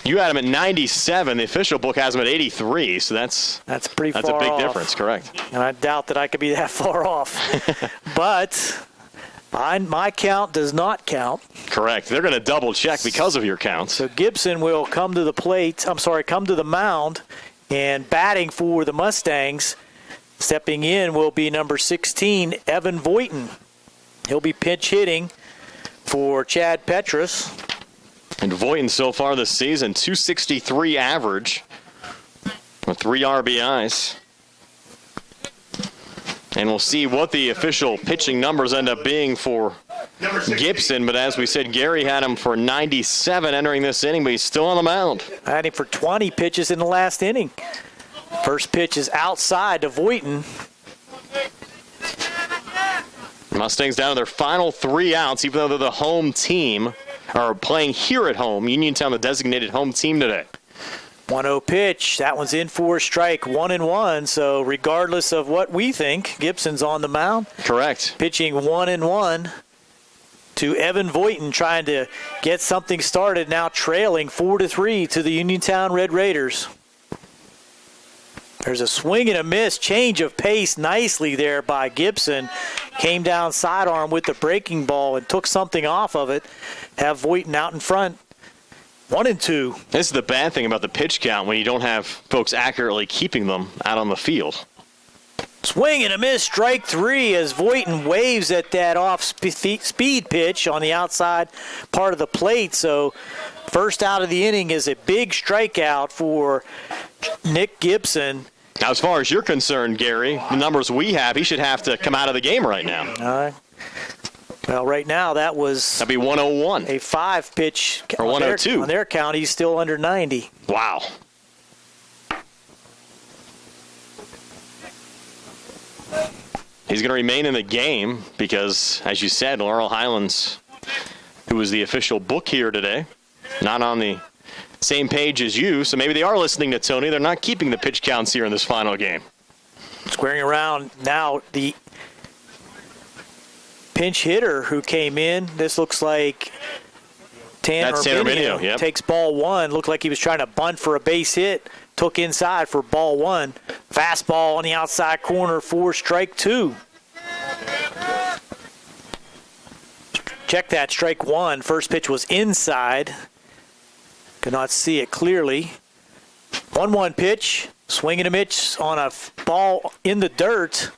You had him at 97. The official book has him at 83, so that's pretty far off. That's a big difference, correct. And I doubt that I could be that far off. But my count does not count. Correct. They're going to double check because of your counts. So Gibson will come to the mound, and batting for the Mustangs, stepping in will be number 16, Evan Voighton. He'll be pinch hitting for Chad Petrus. And Voighton so far this season, 263 average with 3 RBIs. And we'll see what the official pitching numbers end up being for Gibson. But as we said, Gary had him for 97 entering this inning, but he's still on the mound. I had him for 20 pitches in the last inning. First pitch is outside to Voighton. Mustangs down to their final 3 outs, even though they're the home team, are playing here at home. Uniontown, the designated home team today. 1-0 pitch. That one's in for a strike, 1-1. So regardless of what we think, Gibson's on the mound. Correct. Pitching 1-1 to Evan Voighton, trying to get something started, now trailing 4-3 to the Uniontown Red Raiders. There's a swing and a miss, change of pace nicely there by Gibson. Came down sidearm with the breaking ball and took something off of it. Have Voighton out in front. 1-2. This is the bad thing about the pitch count when you don't have folks accurately keeping them out on the field. Swing and a miss, strike 3 as Voighton waves at that off-speed pitch on the outside part of the plate. So first out of the inning is a big strikeout for Nick Gibson. Now, as far as you're concerned, Gary, the numbers we have, he should have to come out of the game right now. Well, right now that'd be 101. A 5-pitch. Or 102. On their count, he's still under 90. Wow. He's going to remain in the game because, as you said, Laurel Highlands, who was the official book here today, not on the same page as you, so maybe they are listening to Tony. They're not keeping the pitch counts here in this final game. Squaring around now, the pinch hitter who came in, this looks like Tanner Mineo, yep. Takes ball 1. Looked like he was trying to bunt for a base hit. Took inside for ball 1. Fastball on the outside corner for strike 2. Check that, strike 1. First pitch was inside. Could not see it clearly. 1-1 pitch. Swing and a miss on a ball in the dirt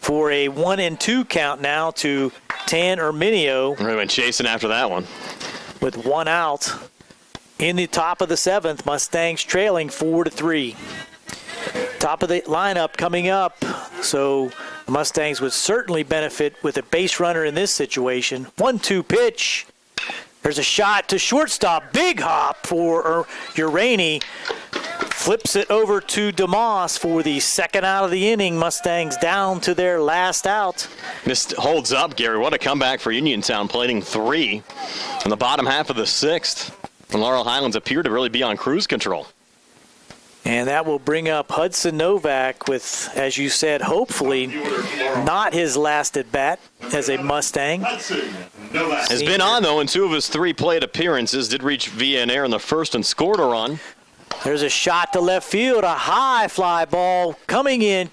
for a 1-2 count now to Tanner Mineo. We went chasing after that one. With 1 out. In the top of the 7th, Mustangs trailing 4-3. Top of the lineup coming up, so the Mustangs would certainly benefit with a base runner in this situation. 1-2 pitch. There's a shot to shortstop. Big hop for Uraney. Flips it over to DeMoss for the second out of the inning. Mustangs down to their last out. This holds up, Gary. What a comeback for Uniontown, plating 3 in the bottom half of the 6th. And Laurel Highlands appear to really be on cruise control. And that will bring up Hudson Novak with, as you said, hopefully not his last at-bat as a Mustang. Has been on, though, in 2 of his 3 plate appearances. Did reach via an air in the first and scored a run. There's a shot to left field, a high fly ball coming in,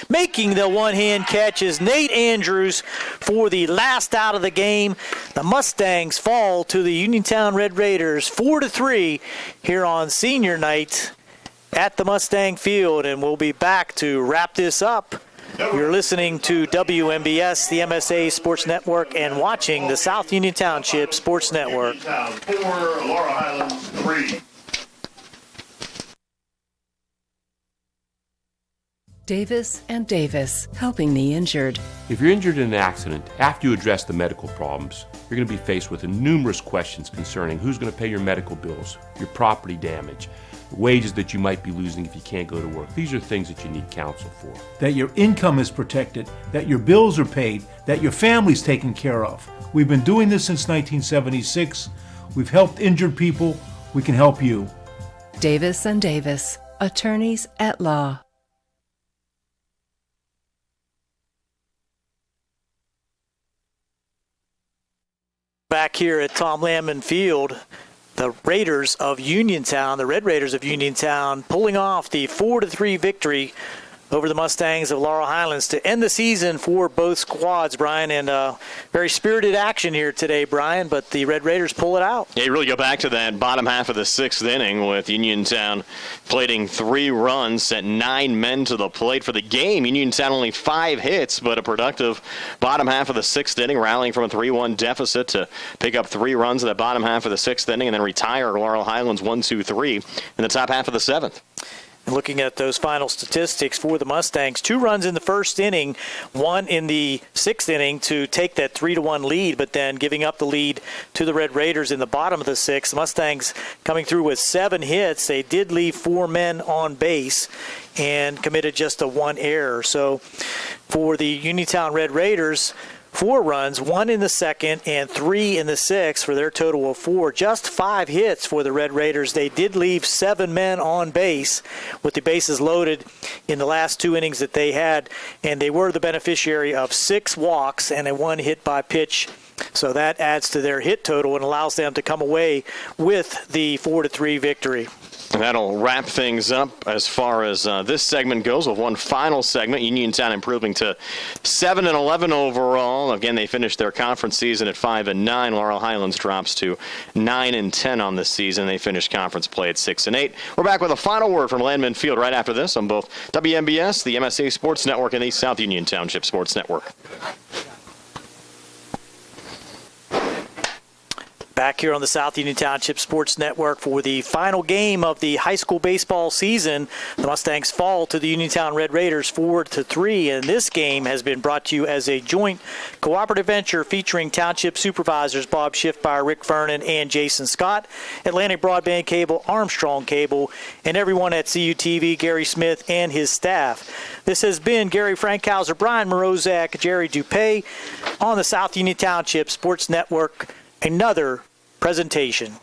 making the one-hand catch is Nate Andrews for the last out of the game. The Mustangs fall to the Uniontown Red Raiders 4-3 here on senior night at the Mustang Field, and we'll be back to wrap this up. You're listening to WMBS, the MSA Sports Network, and watching the South Union Township Sports Network. 4, Laurel Highlands 3. Davis and Davis, helping the injured. If you're injured in an accident, after you address the medical problems, you're going to be faced with numerous questions concerning who's going to pay your medical bills, your property damage, the wages that you might be losing if you can't go to work. These are things that you need counsel for. That your income is protected, that your bills are paid, that your family's taken care of. We've been doing this since 1976. We've helped injured people. We can help you. Davis and Davis, attorneys at law. Back here at Tom Landman Field, the Raiders of Uniontown, the Red Raiders of Uniontown, pulling off the 4-3 victory over the Mustangs of Laurel Highlands to end the season for both squads, Brian. And very spirited action here today, Brian, but the Red Raiders pull it out. Yeah, you really go back to that bottom half of the 6th inning with Uniontown plating 3 runs, sent 9 men to the plate for the game. Uniontown only 5 hits, but a productive bottom half of the 6th inning, rallying from a 3-1 deficit to pick up 3 runs in the bottom half of the 6th inning and then retire Laurel Highlands 1-2-3 in the top half of the 7th. And looking at those final statistics for the Mustangs, 2 runs in the first inning, 1 in the 6th inning to take that 3-1 lead, but then giving up the lead to the Red Raiders in the bottom of the 6th. The Mustangs coming through with 7 hits. They did leave 4 men on base and committed just a 1 error. So for the Uniontown Red Raiders, 4 runs, 1 in the second and 3 in the sixth for their total of 4. Just 5 hits for the Red Raiders. They did leave 7 men on base with the bases loaded in the last 2 innings that they had, and they were the beneficiary of 6 walks and a 1 hit by pitch. So that adds to their hit total and allows them to come away with the 4-3 victory. And that'll wrap things up as far as this segment goes, with one final segment. Uniontown improving to 7-11 overall. Again, they finished their conference season at 5-9. Laurel Highlands drops to 9-10 on this season. They finished conference play at 6-8. We're back with a final word from Landman Field right after this on both WMBS, the MSA Sports Network, and the South Union Township Sports Network. Back here on the South Union Township Sports Network for the final game of the high school baseball season. The Mustangs fall to the Uniontown Red Raiders 4-3, and this game has been brought to you as a joint cooperative venture featuring Township Supervisors Bob Schiffmeyer, Rick Vernon, and Jason Scott, Atlantic Broadband Cable, Armstrong Cable, and everyone at CUTV, Gary Smith, and his staff. This has been Gary Frankhauser, Brian Morozak, Jerry Dupay on the South Union Township Sports Network. Another presentation